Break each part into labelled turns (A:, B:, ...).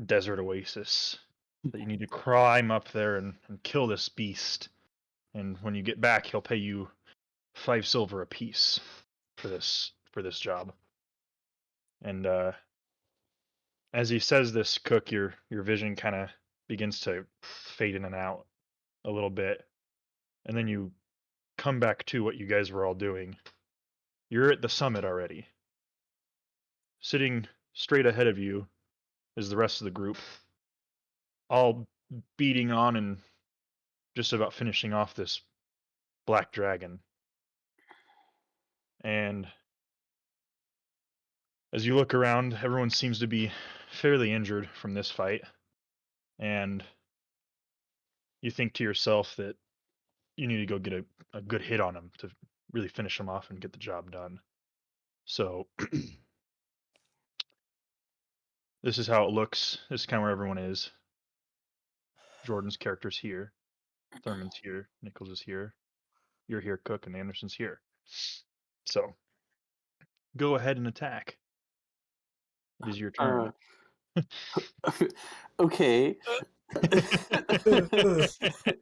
A: desert oasis that you need to climb up there and kill this beast. And when you get back, he'll pay you 5 silver apiece for this job. And as he says this, Cook, your vision kind of begins to fade in and out a little bit, and then you come back to what you guys were all doing. You're at the summit already. Sitting straight ahead of you is the rest of the group, all beating on and just about finishing off this black dragon. And as you look around, everyone seems to be fairly injured from this fight. And you think to yourself that you need to go get a good hit on him to really finish him off and get the job done. So this is how it looks. This is kind of where everyone is. Jordan's character's here. Thurman's here. Nichols is here. You're here, Cook, and Anderson's here. So go ahead and attack. It is your turn.
B: Okay.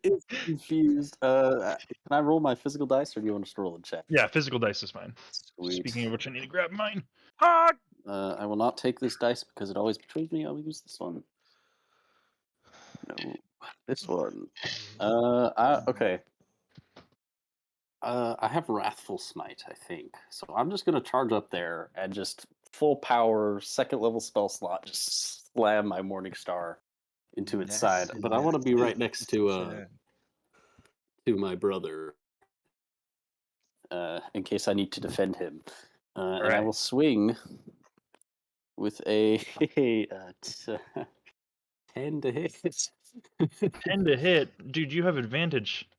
B: It's confused. Can I roll my physical dice, or do you want us to roll a check?
A: Yeah, physical dice is fine.
B: Sweet.
A: Speaking of which, I need to grab mine. Ah!
B: I will not take this dice because it always betrays me. I'll use this one. No, this one. Okay. I have Wrathful Smite, I think. So I'm just gonna charge up there and just full power, 2nd level spell slot, just slam my Morning Star into its side. But I want to be right next to my brother, in case I need to defend him. And I will swing with a 10 to hit.
A: 10 to hit? Dude, you have advantage.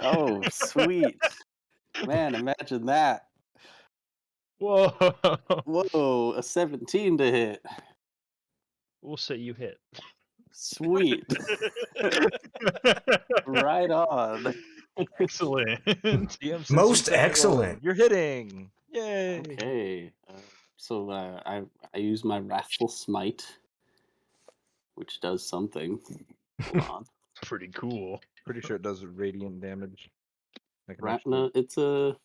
B: Oh, sweet. Man, imagine that.
A: Whoa.
B: Whoa, a 17 to hit.
A: We'll say you hit.
B: Sweet. Right on.
A: Excellent.
C: Most excellent.
D: You're hitting. Yay.
B: Okay. So I use my Wrathful Smite, which does something. Hold on.
A: Pretty cool.
D: Pretty sure it does radiant damage.
B: No, it's a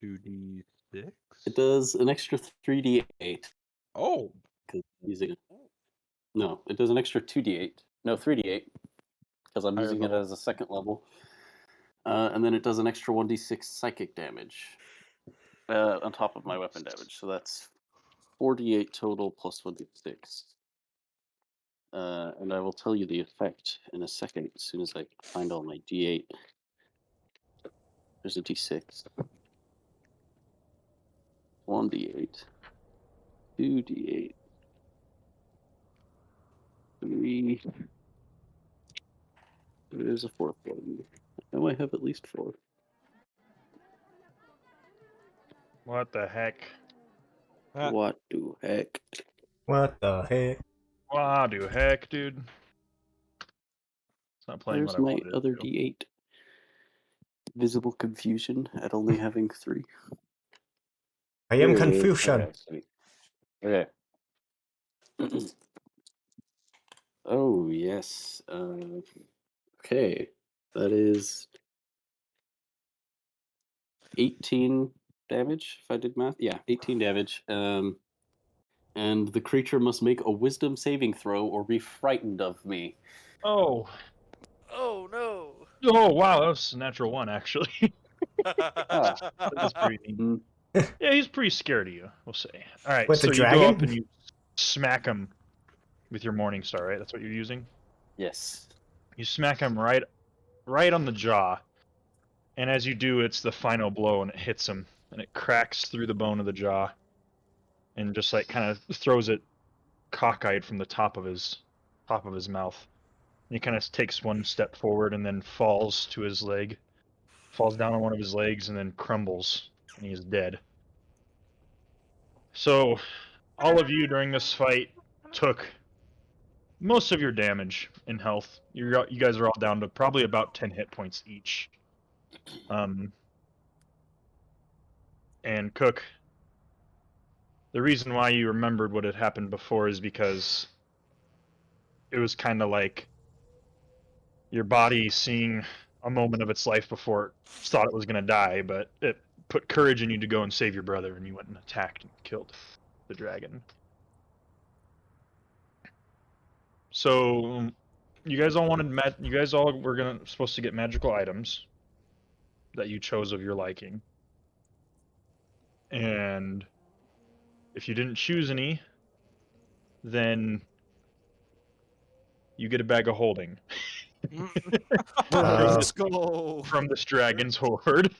D: 2d6.
B: It does an extra 3d8.
D: Oh.
B: Because I'm using it. No, it does an extra 2d8. No, 3d8. Because I'm using it as a 2nd level. And then it does an extra 1d6 psychic damage on top of my weapon damage. So that's 4d8 total plus 1d6. And I will tell you the effect in a second as soon as I find all my d8. There's a d6. 1d8. 2d8. 3. There's a 4th one. I know I have at least 4.
A: What the heck?
B: What the heck?
C: What the heck?
A: What the heck, dude? It's not playing.
B: There's my other d8. Visible confusion at only having 3.
C: I am confusion.
B: Okay. Oh, yes. Okay. That is 18 damage, if I did math. Yeah, 18 damage. And the creature must make a wisdom saving throw or be frightened of me.
A: Oh.
E: Oh, no.
A: Oh, wow. That was a natural 1, actually. That's pretty neat. Yeah, he's pretty scared of you, we'll say. All right,
C: With
A: so
C: the
A: you
C: dragon?
A: go up and you smack him with your Morning Star, right? That's what you're using?
B: Yes.
A: You smack him right on the jaw. And as you do, it's the final blow, and it hits him. And it cracks through the bone of the jaw. And just like kind of throws it cockeyed from the top of his mouth. And he kind of takes one step forward and then falls to his leg. Falls down on one of his legs and then crumbles. And he is dead. So, all of you during this fight took most of your damage in health. You guys are all down to probably about 10 hit points each. And Cook, the reason why you remembered what had happened before is because it was kind of like your body seeing a moment of its life before it thought it was going to die, but it put courage in you to go and save your brother, and you went and attacked and killed the dragon. So you guys all wanted you guys all were supposed to get magical items that you chose of your liking. And if you didn't choose any, then you get a bag of holding.
C: Let's
E: go.
A: From this dragon's horde.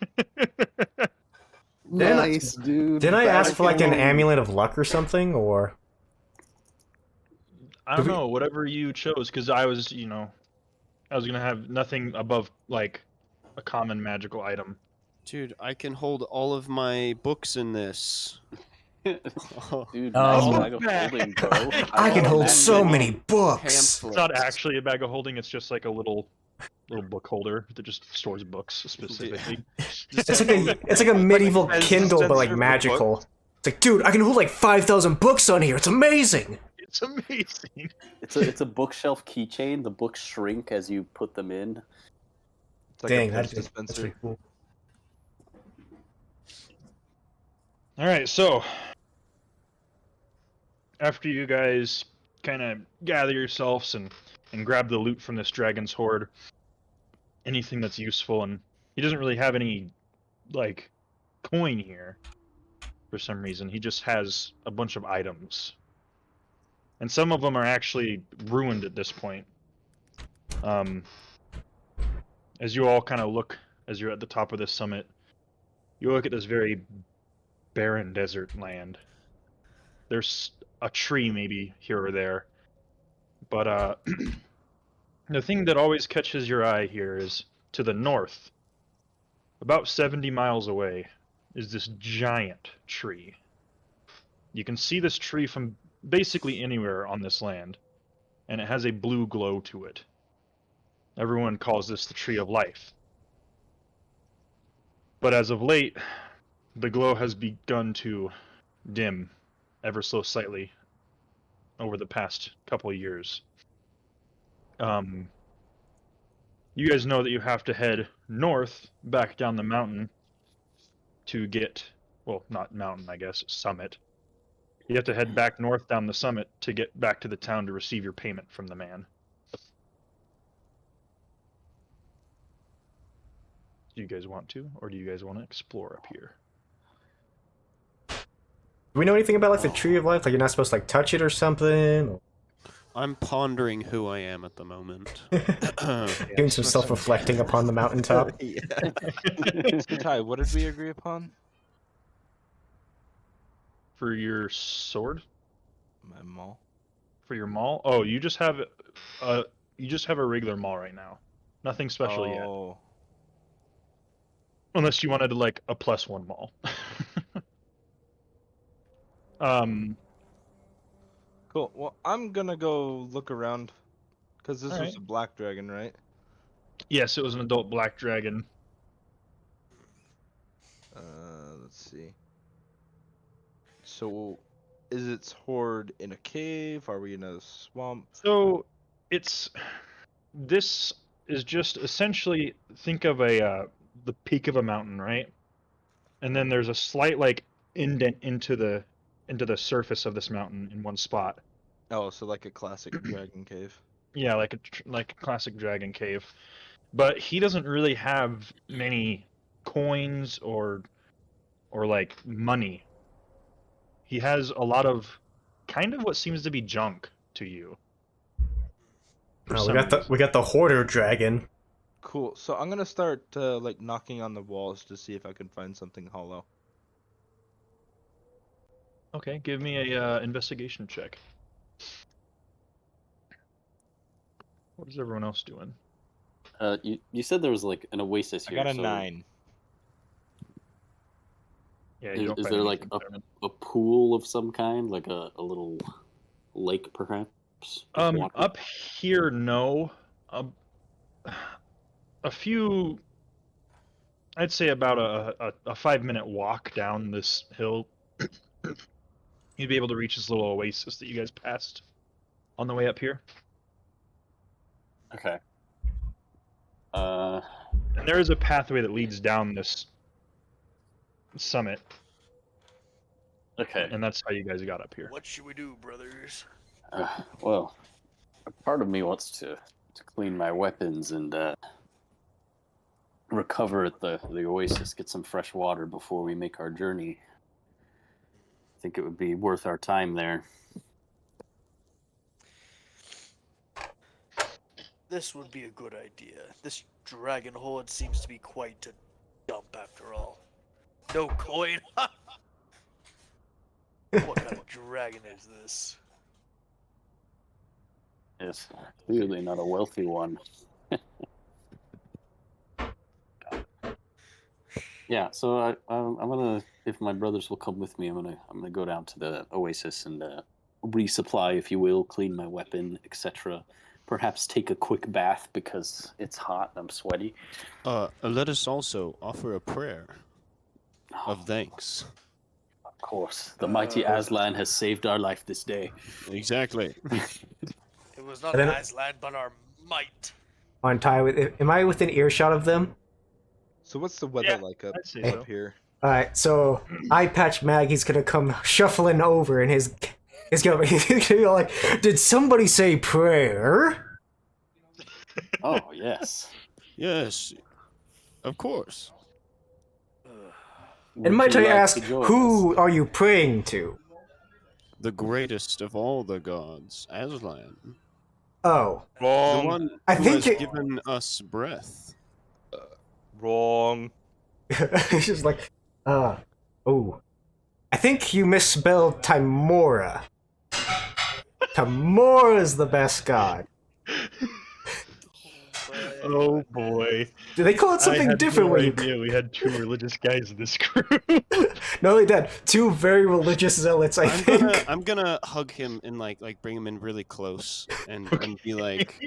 B: Nice, dude.
C: Didn't I ask
B: Back
C: for like an
B: home.
C: amulet of luck or something, or?
A: I don't know, whatever you chose, because I was gonna have nothing above like a common magical item.
E: Dude, I can hold all of my books in this.
B: Dude, nice
C: Um,
B: bag of holding, bro.
C: I can
B: love
C: hold
B: that.
C: so many books.
A: It's not actually a bag of holding, it's just like a little book holder that just stores books specifically.
C: It's like a medieval
D: As
C: Kindle, but like
D: censored
C: magical.
D: books.
C: It's like, dude, I can hold like 5,000 books on here. It's amazing.
A: It's amazing.
B: It's a bookshelf keychain. The books shrink as you put them in.
D: It's like
C: Dang,
D: a
C: that's
D: Pepsi dispenser.
C: pretty cool.
A: Alright, so after you guys kind of gather yourselves and grab the loot from this dragon's horde, anything that's useful, and he doesn't really have any like coin here for some reason. He just has a bunch of items, and some of them are actually ruined at this point. As you all kind of look, as you're at the top of this summit, you look at this very barren desert land. There's a tree maybe here or there, but the thing that always catches your eye here is to the north, about 70 miles away, is this giant tree. You can see this tree from basically anywhere on this land, and it has a blue glow to it. Everyone calls this the Tree of Life. But as of late, the glow has begun to dim ever so slightly over the past couple of years. You guys know that you have to head north back down the mountain to get, well, not mountain, I guess, summit. You have to head back north down the summit to get back to the town to receive your payment from the man. Do you guys want to, or do you guys want to explore up here?
C: Do we know anything about like the Tree of Life? Like you're not supposed to like touch it or something?
E: I'm pondering who I am at the moment.
C: Doing some self-reflecting upon the mountaintop.
D: So, Ty, what did we agree upon?
A: For your sword?
D: My maul.
A: For your maul? Oh, you just have a regular maul right now. Nothing special yet.
D: Oh.
A: Unless you wanted like a +1 maul.
D: Cool. Well, I'm gonna go look around, because this was
A: Alright.
D: a black dragon, right?
A: Yes, it was an adult black dragon.
D: Let's see. So, is its horde in a cave? Are we in a swamp?
A: So this is just essentially, think of the peak of a mountain, right? And then there's a slight like indent into the surface of this mountain in one spot.
D: Oh, so like a classic dragon cave.
A: Yeah, like a classic dragon cave. But he doesn't really have many coins or like money. He has a lot of kind of what seems to be junk to you. For some reason.
C: We got the Hoarder Dragon.
D: Cool. So I'm gonna start like knocking on the walls to see if I can find something hollow.
A: Okay, give me a investigation check. What is everyone else doing?
B: You said there was like an oasis
D: I
B: here.
D: got a
B: so
D: 9.
A: Yeah,
B: Is,
A: don't
B: is
A: find
B: there like
A: anything there, man.
B: a pool of some kind, like a little lake, perhaps? with water?
A: Up here, no. A few, I'd say about a 5-minute walk down this hill, you'd be able to reach this little oasis that you guys passed on the way up here.
B: Okay.
A: And there is a pathway that leads down this summit,
B: Okay.
A: and that's how you guys got up here.
F: What should we do, brothers?
B: Well, a part of me wants to clean my weapons and recover at the Oasis, get some fresh water before we make our journey. I think it would be worth our time there.
F: This would be a good idea. This dragon horde seems to be quite a dump after all. No coin. What kind of dragon is this?
B: Yes, clearly not a wealthy one. Yeah, so I'm gonna, if my brothers will come with me, I'm gonna go down to the Oasis and resupply, if you will, clean my weapon, etc. Perhaps take a quick bath because it's hot and I'm sweaty.
E: Let us also offer a prayer of thanks.
B: Of course, the mighty Aslan has saved our life this day.
E: Exactly.
F: It was not
C: And then-
F: Aslan, but our might.
C: Am I within earshot of them?
D: So what's the weather
A: Yeah,
D: like up,
A: I'd say
D: up
A: so.
D: here?
C: Alright, so Eye Patch Maggie's gonna come shuffling over and he's gonna be like, did somebody say prayer?
B: Oh yes.
E: Yes, of course.
C: And might I ask,
B: to join
C: who are you praying to?
E: The greatest of all the gods, Aslan.
C: Oh,
E: The
D: Wrong.
E: one
C: I
E: who
C: think
E: has
C: it-
E: given us breath.
D: Wrong.
C: it's just like, oh. I think you misspelled Timora. Timora's the best god.
A: Oh boy!
C: Do they call it
A: I
C: something
A: had
C: different
A: no
C: when you...
A: idea we had two religious guys in this group.
C: Not only that, two very religious zealots, I think.
E: I'm gonna hug him and like bring him in really close and be like,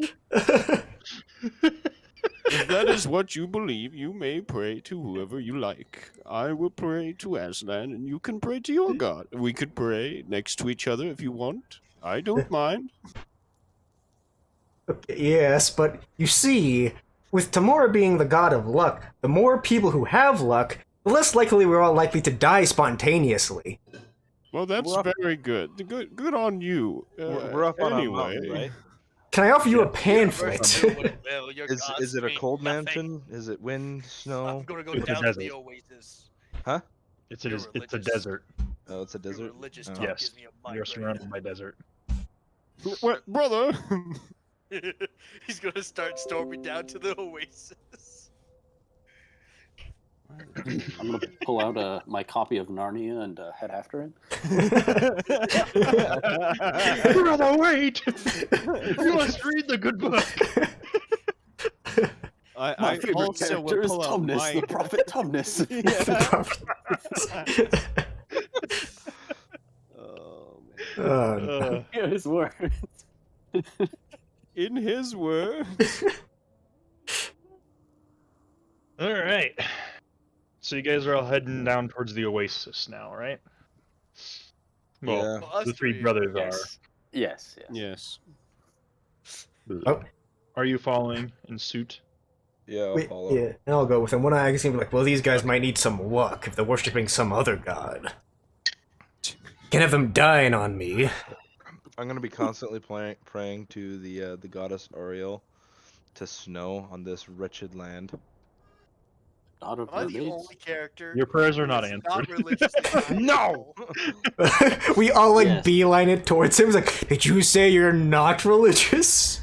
E: if that is what you believe, you may pray to whoever you like. I will pray to Aslan, and you can pray to your god. We could pray next to each other if you want. I don't mind.
C: Yes, but you see, with Tamora being the god of luck, the more people who have luck, the less likely we're all likely to die spontaneously.
E: Well, that's
D: We're up-
E: very good. Good on you.
D: We're up on a
E: anyway.
D: mountain, right?
C: Can I offer you a
A: Yeah.
C: pamphlet?
F: Do what it will, your
D: Is
F: gods
D: it a
F: mean
D: cold
F: nothing.
D: mountain? Is it wind,
F: I'm
D: snow?
F: gonna go
A: It's a
F: down to the
A: desert.
F: Oasis.
A: It's
F: You're
A: a
F: religious.
A: desert.
D: Oh, it's a
F: Your
D: desert.
F: religious
D: Oh.
F: talk
A: Yes,
F: gives me a
A: You're
F: migraine.
A: surrounded by desert.
E: What, brother?
F: He's gonna start storming down to the Oasis.
B: I'm gonna pull out my copy of Narnia and head after him.
A: Brother, wait! You must read the good book.
B: My
E: I
B: favorite
E: also will
B: character is
E: pull out
B: Tumnus,
E: my...
B: the prophet Tumnus.
E: Oh, man.
B: Yeah, his word.
E: In his words.
A: All right. So you guys are all heading down towards the Oasis now, right? Well,
D: Yeah.
F: Well, us
A: the three
F: three
A: brothers
B: Yes. Yes.
E: Yes.
A: are.
C: Oh.
A: Are you following in suit?
D: Yeah, I'll
C: Wait,
D: follow.
C: yeah, and I'll go with him. One eye can be like, well, these guys might need some luck if they're worshipping some other god. Can have them dying on me.
D: I'm gonna be constantly praying to the goddess Ariel to snow on this wretched land.
B: God of
F: Am I the
B: mermaids.
F: only character?
A: Your prayers are
F: who
A: not
F: is
A: answered.
F: Not religiously
D: No!
C: We all like
B: Yes.
C: beeline it towards him. He's like, did you say you're not religious?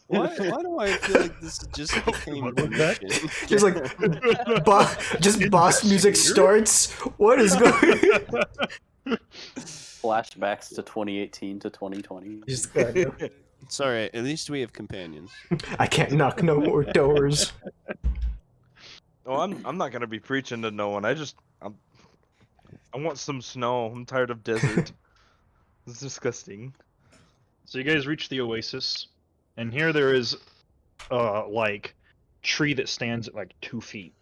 E: Why do I feel like this just became
A: What was that?
E: religion?
C: Just like, just boss music starts. What is going?
B: Flashbacks to 2018 to 2020.
C: Just,
E: It's alright, at least we have companions.
C: I can't knock no more doors.
D: Oh, I'm not gonna be preaching to no one. I want some snow. I'm tired of desert. It's disgusting.
A: So you guys reach the Oasis, and here there is, like, tree that stands at like 2 feet,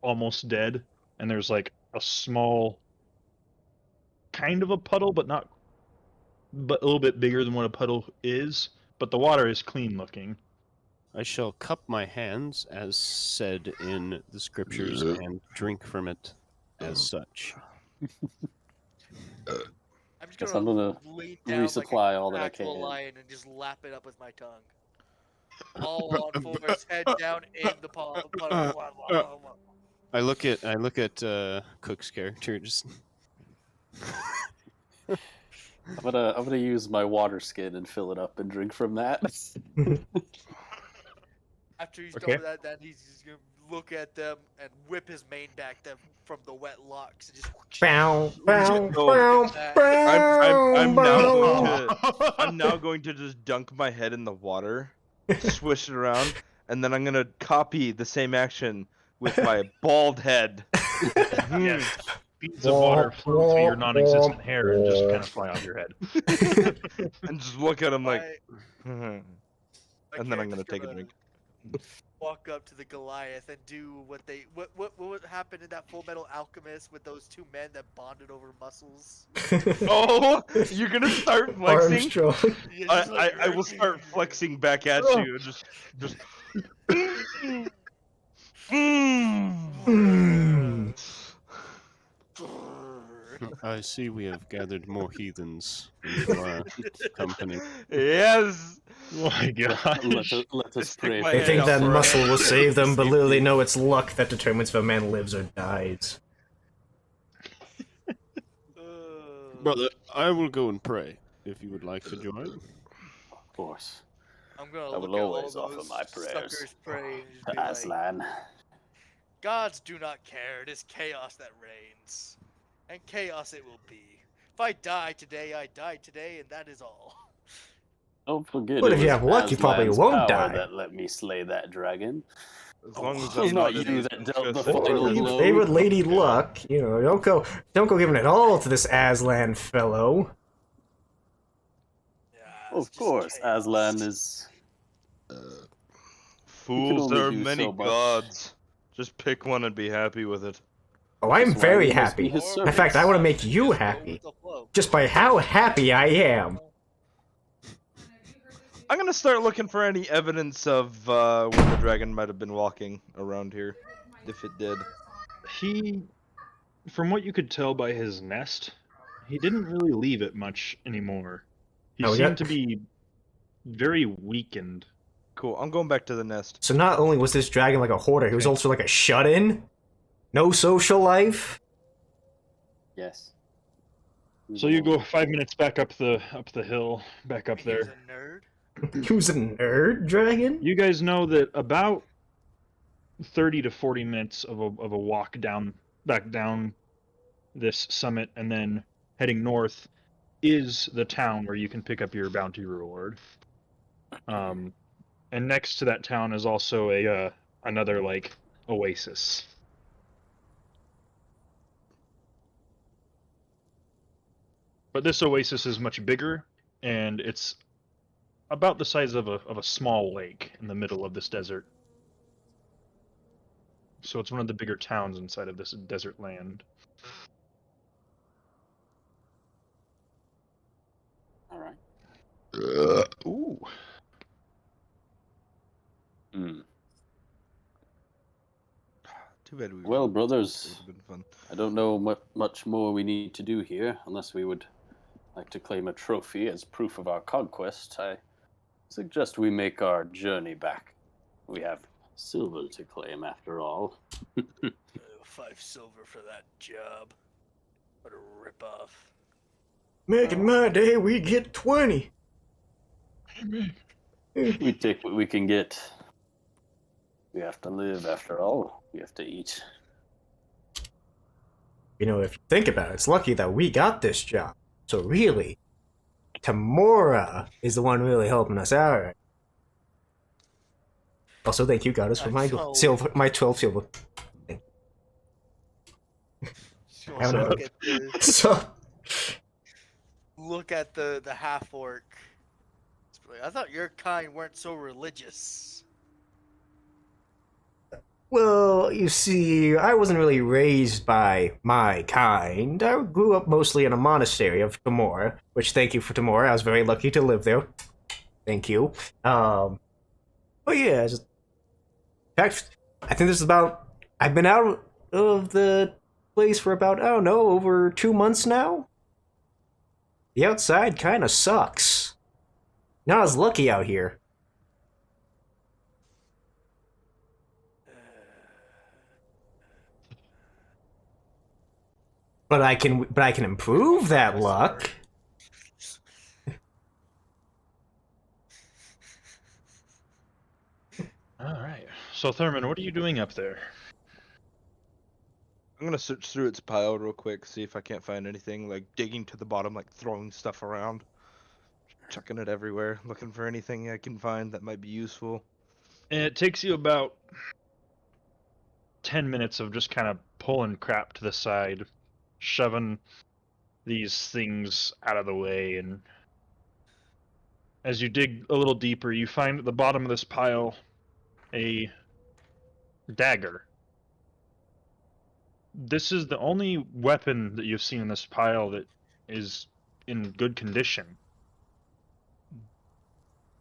A: almost dead, and there's like a small, kind of a puddle, but a little bit bigger than what a puddle is, but the water is clean looking.
E: I shall cup my hands, as said in the scriptures, and drink from it as such.
F: I'm just
B: Guess I'm
F: gonna
B: gonna
F: lay down
B: resupply
F: like
B: all
F: an
B: that I
F: actual
B: can.
F: lion and just lap it up with my tongue. All on fours, head down in the palm.
E: I look at Cook's character. Just
B: I'm gonna use my water skin and fill it up and drink from that.
F: After he's
A: Okay.
F: done with that, then he's just gonna look at them and whip his mane back them from the wet locks and just.
C: Bow, bow,
D: Oh,
C: bow,
D: I'm now going to just dunk my head in the water, swish it around, and then I'm gonna copy the same action with my bald head.
A: Yes. Beads of water flow through your non-existent hair and just kind of fly off your head.
D: And just look at him like,
F: My
D: and then I'm
F: character's
D: gonna take a drink.
F: Walk up to the Goliath and do what happened in that Full Metal Alchemist with those two men that bonded over muscles.
D: Oh, you're gonna start flexing?
C: Armstrong.
F: Yeah, just like,
D: I will start flexing back at you. Just.
C: Mm.
E: I see we have gathered more heathens into our company.
D: Yes.
A: Oh my gosh.
B: Let us
D: Stick
B: pray.
D: my
C: They
D: head
C: think
D: out
C: that
D: for
C: muscle will save them, but little they
D: safety.
C: know it's luck that determines if a man lives or dies.
E: Brother, I will go and pray if you would like to join.
B: Of course.
F: I'm gonna
B: I
F: look
B: will
F: at all
B: always offer
F: those
B: my prayers
F: suckers pray and just
B: to
F: be like,
B: Aslan.
F: gods do not care. It is chaos that reigns, and chaos it will be. If I die today, I die today, and that is all.
B: Don't forget
C: But
B: it
C: if you
B: was
C: have luck, you probably
B: Aslan's
C: won't
B: power
C: die.
B: that let me slay that dragon.
D: As long as
B: It was
D: I'm
B: not
D: not
B: you that dealt the
D: just-
B: final
C: Your
B: blow.
C: favorite lady luck, don't go giving it all to this Aslan fellow.
F: Yeah,
B: Of course, Aslan is.
D: Fools,
B: only
D: there are
B: do
D: many
B: so much.
D: gods. Just pick one and be happy with it.
C: Oh, I'm
B: That's why
C: very
B: we must be
C: happy.
B: his
C: In fact, I want to make you
F: Just go
C: happy.
F: with the flow.
C: Just by how happy I am.
D: I'm gonna start looking for any evidence of when the dragon might have been walking around here, if it did.
A: He, from what you could tell by his nest, he didn't really leave it much anymore. He
C: Oh, we
A: seemed
C: got-
A: to be very weakened.
D: Cool. I'm going back to the nest.
C: So not only was this dragon like a hoarder, he was also like a shut-in. No social life.
B: Yes.
A: So you go 5 minutes back up the hill, back up
F: He was
A: there.
F: a nerd.
C: He was a nerd dragon.
A: You guys know that about 30 to 40 minutes of a walk back down this summit and then heading north is the town where you can pick up your bounty reward. And next to that town is also another like oasis. But this oasis is much bigger, and it's about the size of a small lake in the middle of this desert. So it's one of the bigger towns inside of this desert land.
B: All right.
A: Ooh.
B: Hmm.
D: Too bad we.
B: Well,
D: It
B: brothers,
D: would have been fun.
B: I don't know much more we need to do here, unless we would like to claim a trophy as proof of our conquest. I suggest we make our journey back. We have silver to claim, after all.
F: 5 silver for that job. What a ripoff.
C: Making my day, we get 20.
B: We take what we can get. We have to live, after all. We have to eat.
C: If you think about it, it's lucky that we got this job. So really, Tamora is the one really helping us out. Also, thank you, Goddess, for my
F: Oh.
C: silver, my 12 silver.
F: Just wanna look at
C: So,
F: the half orc. I thought your kind weren't so religious.
C: well, you see, I wasn't really raised by my kind. I grew up mostly in a monastery of Tamora, which thank you for Tamora. I was very lucky to live there. Thank you. But yeah, just, in fact, I think this is about. I've been out of the place for about, I don't know, over 2 months now. The outside kind of sucks. Not as lucky out here. But I can improve that luck.
A: All right. So Thurman, what are you doing up there?
D: I'm gonna search through its pile real quick, see if I can't find anything, like digging to the bottom, like throwing stuff around, chucking it everywhere, looking for anything I can find that might be useful.
A: And it takes you about 10 minutes of just kind of pulling crap to the side, shoving these things out of the way, and as you dig a little deeper, you find at the bottom of this pile a dagger. This is the only weapon that you've seen in this pile that is in good condition.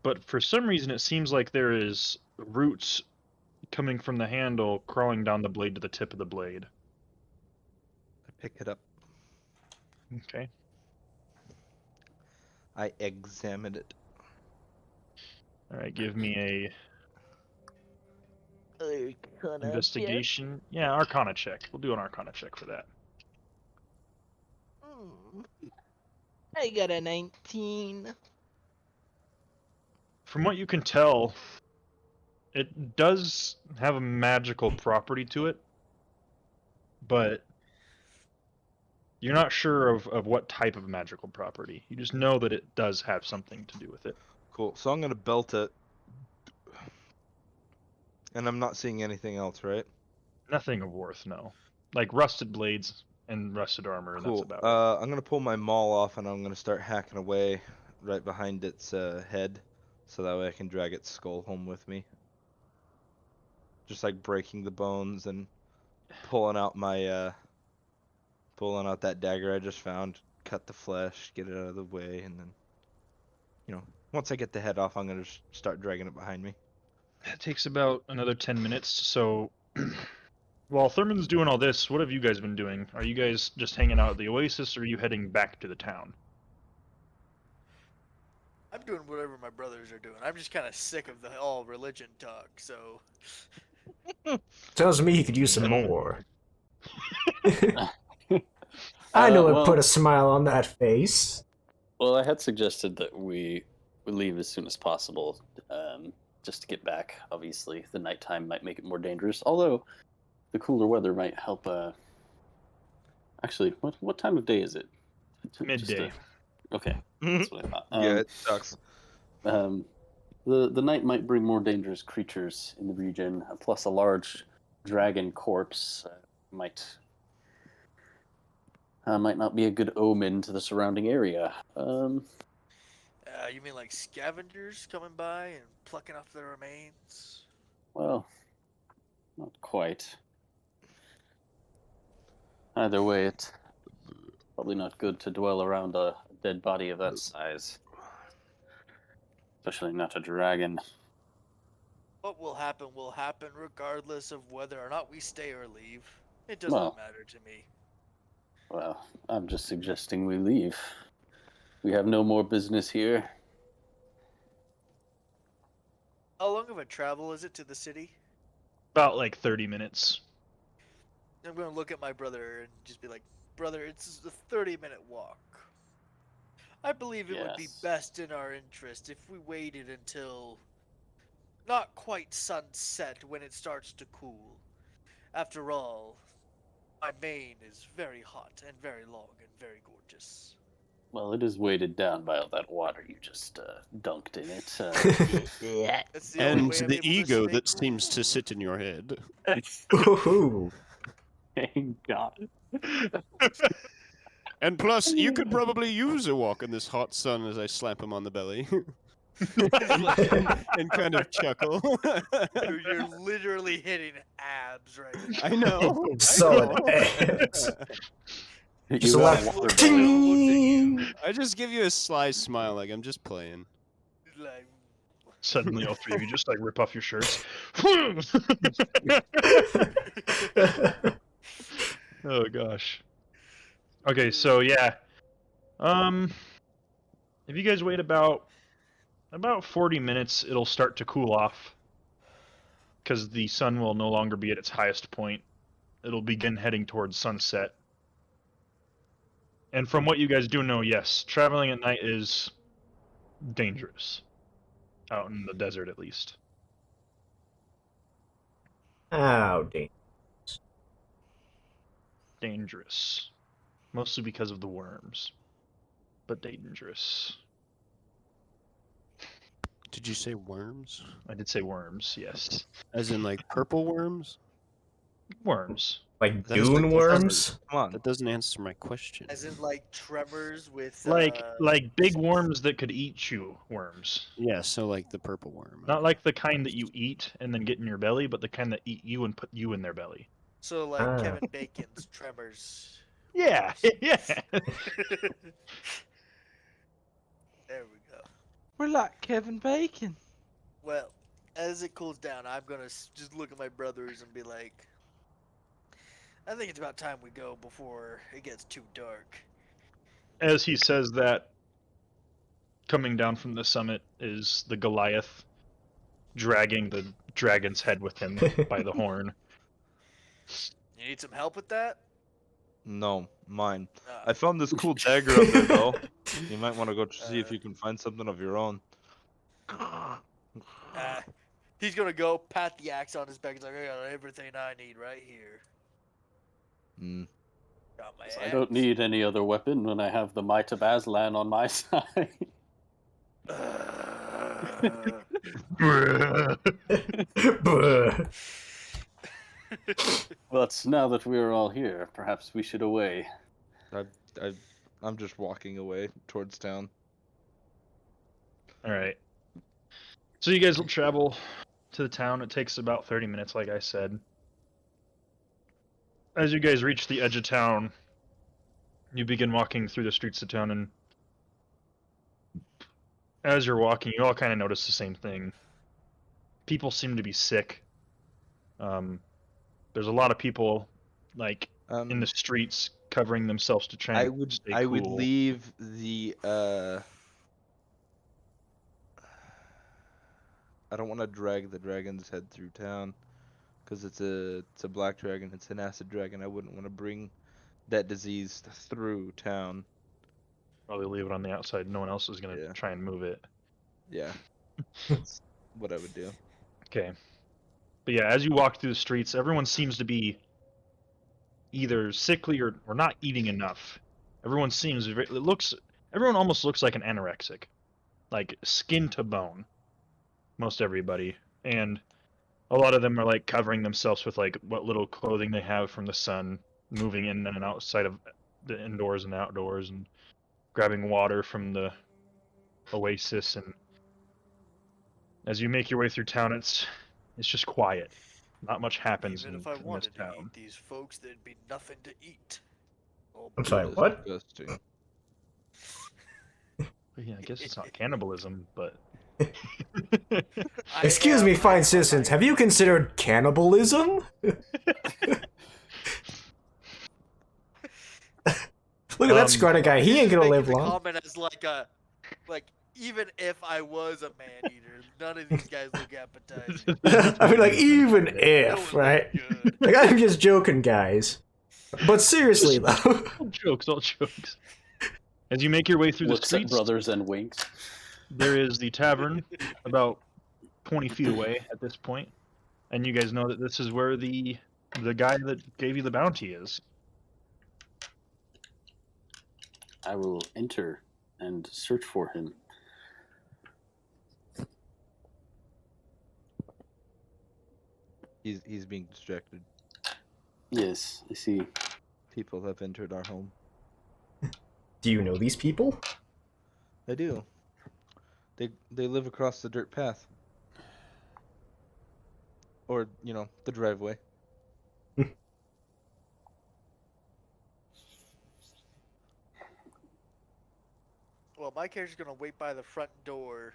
A: But for some reason, it seems like there is roots coming from the handle, crawling down the blade to the tip of the blade.
D: I pick it up.
A: Okay.
D: I examine it.
A: All right, give me a investigation. Yeah, Arcana check. We'll do an Arcana check for that.
G: I got a 19.
A: From what you can tell, it does have a magical property to it, but you're not sure of what type of magical property. You just know that it does have something to do with it.
D: Cool. So I'm gonna belt it. And I'm not seeing anything else, right?
A: Nothing of worth, no. Like rusted blades and rusted armor, and
D: Cool.
A: that's about it.
D: I'm gonna pull my maul off and I'm gonna start hacking away right behind its head, so that way I can drag its skull home with me. Just like breaking the bones and pulling out my pulling out that dagger I just found, cut the flesh, get it out of the way, and then, you know, once I get the head off, I'm gonna just start dragging it behind me.
A: It takes about another 10 minutes, so while Thurman's doing all this, what have you guys been doing? Are you guys just hanging out at the Oasis, or are you heading back to the town?
F: I'm doing whatever my brothers are doing. I'm just kind of sick of the all religion talk, so.
C: Tells me he could use some more. I know it
B: well-
C: put a smile on that face.
B: Well, I had suggested that we leave as soon as possible, just to get back. Obviously, the nighttime might make it more dangerous. Although, the cooler weather might help. Actually, what time of day is it?
A: Midday.
B: Okay, that's what I thought.
D: Yeah, it sucks.
B: The night might bring more dangerous creatures in the region. Plus, a large dragon corpse might not be a good omen to the surrounding area.
F: You mean like scavengers coming by and plucking off their remains?
B: Well, not quite. Either way, it's probably not good to dwell around a dead body of that size. Especially not a dragon.
F: What will happen regardless of whether or not we stay or leave. It doesn't
B: Well.
F: matter to me.
B: Well, I'm just suggesting we leave. We have no more business here.
F: How long of a travel is it to the city?
A: About like 30 minutes.
F: I'm going to look at my brother and just be like, brother, it's a 30-minute walk. I believe it would be
B: Yes.
F: best in our interest if we waited until not quite sunset when it starts to cool. After all, my mane is very hot and very long and very gorgeous.
B: Well, it is weighted down by all that water you just dunked in it.
F: That's the only
E: And
F: way I'm
E: the
F: able to
E: ego
F: stay
E: that
F: cool.
E: seems to sit in your head.
C: Ooh.
B: Thank God.
E: And plus, you could probably use a walk in this hot sun as I slap him on the belly. and kind of chuckle.
F: Dude, you're literally hitting abs right now.
E: I know.
C: Solid
E: I know.
C: abs.
B: You
C: a
B: have
C: lot-
B: water
F: Ting!
B: belly.
E: I just give you a sly smile like I'm just playing.
F: Like,
A: Suddenly, all three of you just like rip off your shirts. Oh gosh. Okay, so yeah. If you guys wait about 40 minutes, it'll start to cool off because the sun will no longer be at its highest point. It'll begin heading towards sunset. And from what you guys do know, yes, traveling at night is dangerous. Out in the desert, at least.
C: Oh, dang.
A: Dangerous. Mostly because of the worms. But dangerous.
E: Did you say worms?
A: I did say worms, yes.
E: As in like purple worms?
A: Worms.
C: Like
E: That is
C: dune
E: like-
C: worms?
D: Come on.
E: That doesn't answer my question.
F: as in like tremors with
A: Like big worms that could eat you worms.
E: Yeah, so like the purple worm.
A: Not like the kind that you eat and then get in your belly, but the kind that eat you and put you in their belly.
F: so like
C: Ah.
F: Kevin Bacon's tremors.
A: Yeah, yeah.
F: There we go.
G: We're like Kevin Bacon.
F: Well, as it cools down, I'm gonna just look at my brothers and be like, I think it's about time we go before it gets too dark.
A: As he says that, coming down from the summit is the Goliath, dragging the dragon's head with him by the horn.
F: You need some help with that?
D: No, mine.
F: Uh,
D: I found this cool dagger up there, though. You might want to go see if you can find something of your own.
F: he's gonna go pat the axe on his back. He's like, I got everything I need right here.
D: Mm.
F: Got my
B: I don't
F: axe.
B: need any other weapon when I have the Might of Aslan on my side.
C: Buh.
B: But now that we are all here, perhaps we should away.
D: I'm just walking away towards town.
A: Alright. So you guys will travel to the town. It takes about 30 minutes, like I said. As you guys reach the edge of town, you begin walking through the streets of town, and as you're walking, you all kind of notice the same thing. People seem to be sick. There's a lot of people, like, in the streets covering themselves to try and stay
D: I would
A: cool.
D: leave the I don't want to drag the dragon's head through town because it's a black dragon. It's an acid dragon. I wouldn't want to bring that disease through town.
A: Probably leave it on the outside. No one else is gonna
D: Yeah.
A: try and move it.
D: Yeah, that's what I would do.
A: Okay. But yeah, as you walk through the streets, everyone seems to be either sickly or not eating enough. Everyone almost looks like an anorexic. Like skin to bone. Most everybody. And a lot of them are like covering themselves with like what little clothing they have from the sun, moving in and outside of the indoors and outdoors, and grabbing water from the Oasis. And as you make your way through town, it's just quiet. Not much happens
F: Even
A: in
F: if I
A: this
F: wanted to
A: town.
F: eat these folks, there'd be nothing to eat. Oh,
C: I'm sorry,
D: That's
C: what?
D: disgusting.
A: Yeah, I guess it's not cannibalism, but
F: I
C: Excuse me,
F: am-
C: fine citizens, have you considered cannibalism? Look at that scrawny guy, he ain't gonna
F: Making
C: live
F: the
C: long.
F: comment as like even if I was a man eater, none of these guys look appetizing.
C: I mean, like, even
F: No
C: if,
F: one
C: right?
F: look good.
C: Like, I'm just joking, guys. But seriously, though.
A: all jokes. As you make your way through the
B: Looks at
A: streets,
B: brothers and winks.
A: there is the tavern about 20 feet away at this point, and you guys know that this is where the guy that gave you the bounty is.
B: I will enter and search for him.
D: He's being distracted.
B: Yes, I see.
D: People have entered our home.
C: Do you know these people?
D: I do. They live across the dirt path. Or, the driveway.
F: Well, my character's gonna wait by the front door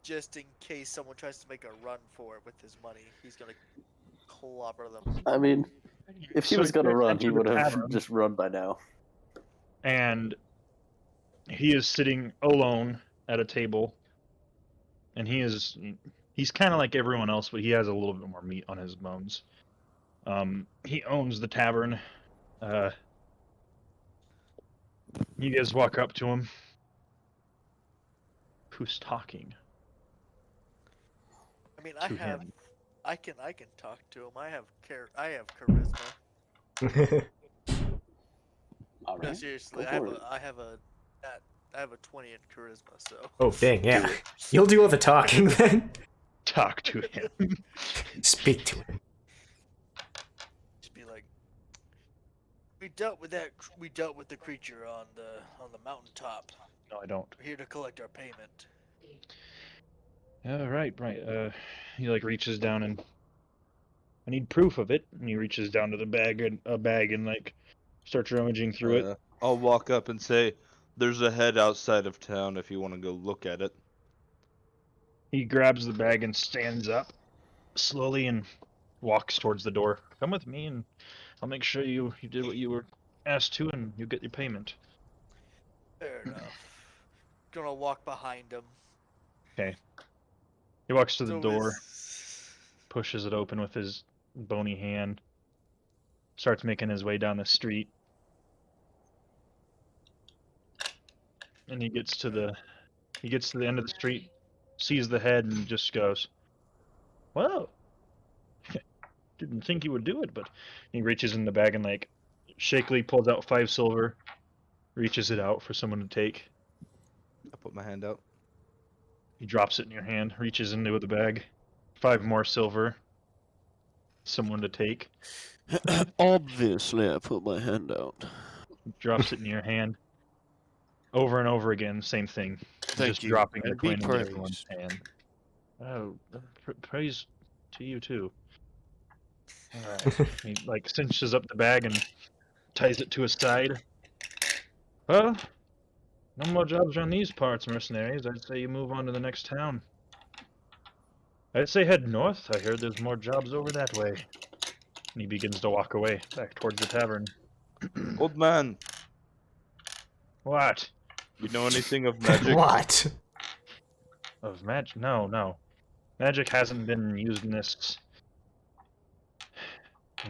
F: just in case someone tries to make a run for it with his money. He's gonna clobber them.
B: I mean, if he
A: So
B: was going to
A: you
B: run, he
A: enter the
B: would have
A: tavern,
B: just run by now.
A: and he is sitting alone at a table, and he's kind of like everyone else, but he has a little bit more meat on his bones. He owns the tavern. You guys walk up to him. Who's talking?
F: I mean,
A: To him.
F: I can talk to him. I have charisma.
B: All
F: No,
B: right.
F: seriously,
B: Go
F: I have
B: for it.
F: I have a 20 in charisma, so.
C: Oh, dang, yeah. You'll do all the talking then.
A: Talk to him.
C: Speak to him.
F: Just be like, we dealt with the creature on the mountaintop.
A: No, I don't.
F: We're here to collect our payment.
A: Right. He like reaches down and I need proof of it. And he reaches down to the bag and like starts rummaging through it.
D: I'll walk up and say, "There's a head outside of town if you want to go look at it."
A: He grabs the bag and stands up slowly and walks towards the door. Come with me and I'll make sure you did what you were asked to and you get your payment.
F: Fair enough. Gonna walk behind him.
A: Okay. He walks to the
F: So
A: door,
F: is-
A: pushes it open with his bony hand, starts making his way down the street. And he gets to the end of the street, sees the head, and just goes, "Well, didn't think he would do it." But he reaches in the bag and like shakily pulls out 5 silver, reaches it out for someone to take.
D: I put my hand out.
A: He drops it in your hand, reaches into the bag, 5 more silver, someone to take.
E: Obviously, I put my hand out.
A: Drops it in your hand. Over and over again, same thing.
E: Thank
A: just
E: you,
A: dropping the
E: and be
A: coin into everyone's
E: praised.
A: hand. Oh, praise to you too. All right. He like cinches up the bag and ties it to his side. Well, no more jobs around these parts, mercenaries. I'd say you move on to the next town. I'd say head north. I heard there's more jobs over that way. And he begins to walk away, back towards the tavern.
D: Old man,
A: What?
D: you know anything of magic?
C: What?
A: Of magic? No. Magic hasn't been used in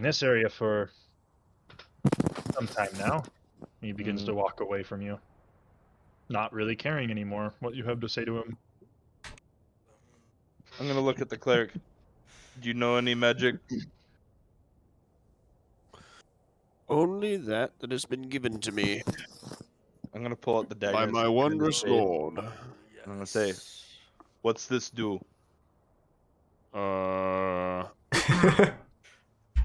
A: this area for some time now. He begins to walk away from you, not really caring anymore what you have to say to him.
D: I'm gonna look at the cleric. Do you know any magic?
E: Only that has been given to me
D: I'm gonna pull out the dagger.
E: by
D: and
E: my
D: stick it in his
E: wondrous
D: face.
E: lord.
D: I'm gonna say, "What's this do?"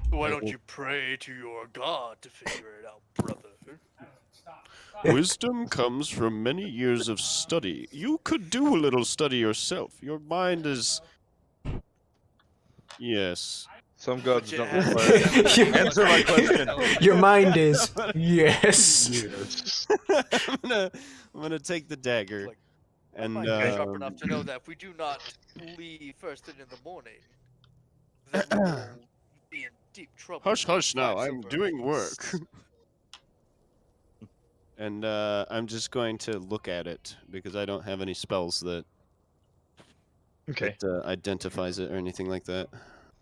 F: Why don't you pray to your god to figure it out, brother?
E: Wisdom comes from many years of study. You could do a little study yourself. Your mind is. Yes.
D: Some gods
F: But
D: don't
F: you have-
D: require. Answer my question.
C: Your mind is yes.
A: Yes.
E: I'm gonna take the dagger.
F: Like,
E: And
F: I'm sharp enough to know that if we do not leave first thing in the morning, then we will be in deep trouble.
E: hush, hush! Now
F: 5
E: I'm
F: silver
E: doing
F: apiece.
E: work. And I'm just going to look at it because I don't have any spells that
A: Okay.
E: identifies it or anything like that.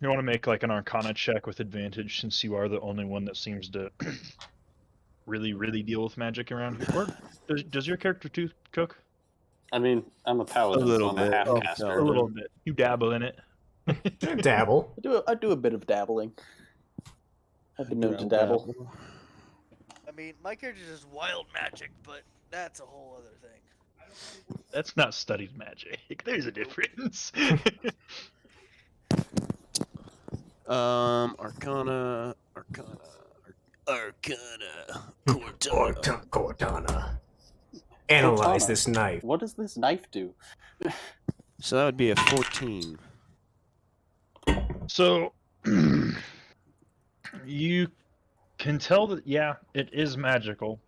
A: You want to make like an Arcana check with advantage since you are the only one that seems to really deal with magic around here. Or does your character too cook?
B: I mean, I'm a paladin,
E: little
B: so I'm a
E: bit.
B: half
E: Oh,
B: caster.
A: A little bit. You dabble in it.
C: Dabble.
B: I do a bit of dabbling. I've been known to dabble.
F: I mean, my character is wild magic, but that's a whole other thing.
A: That's not studied magic. There's a difference.
E: Arcana, Cortana.
C: Cortana. Analyze
B: Cortana.
C: this knife.
B: What does this knife do?
E: So that would be a 14.
A: So you can tell that it is magical.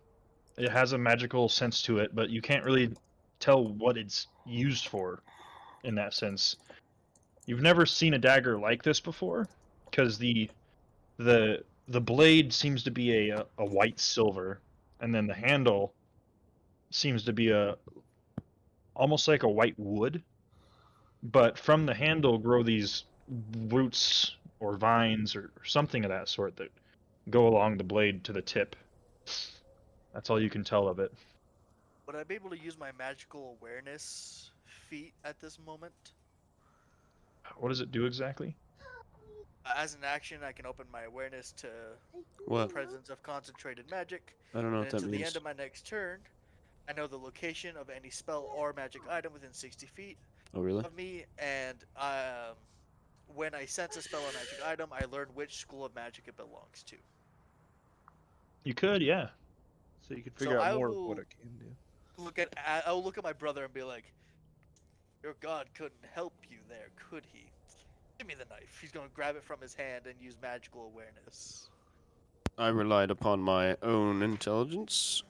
A: It has a magical sense to it, but you can't really tell what it's used for. in that sense. You've never seen a dagger like this before, because the blade seems to be a white silver, and then the handle seems to be almost like a white wood. But from the handle grow these roots or vines or something of that sort that go along the blade to the tip. That's all you can tell of it.
F: Would I be able to use my magical awareness feat at this moment?
A: What does it do exactly?
F: As an action, I can open my awareness to the
E: What?
F: presence of concentrated magic.
E: I don't know
F: And
E: what that
F: until the
E: means.
F: end of my next turn, I know the location of any spell or magic item within 60 feet
E: Oh, really?
F: of me, and when I sense a spell or magic item, I learn which school of magic it belongs to.
A: You could, yeah.
D: So you can
F: So
D: figure
F: I
D: out more of
F: will
D: what it can do.
F: I'll look at my brother and be like, "Your god couldn't help you there, could he? Give me the knife." He's gonna grab it from his hand and use magical awareness.
E: I relied upon my own intelligence.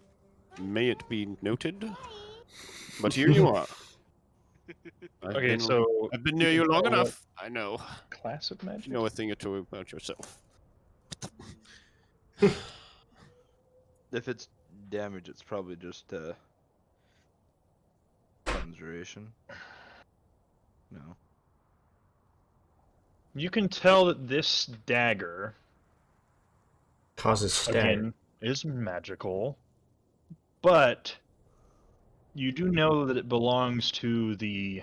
E: May it be noted. But here you are.
A: Okay, so
E: I've been near you
A: can
E: long
A: tell what
E: enough. I know.
A: class of magic?
E: You know a thing or two about yourself.
D: If it's damage, it's probably just conjuration. No.
A: You can tell that this dagger
C: Causes stagger.
A: again is magical, but you do know that it belongs to the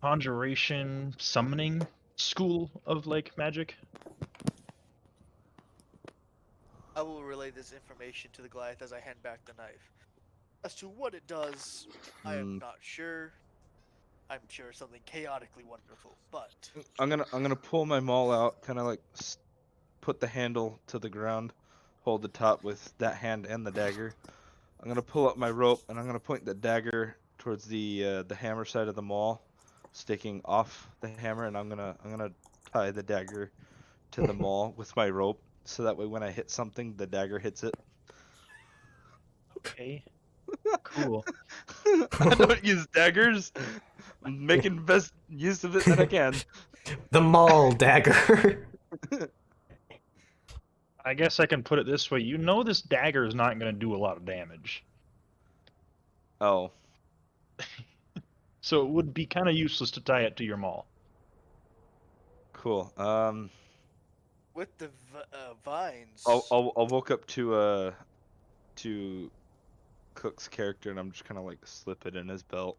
A: conjuration summoning school of like magic.
F: I will relay this information to the Goliath as I hand back the knife. As to what it does, I am not sure. I'm sure something chaotically wonderful, but
D: I'm gonna pull my maul out, kind of like put the handle to the ground, hold the top with that hand and the dagger. I'm gonna pull up my rope and I'm gonna point the dagger towards the hammer side of the maul, sticking off the hammer, and I'm gonna tie the dagger to the maul with my rope, so that way when I hit something, the dagger hits it.
A: Okay. Cool.
D: I don't use daggers. I'm making the best use of it that I can.
C: The maul dagger.
A: I guess I can put it this way. You know this dagger is not going to do a lot of damage.
D: Oh.
A: So it would be kind of useless to tie it to your maul.
D: Cool.
F: with the vines.
D: I'll walk up to Cook's character and I'm just kind of like slip it in his belt.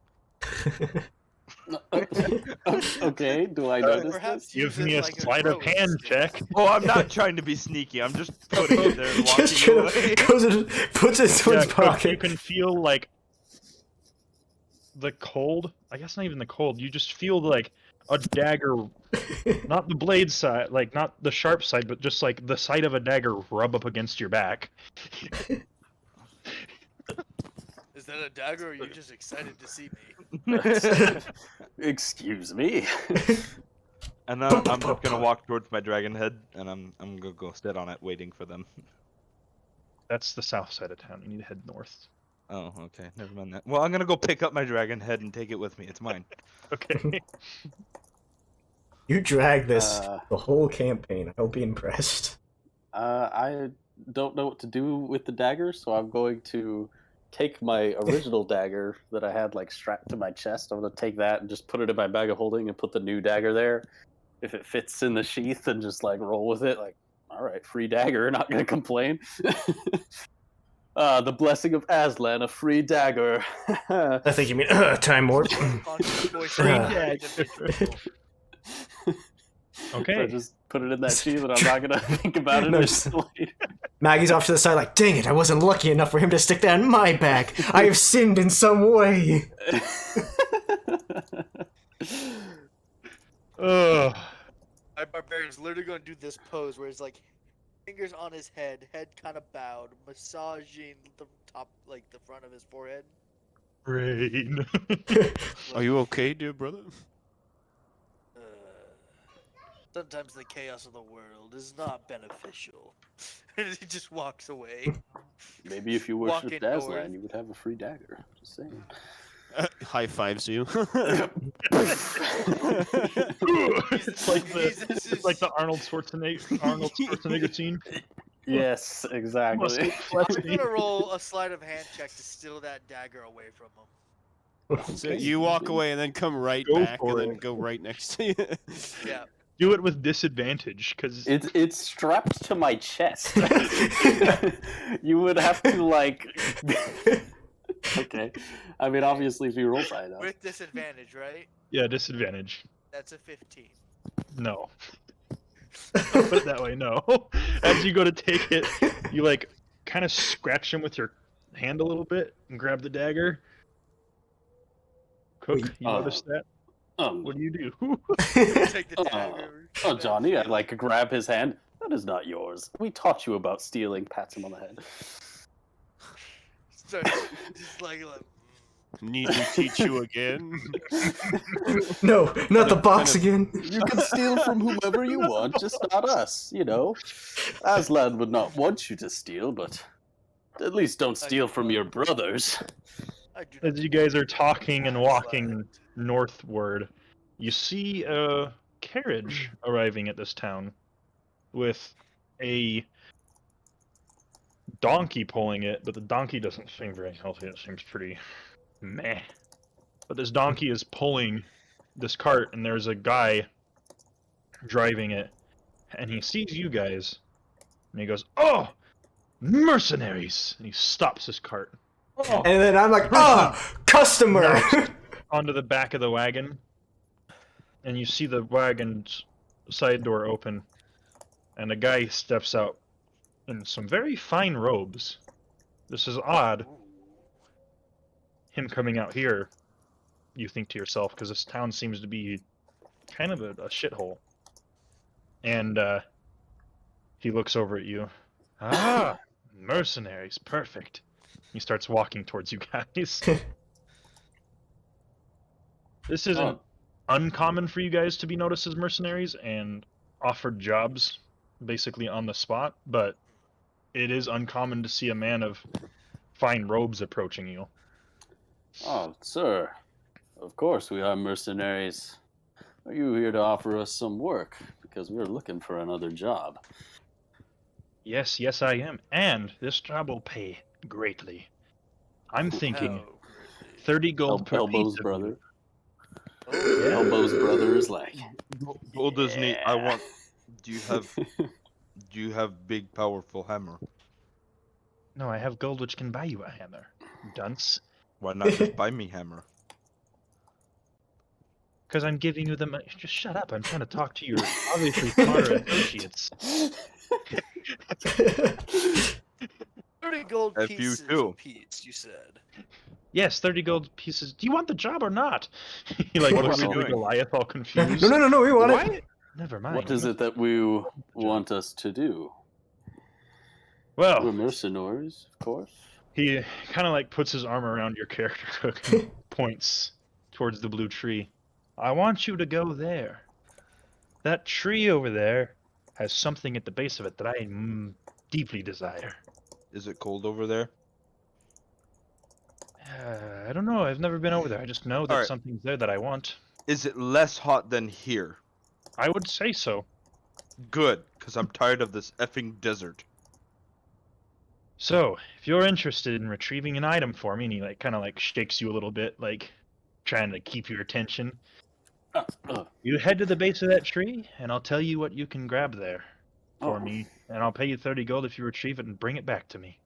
B: Okay, do I notice
F: Perhaps
B: this?
A: Give me a sleight of hand check.
D: Oh, I'm not trying to be sneaky. I'm just putting it there and
C: Just
D: walking away.
C: puts it into his
A: Cook,
C: pocket.
A: you can feel like the cold. I guess not even the cold. You just feel like a dagger, not the blade side, like not the sharp side, but just like the side of a dagger rub up against your back.
F: Is that a dagger, or are you just excited to see me?
B: Excuse me.
D: And then I'm just gonna walk towards my dragon head, and I'm gonna go sit on it, waiting for them.
A: That's the south side of town. You need to head north.
D: Oh, okay, never mind that. Well, I'm gonna go pick up my dragon head and take it with me. It's mine.
A: Okay.
C: You drag this the whole campaign. I'll be impressed.
B: I don't know what to do with the dagger, so I'm going to take my original dagger that I had like strapped to my chest. I'm gonna take that and just put it in my bag of holding and put the new dagger there. If it fits in the sheath, and just like roll with it. Like, all right, free dagger. Not gonna complain. The blessing of Aslan, a free dagger.
C: I think you mean time warp.
A: Okay.
B: So just put it in that sheath, and I'm not gonna think about it
C: No,
B: until later.
C: Maggie's off to the side like, dang it, I wasn't lucky enough for him to stick that in my bag. I have sinned in some way.
A: Ugh.
F: My barbarian's literally gonna do this pose where it's like fingers on his head kind of bowed, massaging the top, like the front of his forehead.
A: Rain.
E: Are you okay, dear brother?
F: Sometimes the chaos of the world is not beneficial. And he just walks away.
B: Maybe if you
F: Walking
B: worshipped Aslan,
F: north.
B: you would have a free dagger. Just saying.
E: High fives you.
A: It's like the Arnold Schwarzenegger scene.
B: Yes,
A: Must
B: exactly.
A: flex
F: I'm
A: me.
F: gonna roll a sleight of hand check to steal that dagger away from him.
E: So
B: Okay,
E: you walk away and then come right
A: Go
E: back
A: for
E: and then
A: it.
E: go right next to you.
F: Yeah.
A: Do it with disadvantage, because
B: It's strapped to my chest. You would have to like. Okay, I mean obviously if you roll high enough.
F: With disadvantage, right?
A: yeah, disadvantage.
F: That's a 15.
A: No. I'll put it that way. No. As you go to take it, you like kind of scratch him with your hand a little bit and grab the dagger. Cook,
C: Wait,
A: you noticed that? What do you do?
F: Take the dagger.
B: Oh, Johnny, I like grab his hand. That is not yours. We taught you about stealing. Pats him on the head.
F: Starts just like
E: Need to teach you again.
C: No, not the box again.
B: You can steal from whomever you want, just not us, you know. Aslan would not want you to steal, but at least don't steal from your brothers.
F: I do not
A: As you guys are talking and
F: Aslan.
A: walking northward, you see a carriage arriving at this town with a donkey pulling it, but the donkey doesn't seem very healthy. It seems pretty meh. But this donkey is pulling this cart, and there's a guy driving it, and he sees you guys, and he goes, "Oh, mercenaries!" And he stops his cart. Oh,
C: And then I'm like, customer.
A: onto the back of the wagon, and you see the wagon's side door open, and a guy steps out in some very fine robes. This is odd, him coming out here, you think to yourself, because this town seems to be kind of a shithole. And he looks over at you. Ah, mercenaries, perfect. He starts walking towards you guys. This isn't uncommon for you guys to be noticed as mercenaries and offered jobs basically on the spot, but it is uncommon to see a man of fine robes approaching you.
B: Oh, sir. Of course we are mercenaries. Are you here to offer us some work? Because we're looking for another job.
A: Yes, I am. And this job will pay greatly. I'm thinking 30 gold per
B: Elbows
A: piece of
B: brother.
A: you.
F: Oh,
A: Yeah.
B: Elbows brother is like.
D: Gold is neat. I
B: Yeah.
D: want. Do you have big powerful hammer?
A: No, I have gold which can buy you a hammer. Dunce.
D: Why not just buy me hammer?
A: Because I'm giving you the money. Just shut up. I'm trying to talk to your obviously smarter associates.
F: 30 gold
D: If you
F: pieces
D: do.
F: apiece, you said.
A: Yes, 30 gold pieces. Do you want the job or not? He like
D: What
A: looks
D: are
A: at
D: we doing?
A: Goliath all confused.
C: No, we want it.
A: What? Never mind.
B: What is it that you want us to do? We're
A: Well,
B: mercenaries, of course.
A: he kind of like puts his arm around your character Cook and points towards the blue tree. I want you to go there. That tree over there has something at the base of it that I deeply desire.
D: Is it cold over there?
A: I don't know. I've never been over there. I just know that
D: Alright.
A: something's there that I want.
D: Is it less hot than here?
A: I would say so.
D: Good, because I'm tired of this effing desert.
A: So, if you're interested in retrieving an item for me, and he like kind of like shakes you a little bit, like trying to keep your attention, you head to the base of that tree, and I'll tell you what you can grab there for me, and I'll pay you 30 gold if you retrieve it and bring it back to me.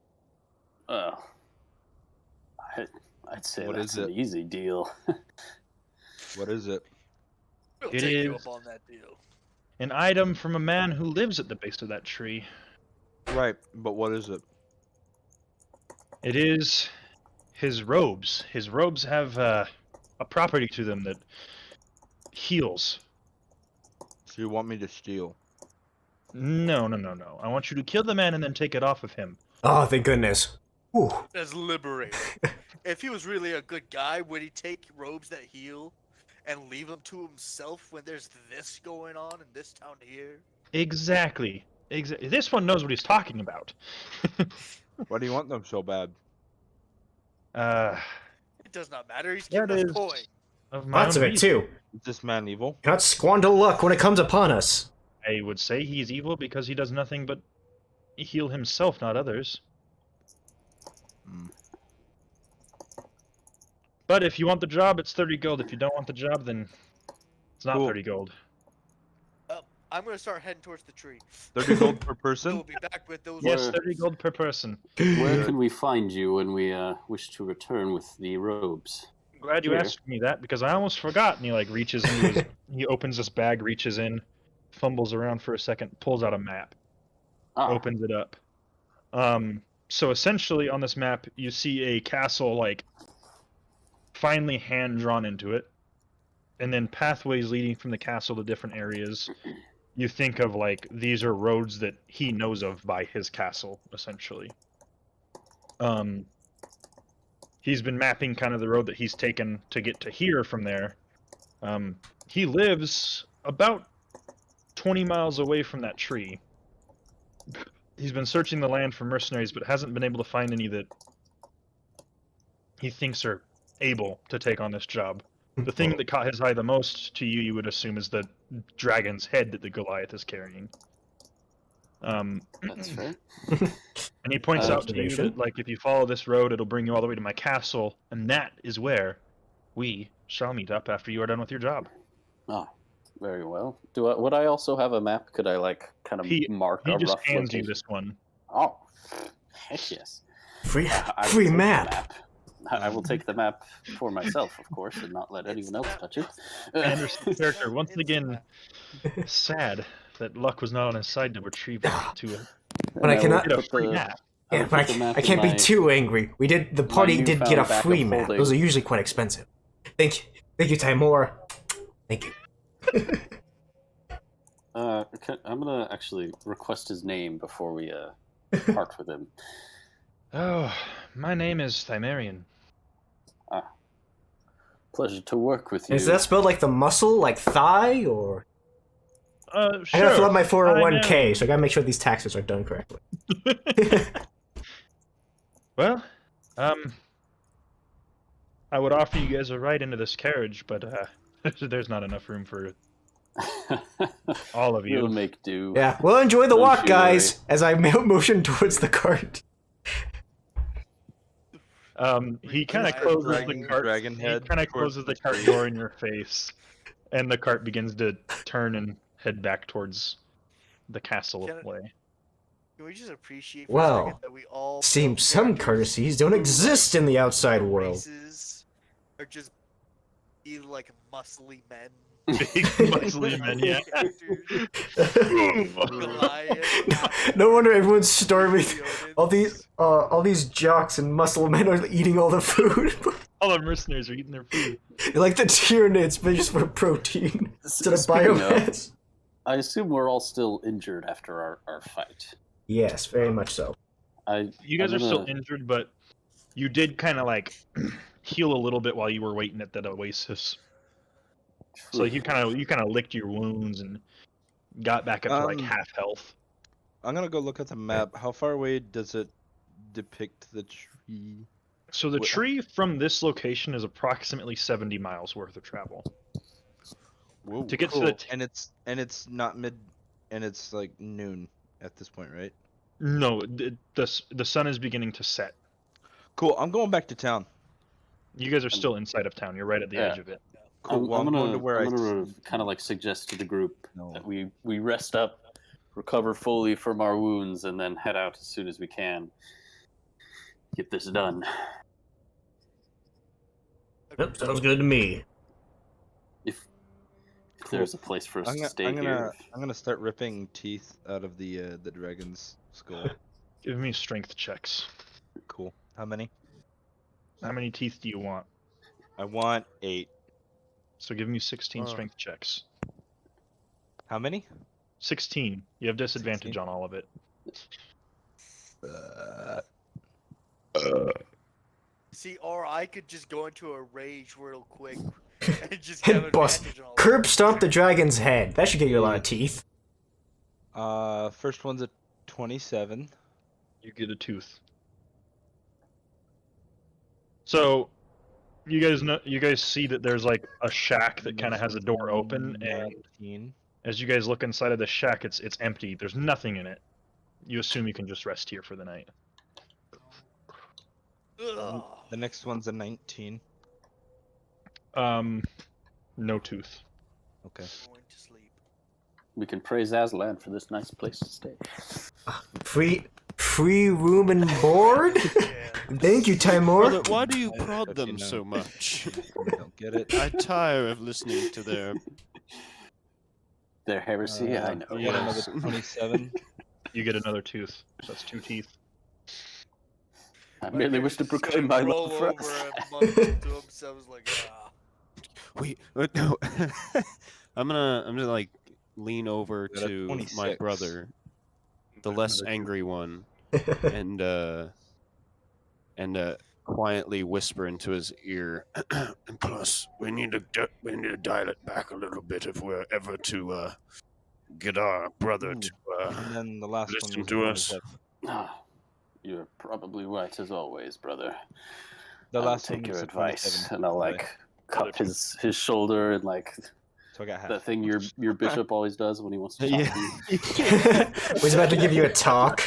B: I'd say
D: What
B: that's
D: is
B: an
D: it?
B: easy deal.
D: What is it?
F: We'll
A: It
F: take you
A: is-
F: up on that deal.
A: An item from a man who lives at the base of that tree.
D: Right, but what is it?
A: It is his robes. His robes have a property to them that heals.
D: So you want me to steal?
A: No. I want you to kill the man and then take it off of him.
C: Oh, thank goodness. Ooh.
F: As liberating. If he was really a good guy, would he take robes that heal and leave them to himself when there's this going on in this town here?
A: Exactly. This one knows what he's talking about.
D: Why do you want them so bad?
F: It does not matter. He's
A: That
F: giving us
A: is
F: coin.
A: of my
C: Lots
A: own
C: of it
A: reason.
C: too.
D: Is this man evil?
C: Cannot squander luck when it comes upon us.
A: I would say he's evil because he does nothing but heal himself, not others.
D: Hmm.
A: But if you want the job, it's 30 gold. If you don't want the job, then it's not
D: Cool.
A: 30 gold.
F: I'm gonna start heading towards the tree.
D: 30 gold per
F: We'll
D: person?
F: be back with those.
A: Yes,
B: Where-
A: 30 gold per person.
B: Where
D: Good.
B: can we find you when we wish to return with the robes?
A: Glad you
B: Here.
A: asked me that because I almost forgot. And he like reaches into his, he opens this bag, reaches in, fumbles around for a second, pulls out a map,
B: Ah,
A: opens it up. So essentially on this map, you see a castle like finely hand drawn into it, and then pathways leading from the castle to different areas. You think of like these are roads that he knows of by his castle, essentially. He's been mapping kind of the road that he's taken to get to here from there. He lives about 20 miles away from that tree. He's been searching the land for mercenaries, but hasn't been able to find any that he thinks are able to take on this job. The thing that caught his eye the most to you, you would assume, is the dragon's head that the Goliath is carrying.
B: that's fair.
A: And he points out to you
C: Observation.
A: that, like, if you follow this road, it'll bring you all the way to my castle, and that is where we shall meet up after you are done with your job.
B: Ah, very well. Would I also have a map? Could I like kind of mark
A: He
B: a
A: just
B: rough
A: hands you
B: location?
A: this one.
B: Oh, heck yes.
C: Free,
B: I will
C: free
B: take the
C: map.
B: I will take the map for myself, of course, and not let anyone else touch it.
A: Anderson's character, once
F: It's the
A: again,
F: map.
A: sad that luck was not on his side to retrieve it to it.
C: But I
B: will
C: cannot-
A: Get a
B: put
A: free
B: the-
A: map.
B: I will
C: Yeah, but
B: put the map
C: I
B: in
C: can't be
B: my-
C: too angry. The party did get a
B: newfound bag of
C: free map.
B: holding.
C: Those are usually quite expensive. Thank you, Timor. Thank you.
B: I'm gonna actually request his name before we part with him.
A: Oh, my name is Thymerian.
B: Pleasure to work with you.
C: Is that spelled like the muscle, like thigh, or?
A: Sure.
C: I gotta fill out my 401k,
A: Thymerian.
C: so I gotta make sure these taxes are done correctly.
A: Well, I would offer you guys a ride into this carriage, but there's not enough room for all of you.
B: We'll make do.
C: Yeah, well, enjoy the
B: Don't
C: walk,
B: you
C: guys. As I motion towards the cart.
A: He kind of
F: Dragon-
A: closes the
F: dragon-
A: cart.
D: dragon
A: He
D: head
A: kind of
D: towards
A: closes
D: the
A: the cart
D: tree.
A: door in your face, and the cart begins to turn and head back towards the castle
F: Can it-
A: way.
F: Can we just appreciate for a
C: Well,
F: second that we all
C: Seems
F: built
C: some
F: characters
C: courtesies don't
F: who,
C: exist
F: like,
C: in the outside
F: their
C: world.
F: races are just be like muscly men.
A: Big muscly men, yeah.
F: Goliath.
C: No wonder everyone's starving.
F: Leonins.
C: All these jocks and muscle men are eating all the food.
A: All the mercenaries are eating their food.
C: They're like the Tyranids, but just for protein instead of
B: Speaking of,
C: biomass.
B: I assume we're all still injured after our fight.
C: Yes, very much so.
A: You guys
B: I'm
A: are still
B: gonna-
A: injured, but you did kind of like heal a little bit while you were waiting at that Oasis. So you kind of licked your wounds and got back up to like half health.
D: I'm gonna go look at the map. How far away does it depict the tree?
A: So the
D: Wh-
A: tree from this location is approximately 70 miles worth of travel.
D: Whoa,
A: To get to
D: cool.
A: the
D: and it's not mid, and it's like noon at this point, right?
A: No, the sun is beginning to set.
D: Cool. I'm going back to town.
A: You guys are still inside of town. You're right at the edge of it.
D: Cool. Well, I'm going to where
B: I'm
D: I
B: gonna
D: see-
B: kind of like suggest to the group
D: No.
B: that we rest up, recover fully from our wounds, and then head out as soon as we can. Get this done.
C: Yep, sounds good to me.
B: If
D: Cool.
B: there's a place for us to stay here.
D: I'm gonna start ripping teeth out of the dragon's skull.
A: Give me strength checks.
D: Cool. How many?
A: How many teeth do you want?
D: I want 8.
A: So give me 16 strength checks.
D: How many?
A: 16. You have disadvantage
D: 16?
A: on all of it.
F: See, or I could just go into a rage real quick and just have
C: And bust.
F: advantage on all
C: Curb
F: that.
C: stomp the dragon's head. That should get you a lot of teeth.
D: First one's a 27.
A: You get a tooth. So, You guys see that there's like a shack that kind of has a door open, and
D: 19.
A: as you guys look inside of the shack, it's empty. There's nothing in it. You assume you can just rest here for the night.
F: Ugh.
D: The next one's a 19.
A: No tooth.
D: Okay.
F: Going to sleep.
B: We can praise Aslan for this nice place to stay.
C: Free room and board?
F: Yeah.
C: Thank you, Timur.
E: Brother, why do you
D: I-
E: prod
D: if
E: them
D: you know.
E: so much?
D: I don't get it.
E: I tire of listening to their.
B: Their heresy, I know.
D: You get another 27.
A: You get another tooth. So that's 2 teeth.
B: I merely wish to proclaim my
F: roll
B: love for
F: over
B: us.
F: and mumble to himself like, ah.
E: Wait, no. I'm gonna like lean over
D: Got a
E: to my
D: 26.
E: brother, the less angry one, and quietly whisper into his ear. And plus, we need to dial it back a little bit if we're ever to get our brother to
D: And then the last
E: listen
D: one was
E: to
D: a
E: us.
D: 27.
B: Ah, you're probably right as always, brother.
D: The
B: I'll
D: last
B: take
D: one
B: your
D: was a
B: advice,
D: 27.
B: and I'll like cup his shoulder and like
D: So I got half.
B: that thing your bishop always does when he wants to talk
E: Yeah.
B: to you.
C: Was about to give you a talk.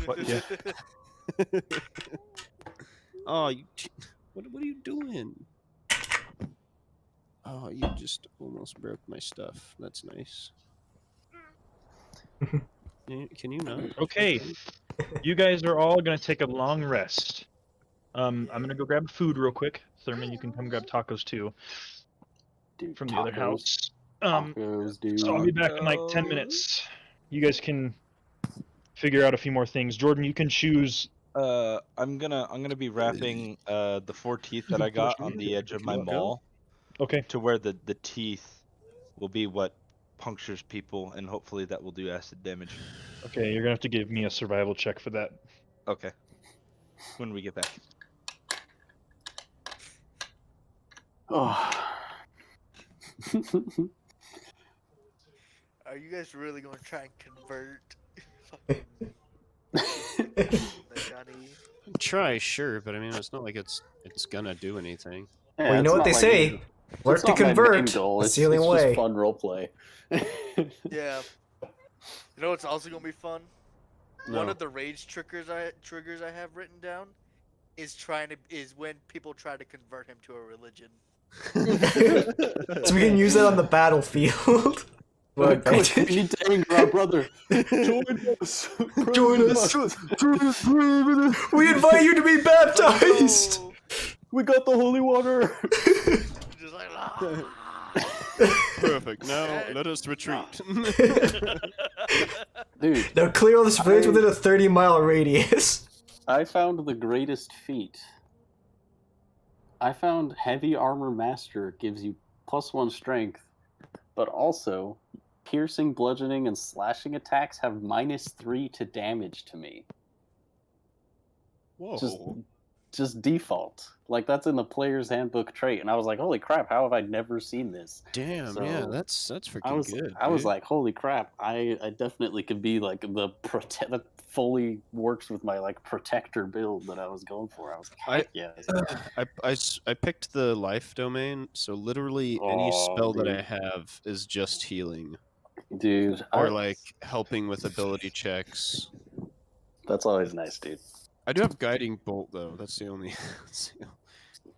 A: What? Yeah.
E: Oh, what are you doing? Oh, you just almost broke my stuff. That's nice. Can you not?
A: Okay. You guys are all gonna take a long rest. I'm gonna go grab food real quick. Thurman, you can come grab tacos too
B: Dude,
A: from the other
B: tacos,
A: house.
B: Tacos, dude.
A: So I'll be back in like 10 minutes. You guys can figure out a few more things. Jordan, you can choose.
D: I'm gonna be wrapping the 4 teeth that I got on the edge of my maul
A: Okay.
D: to where the teeth will be what punctures people, and hopefully that will do acid damage.
A: Okay, you're gonna have to give me a survival check for that.
D: Okay. When we get back.
B: Oh.
F: Are you guys really going to try and convert fucking Johnny?
E: Try, sure, but I mean, it's not like it's gonna do anything.
B: Yeah,
C: Well, you
B: it's
C: know what
B: not
C: they
B: like
C: say.
B: it's
C: Work to
B: not my main
C: convert.
B: goal,
C: That's
B: It's,
C: the only
B: it's
C: way.
B: just fun roleplay.
F: Yeah. You know what's also going to be fun? One
B: No.
F: of the rage triggers I have written down is when people try to convert him to a religion.
C: So we can use that on the battlefield.
B: Quick, we need to anger our brother. Join us.
C: Join us. We invite you to be baptized.
F: Oh,
B: We got the holy water.
F: just like, ah.
E: Perfect. Now let us retreat.
B: Dude,
C: Now clear all the civilians within a 30-mile radius.
B: I found the greatest feat. I found Heavy Armor Master gives you +1 strength, but also piercing, bludgeoning, and slashing attacks have -3 to damage to me.
E: Whoa.
B: Just default. Like, that's in the player's handbook trait, and I was like, holy crap, how have I never seen this?
E: Damn.
B: So,
E: yeah, that's freaking
B: I was
E: good.
B: I was
E: dude.
B: like, holy crap, I definitely could be like that fully works with my like protector build that I was going for. I was like, heck yes.
E: I picked the life domain, so literally any spell that I
B: dude.
E: have is just healing
B: Dude,
E: or like helping with ability checks.
B: that's always nice, dude.
E: I do have guiding bolt though. That's the only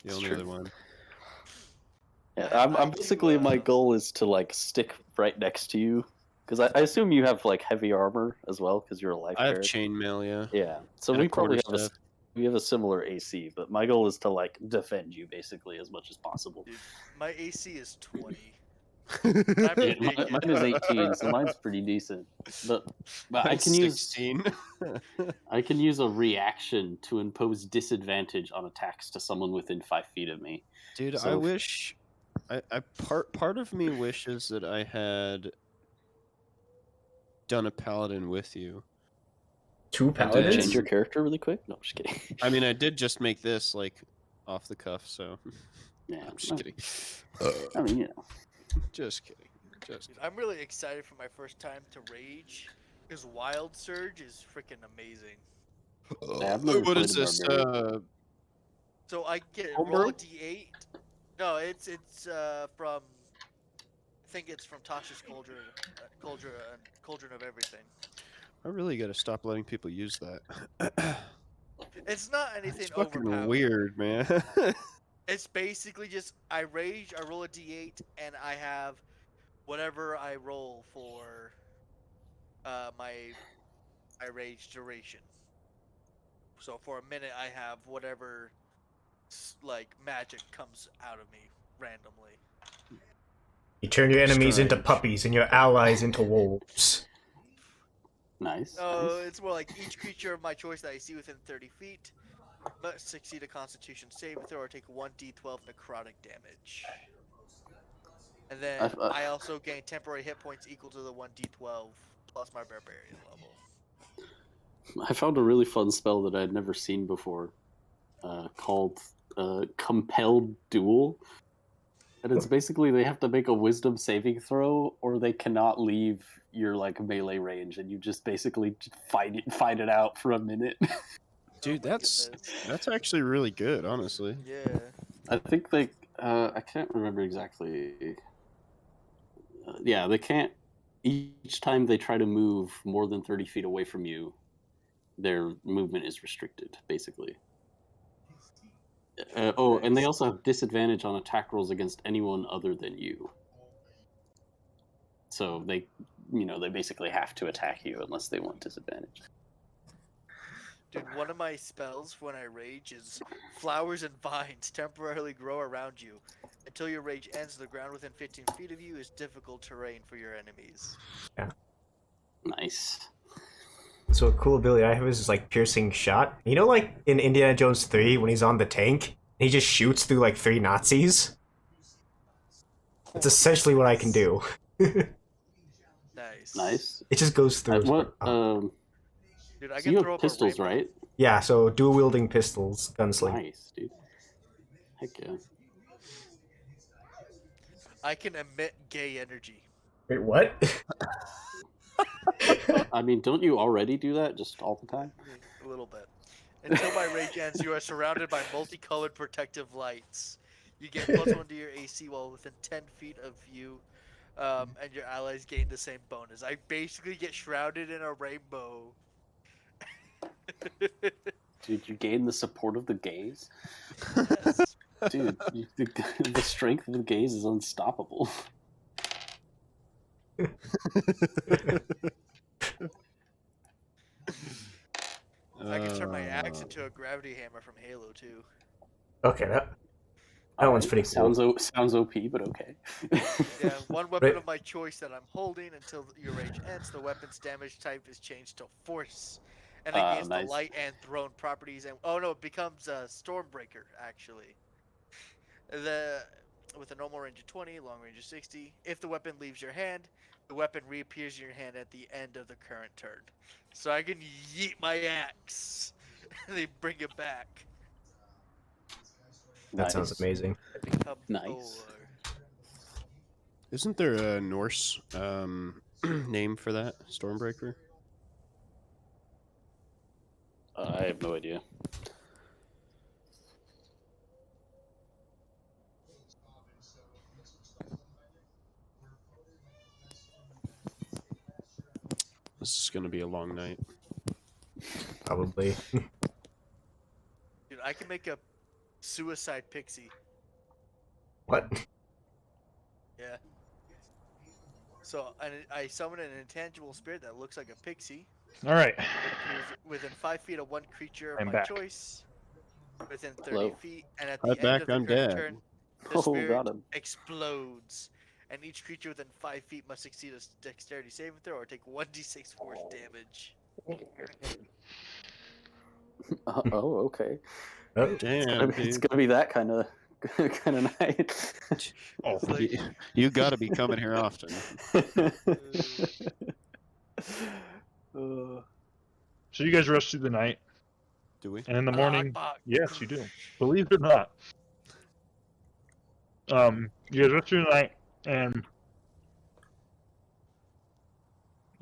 E: the only
B: true.
E: other one.
B: Yeah,
F: I
B: I'm
F: like to,
B: basically my goal is to like stick right next to you because I assume you have like heavy armor as well because you're a life
E: I have
B: cleric.
E: chainmail, yeah.
B: Yeah, so
E: and a
B: we probably have
E: quarterstaff.
B: we have a similar AC, but my goal is to like defend you basically as much as possible.
F: Dude, my AC is 20.
B: Dude, mine is 18, so mine's pretty decent. But I can use
E: 16.
B: I can use a reaction to impose disadvantage on attacks to someone within 5 feet of me.
E: Dude, I
B: So-
E: wish I part of me wishes that I had done a paladin with you.
C: 2
B: Change
C: paladins?
B: your character really quick? No, I'm just kidding.
E: I mean, I did just make this like off the cuff, so
B: Yeah,
E: I'm just kidding.
B: I mean, you know.
E: Just kidding. Just
F: Dude, I'm really excited for my first time to rage because Wild Surge is freaking amazing.
B: Yeah, I've never
E: what
B: played
E: is
B: a
E: this?
B: barbarian.
F: So I get
E: Homebrew?
F: roll a d8. No, it's from. I think it's from Tasha's Cauldron of Everything.
E: I really got to stop letting people use that.
F: It's not anything
E: It's fucking
F: overpowered.
E: weird, man.
F: It's basically just I rage, I roll a d8, and I have whatever I roll for my rage duration. So for a minute, I have whatever like magic comes out of me randomly.
C: You turn your enemies into
E: Strange.
C: puppies and your allies into wolves.
B: Nice.
F: Oh,
B: nice.
F: it's more like each creature of my choice that I see within 30 feet must succeed a Constitution saving throw or take 1d12 necrotic damage. And then I also gain temporary hit points equal to the 1d12 plus my barbarian level.
B: I found a really fun spell that I had never seen before, called Compelled Duel. And it's basically they have to make a wisdom saving throw, or they cannot leave your like melee range, and you just basically fight it out for a minute.
E: Dude,
F: Oh my
E: that's
F: goodness.
E: actually really good, honestly.
F: Yeah.
B: I think they, I can't remember exactly. Yeah, they can't. Each time they try to move more than 30 feet away from you, their movement is restricted, basically. Oh, and they also have disadvantage on attack rolls against anyone other than you. So they, they basically have to attack you unless they want disadvantage.
F: Dude, one of my spells when I rage is flowers and vines temporarily grow around you. Until your rage ends, the ground within 15 feet of you is difficult terrain for your enemies.
C: Yeah.
B: Nice.
C: So a cool ability I have is like piercing shot. You know, like in Indiana Jones 3 when he's on the tank, he just shoots through like 3 Nazis. That's essentially what I can do.
F: Nice.
B: Nice.
C: It just goes through.
B: What?
F: Dude, I
B: So
F: can
B: you
F: throw
B: have
F: up
B: pistols,
F: a rainbow.
B: right?
C: Yeah, so dual wielding pistols, gunsling.
B: Nice, dude. Heck yeah.
F: I can emit gay energy.
C: Wait, what?
B: I mean, don't you already do that just all the time?
F: A little bit. Until my rage ends, you are surrounded by multicolored protective lights. You get +1 to your AC while within 10 feet of you, and your allies gain the same bonus. I basically get shrouded in a rainbow.
B: Dude, you gain the support of the gaze?
F: Yes.
B: Dude, the strength of the gaze is unstoppable.
F: I can turn my axe into a gravity hammer from Halo 2.
C: Okay, that
B: All
C: one's pretty cool.
B: Sounds OP, but okay.
F: Yeah, one weapon
C: Right.
F: of my choice that I'm holding until your rage ends. The weapon's damage type is changed to force, and it gains
B: Nice.
F: the light and thrown properties. And oh no, it becomes a Stormbreaker actually. With a normal range of 20, long range of 60. If the weapon leaves your hand, the weapon reappears in your hand at the end of the current turn. So I can yeet my axe, and they bring it back.
C: That sounds
B: Nice.
C: amazing.
F: I become
B: Nice.
F: Thor.
E: Isn't there a Norse name for that? Stormbreaker?
B: I have no idea.
E: This is going to be a long night.
C: Probably.
F: Dude, I can make a suicide pixie.
C: What?
F: Yeah. So I summon an intangible spirit that looks like a pixie.
A: All right.
F: It appears within 5 feet of one creature of
A: I'm
F: my
A: back.
F: choice. Within 30
B: Hello.
F: feet, and at
E: Hi,
F: the end of
E: back,
F: the
E: I'm
F: current
E: dead.
F: turn, the
B: Oh,
F: spirit
B: got him.
F: explodes. And each creature within 5 feet must succeed a dexterity saving throw or take 1d6 force damage.
B: Oh, okay.
C: Oh,
E: Damn,
B: It's
E: dude.
B: gonna be that kind of night.
A: Oh,
F: It's like,
E: You got to be coming here often.
A: so you guys rush through the night,
E: Do we?
A: and in the
F: Allah
A: morning,
F: Akbar.
A: yes, you do. Believe it or not. You guys rush through the night, and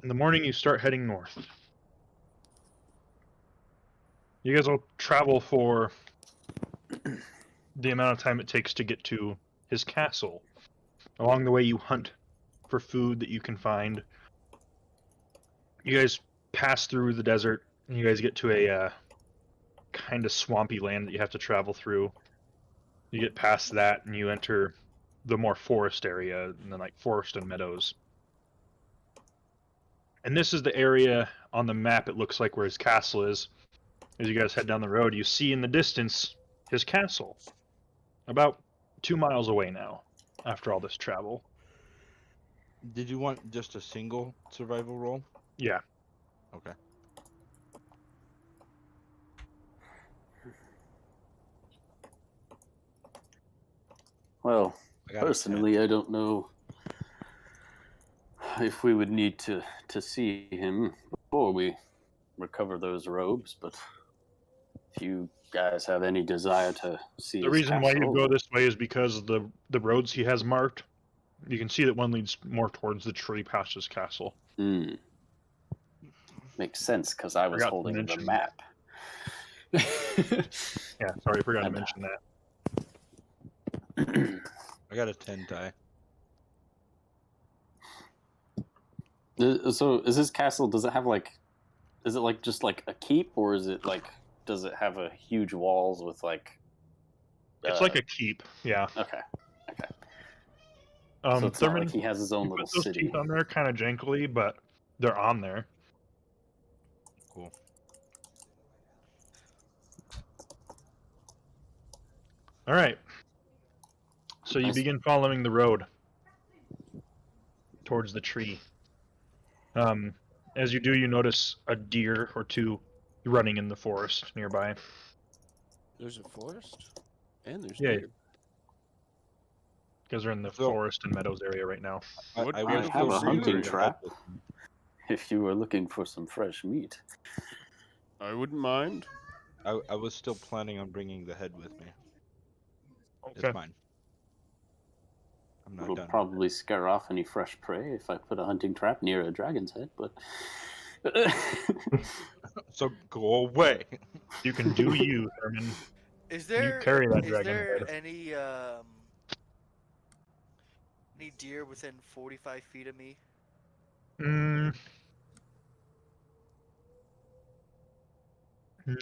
A: in the morning you start heading north. You guys will travel for the amount of time it takes to get to his castle. Along the way, you hunt for food that you can find. You guys pass through the desert, and you guys get to a kind of swampy land that you have to travel through. You get past that, and you enter the more forest area, and then like forest and meadows. And this is the area on the map, it looks like, where his castle is. As you guys head down the road, you see in the distance his castle. About 2 miles away now, after all this travel.
D: Did you want just a single survival roll?
A: Yeah.
D: Okay.
B: Well,
D: I got a 10.
B: personally, I don't know if we would need to see him before we recover those robes, but if you guys have any desire to see
A: The
B: his
A: reason why you
B: castle-
A: go this way is because of the roads he has marked. You can see that one leads more towards the tree past his castle.
B: Hmm. Makes sense, because I was
A: Forgot to
B: holding the
A: mention.
B: map.
A: Yeah, sorry, I forgot to
B: And-
A: mention that.
D: I got a 10 die.
B: So, is his castle, does it have like, is it like just like a keep, or is it like, does it have a huge walls with like...
A: It's like a keep, yeah.
B: Okay.
A: So
B: So it's not like he has his own
A: you
B: little
A: put those
B: city.
A: teeth on there kind of jankily, but they're on there.
D: Cool.
A: All right. So you
B: Nice.
A: begin following the road towards the tree. As you do, you notice a deer or two running in the forest nearby.
E: There's a forest, and there's
A: Yeah.
E: deer.
A: You guys are in the
D: So-
A: forest and meadows area right now.
E: What
D: I
B: I
D: was
B: have a
D: still
B: hunting
D: bringing the
B: trap.
D: head with me.
B: If you were looking for some fresh meat.
E: I wouldn't mind.
D: I was still planning on bringing the head with me.
A: Okay.
D: It's mine. I'm not
B: It'll
D: done.
B: probably scare off any fresh prey if I put a hunting trap near a dragon's head, but...
D: So go away.
A: You can do you, Thurman.
F: Is there
A: carry that
F: is
A: dragon
F: there
A: head.
F: any deer within 45 feet of me?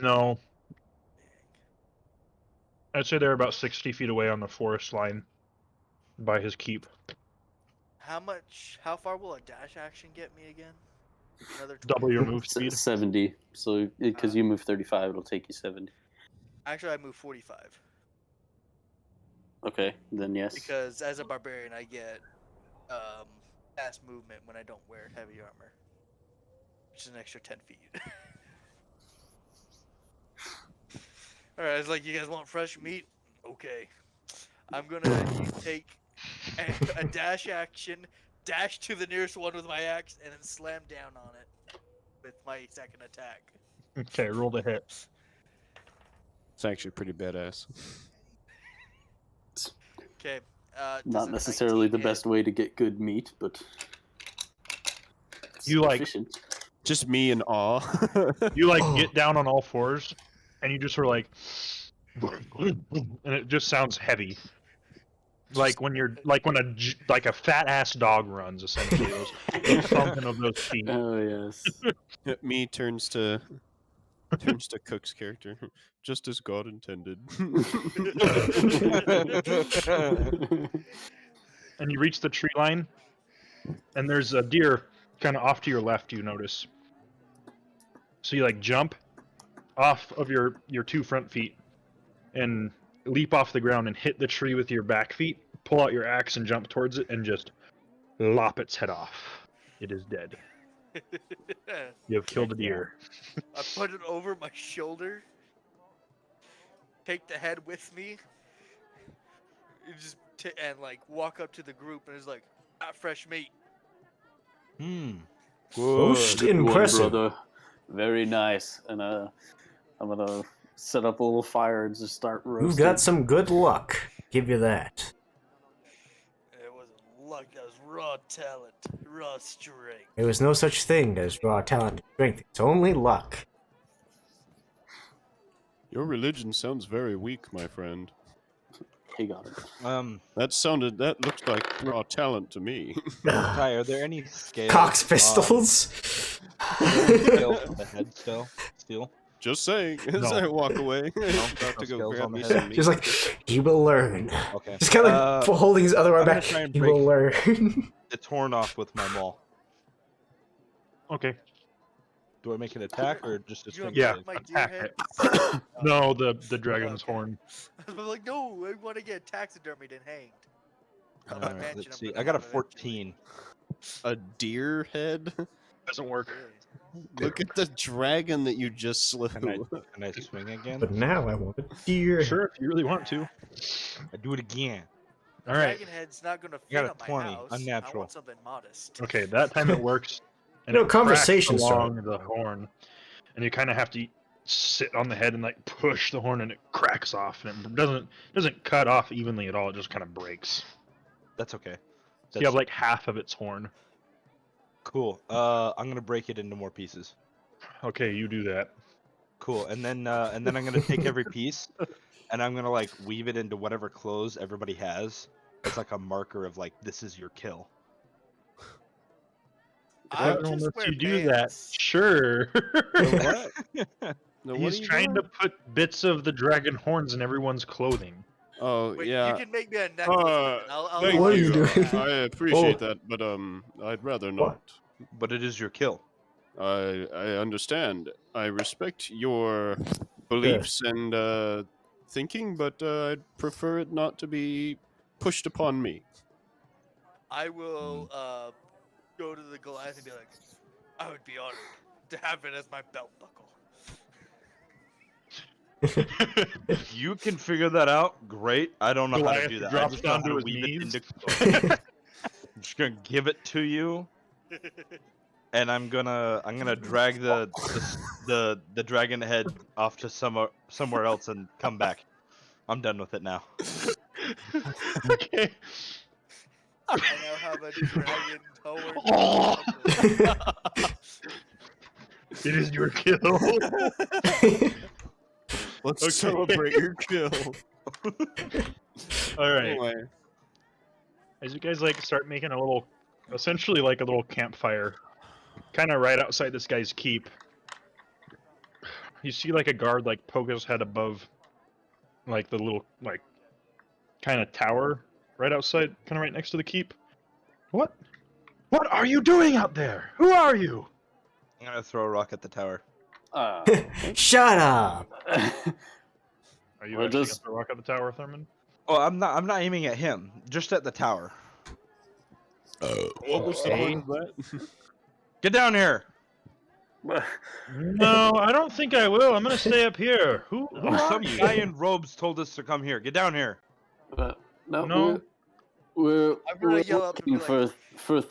A: No. I'd say they're about 60 feet away on the forest line by his keep.
F: How far will a dash action get me again? Another 20?
A: Double your move speed.
B: 70. So, because you move 35, it'll take you 70.
F: Actually, I move 45
B: Okay, then yes.
F: because as a barbarian, I get fast movement when I don't wear heavy armor, which is an extra 10 feet. All right, it's like, you guys want fresh meat? Okay, I'm gonna take a dash action, dash to the nearest one with my axe, and then slam down on it with my second attack.
A: Okay, roll the hit.
E: It's actually pretty badass.
F: Okay.
B: Not necessarily the
F: 19 hit?
B: best way to get good meat, but... it's
A: You, like-
B: efficient.
E: Just me in awe.
A: You
C: Oh.
A: get down on all fours, and you just sort of and it just sounds heavy. Like when a fat ass dog runs, essentially. Those thumping of those feet.
B: Oh, yes.
E: Me turns to Cook's character, just as God intended.
A: And you reach the tree line, and there's a deer kind of off to your left. You notice. So you jump off of your 2 front feet, and leap off the ground and hit the tree with your back feet. Pull out your axe and jump towards it, and just lop its head off. It is dead. You have killed a deer.
F: I put it over my shoulder, take the head with me, and just walk up to the group, and it's like, fresh meat.
C: Most
B: Good one,
C: impressive.
B: brother. Very nice. And I'm gonna set up a little fire and just start roasting.
C: You've got some good luck. Give you that.
F: It wasn't luck, that was raw talent, raw strength.
C: There was no such thing as raw talent and strength. It's only luck.
E: Your religion sounds very weak, my friend.
B: He got it.
E: That looked like raw talent to me.
D: Ty, are there any scales?
C: Cox pistols.
D: Scales on the head still? Steel?
E: Just saying, as
A: No.
E: I walk away,
D: No
E: about to go
D: scales
E: grab
D: on the
E: me
D: head.
E: some meat.
C: Just like, he will learn.
D: Okay.
C: Just kind of like holding his other arm
D: I'm gonna
C: back.
D: try and
C: He
D: break-
C: will learn.
D: It's torn off with my maul.
A: Okay.
D: Do I make an attack or just a
F: You
D: swing?
F: want
A: Yeah.
F: my deer
A: attack
F: head?
A: it. No, the dragon's
F: Okay.
A: horn.
F: I'm like, no, I want to get taxidermied and hanged. At my
D: Alright,
F: mansion,
D: let's
F: I'm
D: see.
F: gonna
D: I got a
F: have eventually.
D: 14.
E: A deer head?
A: Doesn't work.
F: Yeah.
E: Look at the dragon that you just slew.
D: Can I swing again?
C: But now I want a deer.
A: Sure, if you really want to.
D: I do it again.
A: All right.
F: Dragon head's not gonna
D: got
F: fit
D: a
F: on my
D: 20,
F: house. I
D: unnatural.
F: want something modest.
A: Okay, that time it works. And
C: No,
A: it cracks
C: conversation
A: along the horn, and you kind of have to sit on the head and like push the horn, and it cracks off, and it doesn't cut off evenly at all. It just kind of breaks.
D: That's okay.
A: So you have like half of its horn.
D: Cool. I'm gonna break it into more pieces.
A: Okay, you do that.
D: Cool. And then I'm gonna take every piece, and I'm gonna like weave it into whatever clothes everybody has. It's like a marker of like this is your kill.
A: If
F: I
A: everyone
F: just
A: lets
F: wear
A: you do that,
F: pants.
A: sure.
E: What? No, what
A: He's
E: are you
A: trying to
E: doing?
A: put bits of the dragon horns in everyone's clothing.
E: Oh,
F: Wait,
E: yeah.
F: you can make me a necklace. of it. I'll
E: Thank
C: What are
E: you.
C: you doing?
E: I appreciate
C: Oh.
E: that, but I'd rather
C: What?
E: not.
D: But it is your kill.
E: I understand. I respect your beliefs and thinking, but I'd prefer it not to be pushed upon me.
F: I will go to the Goliath and be like, I would be honored to have it as my belt buckle.
D: If you can figure that out, great. I don't know how to
A: Goliath
D: do that. I
A: drops
D: just know how
A: down to
D: to
A: his
D: weave
A: knees.
D: it into clothes. I'm just gonna give it to you, and I'm gonna drag the dragon head off to somewhere else and come back. I'm done with it now.
A: Okay.
F: I now have a dragon torn.
A: Oh! It is your kill.
E: Let's
A: Okay.
E: celebrate your kill.
A: All right.
E: Anyway,
A: As you guys like start making a little, essentially like a little campfire, kind of right outside this guy's keep. You see like a guard like poke his head above, like the little like, kind of tower right outside, kind of right next to the keep. What? What are you doing out there? Who are you?
D: I'm gonna throw a rock at the tower.
C: Shut up!
A: Are you
B: Well,
A: actually
B: just-
A: gonna throw a rock at the tower, Thurman?
D: Oh, I'm not aiming at him. Just at the tower.
E: what was the point of that?
D: Get down here.
A: No, I don't think I will. I'm gonna stay up here. Who are
D: Some
A: you?
D: guy in robes told us to come here. Get down here.
B: No,
A: No.
B: we're
F: I'm gonna
B: we're
F: yell up and
B: looking
F: be like-
B: for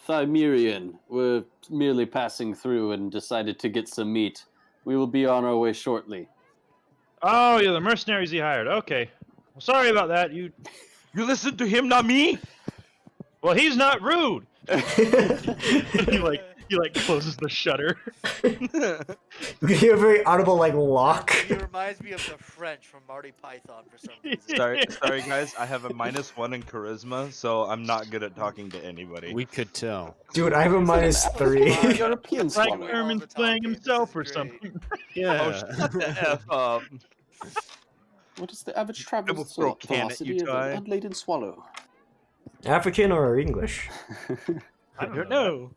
B: Thymerian. We're merely passing through and decided to get some meat. We will be on our way shortly.
A: Oh, you're the mercenaries he hired. Okay. Well, sorry about that. You.
D: You listen to him, not me.
A: Well, he's not rude. he like closes the shutter.
C: You hear a very audible like lock.
F: He reminds me of the French from Marty Python for some reason.
D: Sorry, guys. I have a -1 in charisma, so I'm not good at talking to anybody.
E: We could tell.
C: Dude, I have a -3.
B: European
A: Like
B: swallow.
A: Herman's
F: the
A: playing
F: talking.
A: himself
F: This
A: or
F: is
A: something.
E: Yeah.
D: Oh, shut the f up.
B: What is the average travel
D: will throw a can at you,
B: velocity of
D: Ty.
B: an unladen swallow?
C: African or English?
A: I don't know.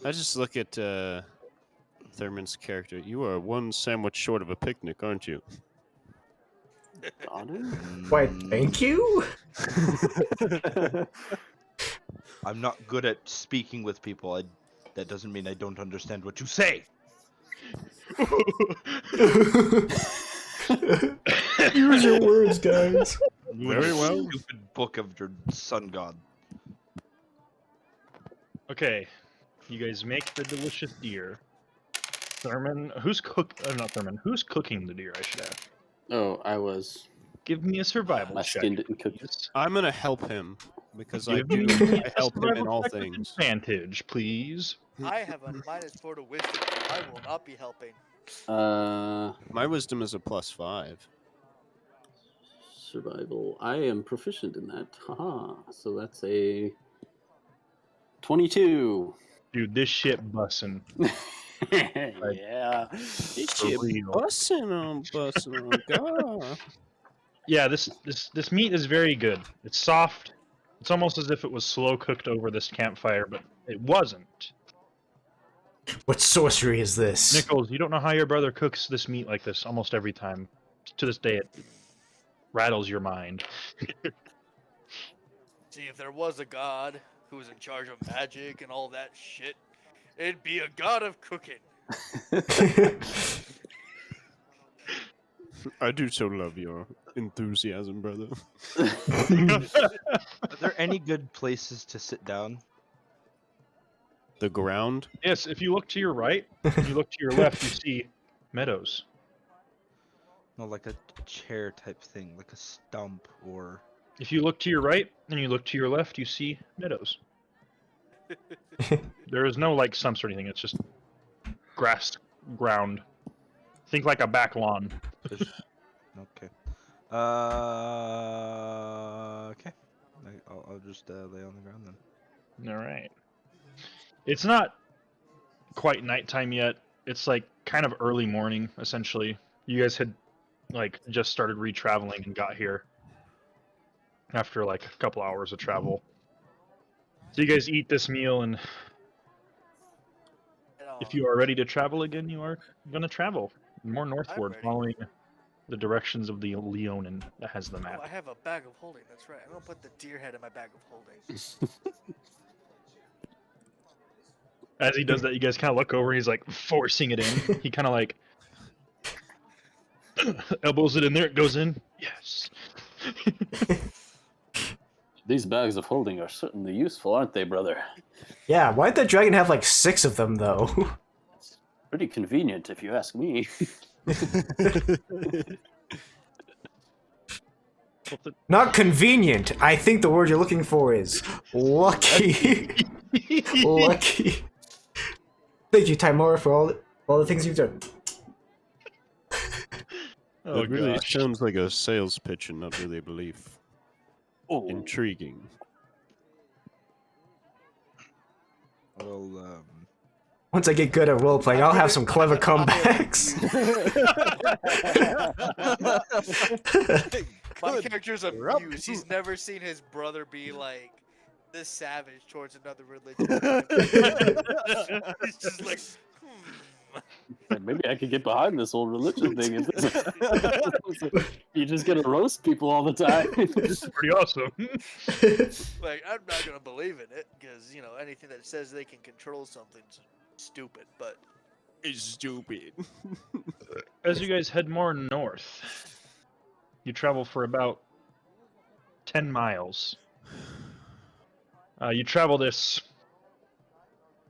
E: I just look at Thurman's character. You are one sandwich short of a picnic, aren't you?
B: Got it.
C: Why, thank you?
D: I'm not good at speaking with people. That doesn't mean I don't understand what you say.
C: Use your words, guys.
E: Very well.
D: Stupid book of your sun god.
A: Okay, you guys make the delicious deer. Thurman, who's not Thurman. Who's cooking the deer? I should ask.
B: Oh, I was.
A: Give me a survival
B: I
A: check.
B: skinned it and cooked it.
A: please.
E: I'm gonna help him because I
A: Give
E: do.
A: me
E: I
A: a
E: help him in
A: survival
E: all
A: check with
E: things.
A: Advantage, please.
F: I have a -4 to wisdom. I will not be helping.
E: My wisdom is a +5.
B: survival. I am proficient in that. Haha. So that's a 22.
A: Dude, this shit bussin'.
B: Yeah.
E: This
A: For
E: shit
A: real.
E: bussin' on, God.
A: Yeah, this meat is very good. It's soft. It's almost as if it was slow cooked over this campfire, but it wasn't.
C: What sorcery is this?
A: Nichols, you don't know how your brother cooks this meat like this almost every time. To this day, it rattles your mind.
F: See, if there was a god who was in charge of magic and all that shit, it'd be a god of cooking.
E: I do so love your enthusiasm, brother.
D: Are there any good places to sit down?
E: The ground?
A: Yes, if you look to your right and you look to your left, you see meadows.
D: No, like a chair type thing, like a stump or.
A: If you look to your right and you look to your left, you see meadows. There is no like stumps or anything. It's just grass ground. Think like a back lawn.
D: Okay. Okay. I'll just lay on the ground then.
A: All right. It's not quite nighttime yet. It's like kind of early morning, essentially. You guys had like just started retraveling and got here after like a couple hours of travel. So you guys eat this meal, and if you are ready to travel again, you are going to travel more northward,
F: ready.
A: following the directions of the Leonin that has the
F: Oh,
A: map.
F: I have a bag of holding. That's right. I'm gonna put the deer head in my bag of holding.
A: As he does that, you guys kind of look over. He's like forcing it in. He kind of like elbows it in there. It goes in. Yes.
B: These bags of holding are certainly useful, aren't they, brother?
C: Yeah, why'd the dragon have like 6 of them though?
B: It's pretty convenient, if you ask me.
C: Not convenient. I think the word you're looking for is lucky. Lucky. Thank you, Timora, for all the things you've done.
A: Oh,
E: It really
A: gosh.
E: sounds like a sales pitch and not really a belief.
B: Oh,
E: Intriguing.
D: Well,
C: Once I get good at roleplaying, I'll have some clever comebacks.
F: My character's amused. He's never seen his brother be like this savage towards another religion. He's just like,
B: maybe I could get behind this whole religion thing. You're just gonna roast people all the time.
A: It's pretty awesome.
F: like I'm not gonna believe in it because you know anything that says they can control something's stupid. But
E: It's stupid.
A: As you guys head more north, you travel for about 10 miles. You travel this,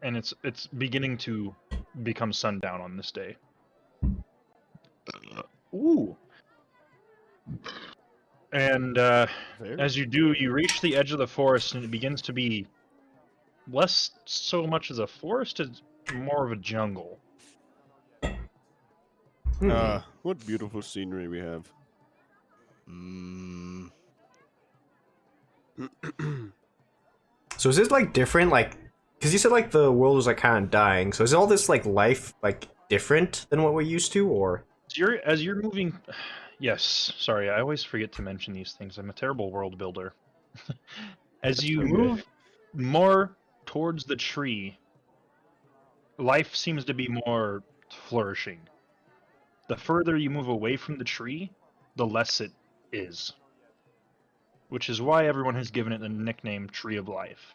A: and it's beginning to become sundown on this day. Ooh. And as you do, you reach the edge of the forest, and it begins to be less so much as a forest as more of a jungle.
E: What beautiful scenery we have.
C: So is this like different, like, because you said like the world was like kind of dying. So is all this like life like different than what we're used to, or?
A: As you're moving, yes. Sorry, I always forget to mention these things. I'm a terrible world builder. As you move more towards the tree, life seems to be more flourishing. The further you move away from the tree, the less it is. Which is why everyone has given it the nickname Tree of Life.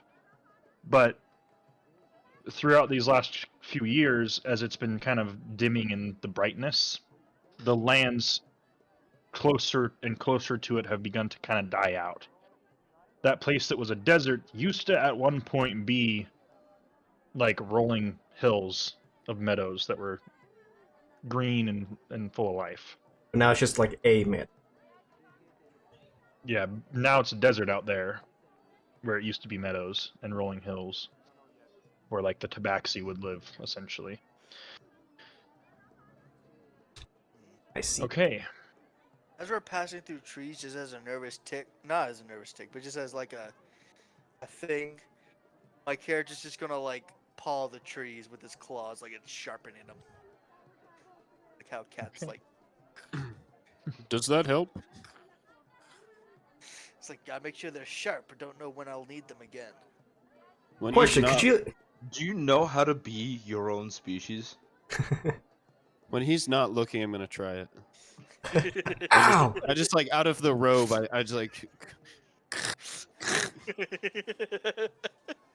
A: But throughout these last few years, as it's been kind of dimming in the brightness, the lands closer and closer to it have begun to kind of die out. That place that was a desert used to at one point be like rolling hills of meadows that were green and full of life.
C: But now it's just like a myth.
A: Yeah, now it's a desert out there where it used to be meadows and rolling hills where like the tabaxi would live, essentially.
C: I see.
A: Okay.
F: As we're passing through trees, just as a nervous tick, not as a nervous tick, but just as like a thing, my character's just gonna like paw the trees with his claws, like it's sharpening them. Like how cats
A: Okay.
F: like.
E: Does that help?
F: It's like gotta make sure they're sharp, but don't know when I'll need them again.
E: When
C: Question:
E: he's
C: Could
E: not,
C: you?
D: Do you know how to be your own species?
E: when he's not looking, I'm gonna try it.
C: Ow!
E: I just like out of the robe. I just like.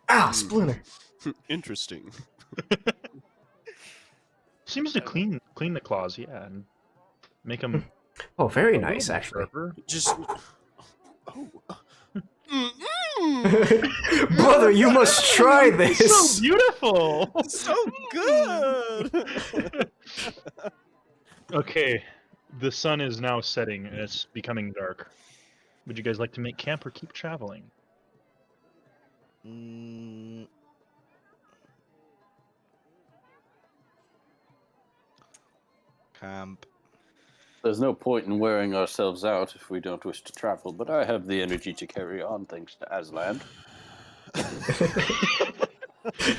C: Ow! Splinter.
E: Interesting.
A: Seems to clean the claws, yeah, and make them
C: Oh, very nice, actually.
E: Just. Oh.
C: Brother, you must try this.
A: So beautiful.
E: So good.
A: Okay, the sun is now setting and it's becoming dark. Would you guys like to make camp or keep traveling?
D: Mm. Camp.
B: There's no point in wearing ourselves out if we don't wish to travel, but I have the energy to carry on thanks to Aslan.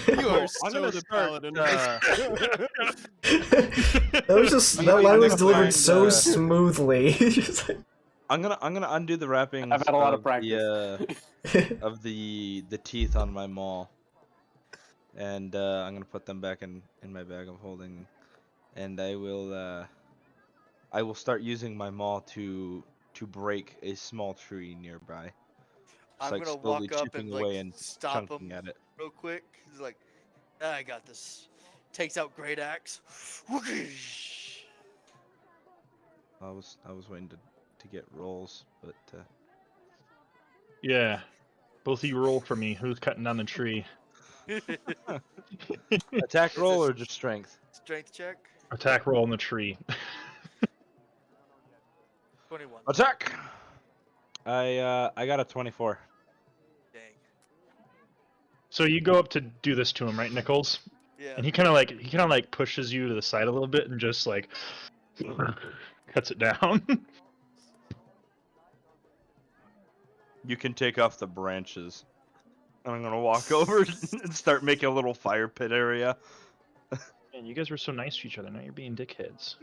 E: You are
D: I'm
E: so
D: gonna
E: the
D: start,
E: paladin.
C: That line was delivered
D: find,
C: so smoothly. Just like-
D: I'm gonna undo the wrappings
B: I've had a lot of
D: of
B: practice.
D: of the teeth on my maul, and I'm gonna put them back in my bag of holding, and I will start using my maul to break a small tree nearby. Just
F: I'm
D: like
F: gonna
D: slowly
F: walk up
D: chipping
F: and like
D: away and
F: stop
D: chunking
F: him
D: at it.
F: real quick. He's like, I got this. Takes out great axe.
D: I was waiting to get rolls, but
A: Yeah, both of you roll for me. Who's cutting down the tree?
D: attack
F: Is
D: roll
F: this-
D: or just strength?
F: Strength check.
A: Attack roll on the tree.
F: 21.
D: Attack! I got a 24.
F: Dang.
A: So you go up to do this to him, right, Nichols?
F: Yeah.
A: And he kind of like pushes you to the side a little bit and just like cuts it down.
D: You can take off the branches. And I'm gonna walk over and start making a little fire pit area.
A: Man, you guys were so nice to each other. Now you're being dickheads.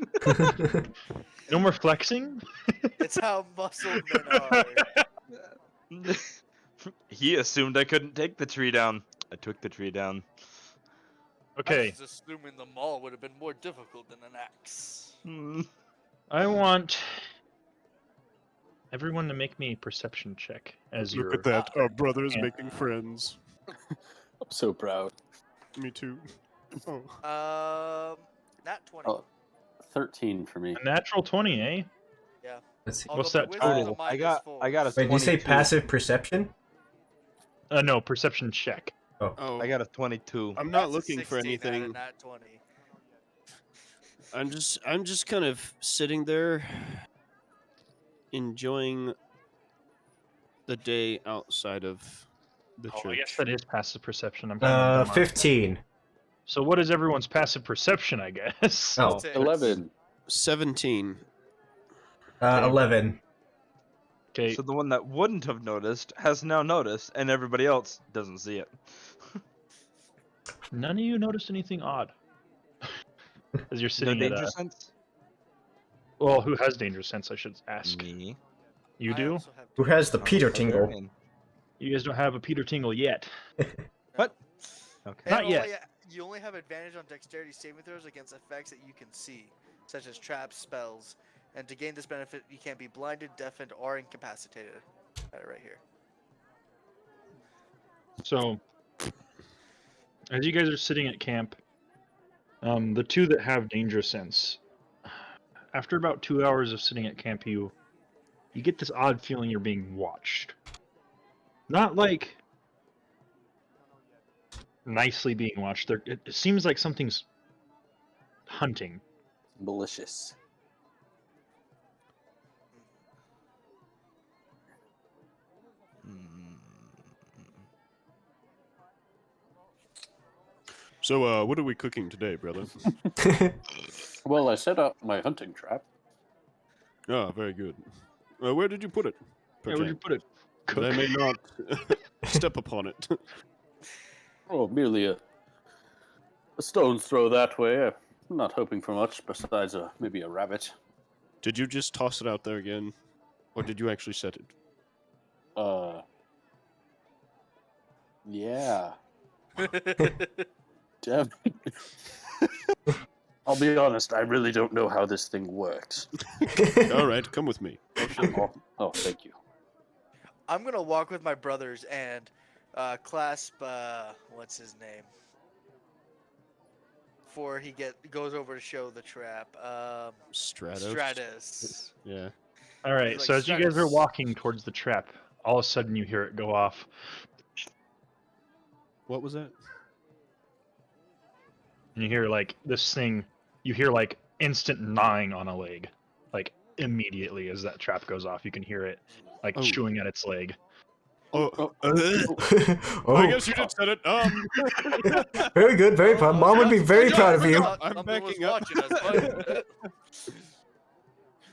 A: No more flexing.
F: It's how muscle men are.
D: He assumed I couldn't take the tree down. I took the tree down.
F: I
A: Okay,
F: was assuming the mall would have been more difficult than an axe.
D: Hmm.
A: I want everyone to make me a perception check as
E: Look
A: you're.
E: at that. Our brothers
A: Yeah.
E: making friends.
B: I'm so proud.
E: Me too. Oh.
F: Nat 20.
B: Oh, 13 for me.
A: A natural 20, eh?
F: Yeah.
C: Let's see.
F: I'll
A: What's
F: go
A: that
F: by wisdom
A: total?
F: to
D: I
F: minus
D: got a
F: four.
C: Wait, did you say
D: 22.
C: passive perception?
A: No, perception check.
E: Oh.
D: I got a 22.
E: I'm not
F: That's a
E: looking for
F: 16 out of
E: anything.
F: nat 20.
E: I'm just kind of sitting there enjoying the day outside of the
A: Oh,
E: church.
A: I guess that is passive perception. I'm kind of dumb on that.
C: 15.
A: So what is everyone's passive perception? I guess.
C: Oh,
F: Six.
B: 11.
E: 17.
C: 11.
A: Okay.
D: So the one that wouldn't have noticed has now noticed, and everybody else doesn't see it.
A: None of you noticed anything odd as you're
D: No
A: sitting at
D: danger
A: a.
D: sense?
A: Well, who has danger sense? I should ask.
D: Me.
A: You
F: I
A: do?
F: also have
C: Who has the
D: I'm a
C: Peter Tingle?
D: barbarian.
A: You guys don't have a Peter Tingle yet.
D: What?
F: No.
D: Okay.
A: Not
F: And
A: yet.
F: you only have advantage on dexterity saving throws against effects that you can see, such as traps, spells, and to gain this benefit, you can't be blinded, deafened, or incapacitated. Got it right here.
A: So, as you guys are sitting at camp, the two that have danger sense, after about 2 hours of sitting at camp, you get this odd feeling you're being watched. Not like nicely being watched. It seems like something's hunting.
B: Malicious.
D: Mm.
E: So, what are we cooking today, brother?
B: Well, I set up my hunting trap.
E: Ah, very good. Where did you put it?
A: Yeah, where'd you put it?
E: That I may not step upon it.
B: Oh, merely a stone's throw that way. I'm not hoping for much besides maybe a rabbit.
E: Did you just toss it out there again? Or did you actually set it?
B: Yeah. Damn. I'll be honest, I really don't know how this thing works.
E: All right, come with me.
B: Oh, thank you.
F: I'm gonna walk with my brothers and clasp what's his name? Before he goes over to show the trap.
E: Stratos.
F: Stratus.
E: Yeah.
A: All right.
F: Like
A: So as you guys are
F: Stratus.
A: walking towards the trap, all of a sudden you hear it go off.
E: What was that?
A: And you hear like this thing. You hear like instant gnawing on a leg, like immediately as that trap goes off. You can hear it like
E: Oh.
A: chewing at its leg.
E: Oh,
C: Oh,
E: I guess you did set it.
C: very good, very proud. Mom would be very proud of you.
E: I'm
F: Something was
E: backing up.
F: watching us, bud.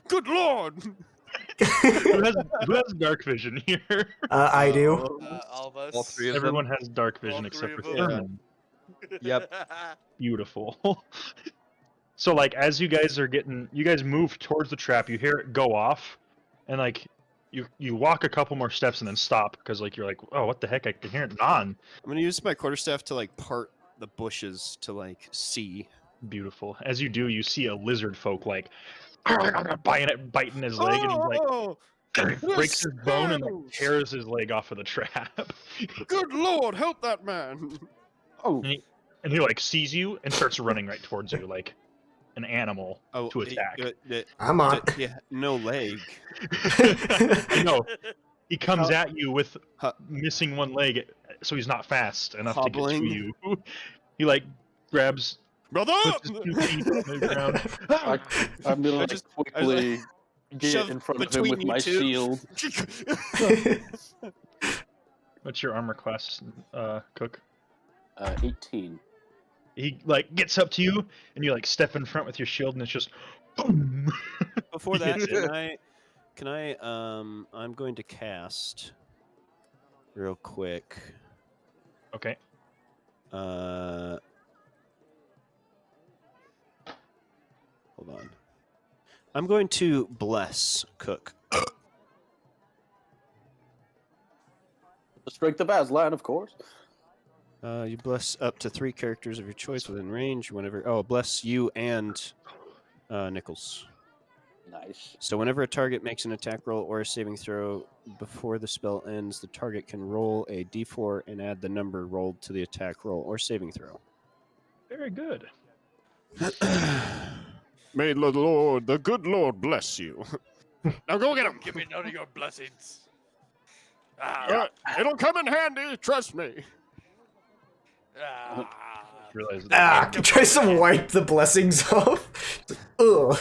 E: Good lord!
A: Who has dark vision here?
C: I do.
F: All of us.
D: All three of
A: Everyone
D: them.
A: has dark vision
F: All
A: except for
F: three of
E: them.
A: Thurman.
D: Yep.
A: Beautiful. So like as you guys move towards the trap, you hear it go off, and like you walk a couple more steps and then stop because like you're like, oh, what the heck? I can hear it gnawing.
E: I'm gonna use my quarterstaff to like part the bushes to like see.
A: Beautiful. As you do, you see a lizard folk like biting his leg, and he's like
E: Oh,
A: breaks his bone and like
E: spells!
A: tears his leg off of the trap.
E: Good lord, help that man!
B: Oh,
A: And he like sees you and starts running right towards you like an animal
E: Oh,
A: to attack.
C: I'm on.
E: Yeah, no leg.
A: I know. He comes
E: How-
A: at you with
E: Huh.
A: missing one leg, so he's not fast enough to get to
E: Hobbling.
A: you. He like grabs,
E: Brother!
A: puts his 2 feet on the ground.
B: I'm gonna
E: I
B: like,
E: just-
B: quickly get
E: shove
B: in front of him
E: between
B: with
E: you
B: my
E: two.
B: shield.
A: What's your armor class, Cook?
B: 18.
A: He like gets up to you, and you like step in front with your shield, and it's just boom.
E: Before that,
A: Hits it.
E: can I I'm going to cast real quick.
A: Okay.
E: Hold on. I'm going to bless Cook.
B: The strength of Aslan, of course.
E: You bless up to 3 characters of your choice within range whenever. Oh, bless you and Nichols.
B: Nice.
E: So whenever a target makes an attack roll or a saving throw before the spell ends, the target can roll a d4 and add the number rolled to the attack roll or saving throw.
A: Very good.
E: May the Lord, the good Lord, bless you. Now go get him.
F: Give me none of your blessings.
E: It'll come in handy. Trust me.
A: Realize
C: Tries to wipe the blessings off. Ugh.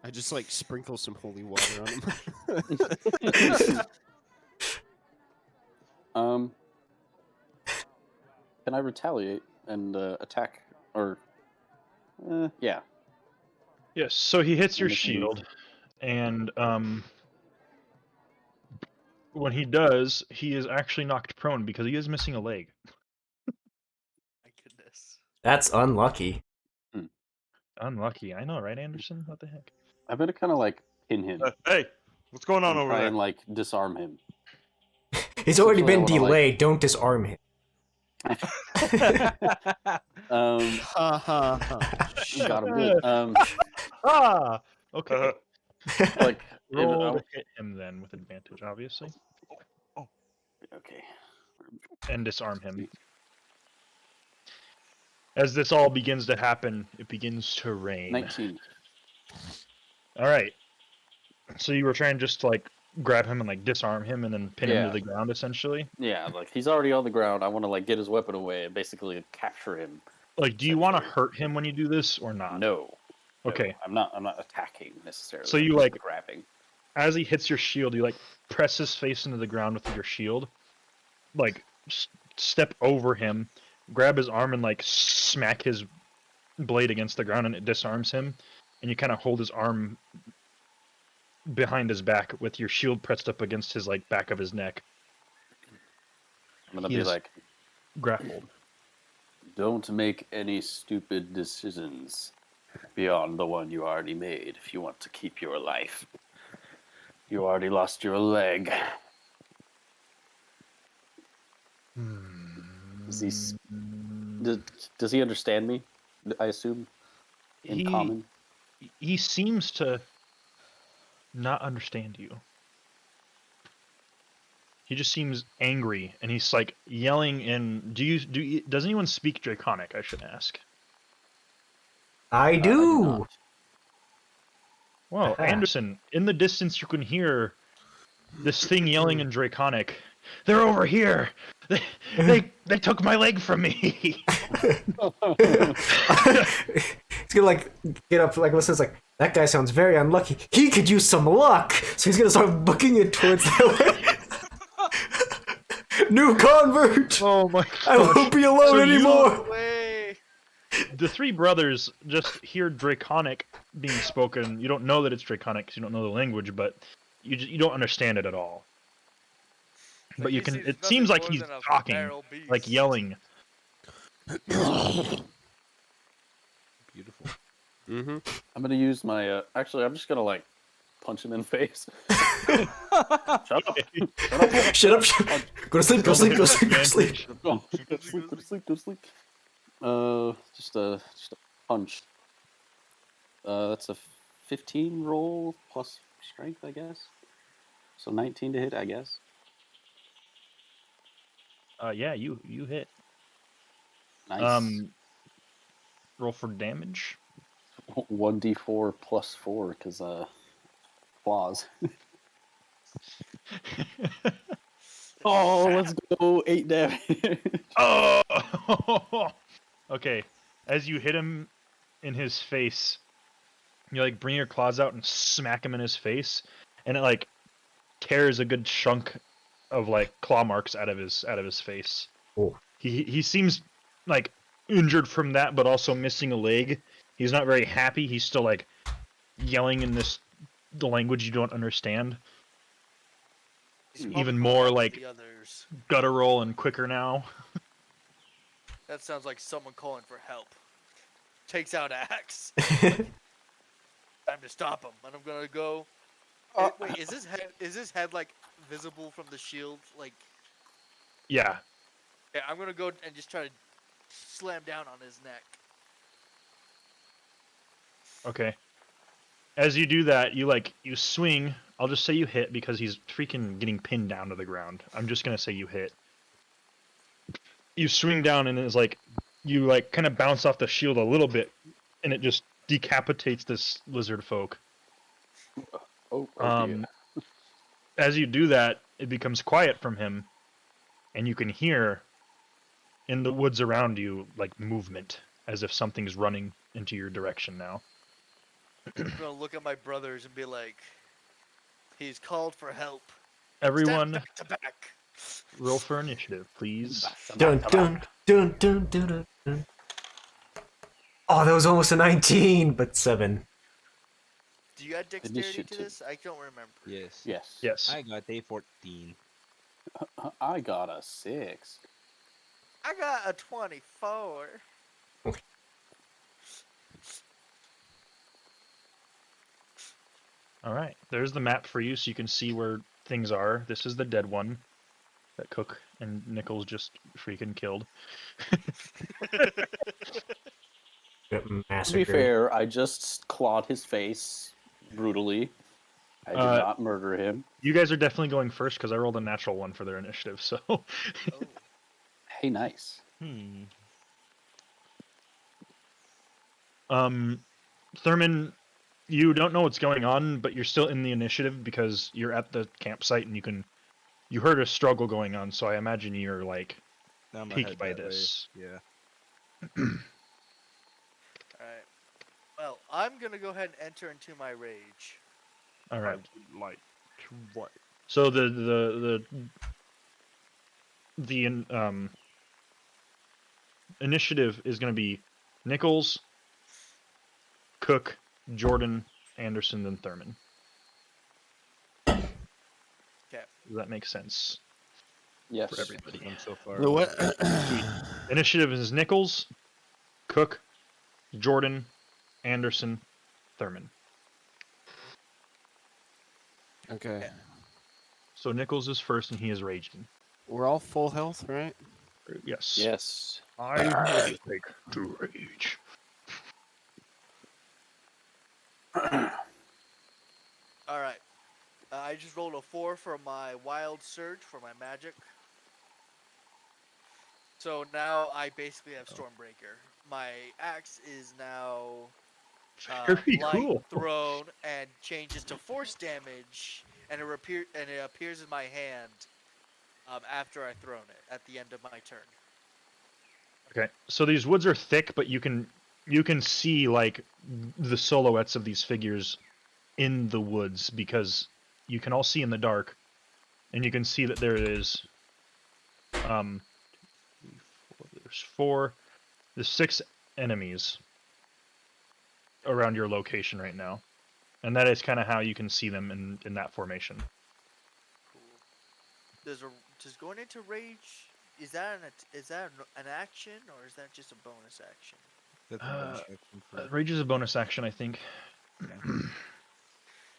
E: I just like sprinkle some holy water on him.
B: Can I retaliate and attack? Or, yeah.
A: Yes. So he hits your
B: Make a move.
A: shield, and when he does, he is actually knocked prone because he is missing a leg.
F: My goodness.
C: That's unlucky.
A: Unlucky. I know, right, Anderson? What the heck?
B: I'm gonna kind of like pin him
H: Hey, what's going on
B: and
H: over
B: try
H: there?
B: and like disarm him.
C: He's already
B: Essentially, I
C: been
B: wanna, like-
C: delayed. Don't disarm him.
E: Ha ha ha.
B: Got him good.
A: Ah! Okay.
B: Like,
A: Roll to hit him then with advantage, obviously.
B: okay.
A: And disarm him. As this all begins to happen, it begins to rain.
B: 19.
A: Alright. So you were trying just to like grab him and like disarm him and then pin him
B: Yeah.
A: to the ground essentially?
B: Yeah, like he's already on the ground. I want to like get his weapon away and basically capture him.
A: Like, do you want to hurt him when you do this or not?
B: No.
A: Okay.
B: No, I'm not attacking necessarily.
A: So you,
B: I'm just
A: like-
B: grabbing.
A: As he hits your shield, you like press his face into the ground with your shield. Like, step over him, grab his arm and like smack his blade against the ground and it disarms him. and you kind of hold his arm behind his back with your shield pressed up against his like back of his neck.
B: I'm gonna
A: He
B: be
A: is
B: like,
A: grappled.
B: don't make any stupid decisions beyond the one you already made if you want to keep your life. You already lost your leg. Does he understand me? I assume in common.
A: He seems to not understand you. He just seems angry, and he's like yelling in. Does anyone speak Draconic? I should ask.
C: I
B: I do
C: do.
B: not.
A: Well,
C: Aha.
A: Anderson, in the distance you can hear this thing yelling in Draconic. They're over here. They took my leg from me.
C: He's gonna like get up, like listen. It's like that guy sounds very unlucky. He could use some luck, so he's gonna start booking it towards that way. New convert.
A: Oh my
C: I
A: gosh.
C: won't be alone
A: So you-
C: anymore.
F: Way.
A: The three brothers just hear Draconic being spoken. You don't know that it's Draconic because you don't know the language, but you don't understand it at all.
F: Like,
A: But you
F: he
A: can.
F: seems
A: It
F: nothing
A: seems like
F: more
A: he's
F: than a
A: talking,
F: feral
A: like
F: beast.
A: yelling.
D: Beautiful.
E: Mm-hmm.
B: I'm gonna use my. Actually, I'm just gonna like punch him in the face. Shut up! Shut up!
C: Shut up. Go to sleep. Go to sleep. Go to sleep. Go to sleep.
B: Go to sleep. Go to sleep. Go to sleep. Just a punch. That's a 15 roll plus strength, I guess. So 19 to hit, I guess.
A: Yeah, you hit.
B: Nice.
A: Roll for damage.
B: 1d4 plus 4 because claws. Oh, let's go 8 damage.
A: Oh. Okay. As you hit him in his face, you like bring your claws out and smack him in his face, and it like tears a good chunk of like claw marks out of his face.
C: Oh.
A: He seems like injured from that, but also missing a leg. He's not very happy. He's still like yelling in the language you don't understand.
F: He's
A: Even
F: probably
A: more
F: calling
A: like
F: the others.
A: guttural and quicker now.
F: That sounds like someone calling for help. Takes out axe. Time to stop him, and I'm gonna go. Wait, is his head like visible from the shield? Like,
A: Yeah.
F: yeah, I'm gonna go and just try to slam down on his neck.
A: Okay. As you do that, you swing. I'll just say you hit because he's freaking getting pinned down to the ground. I'm just gonna say you hit. You swing down and it's like you like kind of bounce off the shield a little bit, and it just decapitates this lizard folk.
B: Oh dear.
A: As you do that, it becomes quiet from him, and you can hear in the woods around you like movement, as if something's running into your direction now.
F: I'm gonna look at my brothers and be like, "He's called for help.
A: Everyone,
F: Stand back to back."
A: roll for initiative, please.
C: Dun dun dun dun dun dun. Dun. Oh, that was almost a 19, but 7.
F: Do you add dexterity to
B: Initiative.
F: this? I don't remember.
D: Yes.
B: Yes.
A: Yes.
D: I got a 14.
B: I got a 6.
F: I got a 24.
A: All right. There's the map for you, so you can see where things are. This is the dead one that Cook and Nichols just freaking killed.
B: To
C: Massacre.
B: be fair, I just clawed his face brutally. I did not murder him.
A: You guys are definitely going first because I rolled a natural one for their initiative. So,
F: Oh.
B: Hey, nice.
A: Thurman, you don't know what's going on, but you're still in the initiative because you're at the campsite and you heard a struggle going on. So I imagine you're like
D: Now my
A: piqued
D: head
A: by
D: that way.
A: this.
D: Yeah.
F: Alright. Well, I'm gonna go ahead and enter into my rage.
A: All right.
D: Like what?
A: So the initiative is going to be Nichols, Cook, Jordan, Anderson, then Thurman.
F: Okay.
A: Does that make sense
B: Yes.
A: for everybody?
D: I'm so far.
E: The what?
A: Sweet. Initiative is Nichols, Cook, Jordan, Anderson, Thurman.
E: Okay.
A: So Nichols is first, and he is raging.
E: We're all full health, right?
A: Yes.
B: Yes.
A: I will take to rage.
F: All right. I just rolled a 4 for my wild surge for my magic. So now I basically have Stormbreaker. My axe is now
A: Very
F: light
A: cool.
F: thrown and changes to force damage, and it appears in my hand after I've thrown it at the end of my turn.
A: Okay, so these woods are thick, but you can see like the silhouettes of these figures in the woods because you can all see in the dark, and you can see that there is there's 6 enemies around your location right now, and that is kind of how you can see them in that formation.
F: Cool. Does going into rage, is that an action, or is that just a bonus action?
D: That's a bonus action for me.
A: Rage is a bonus action, I think.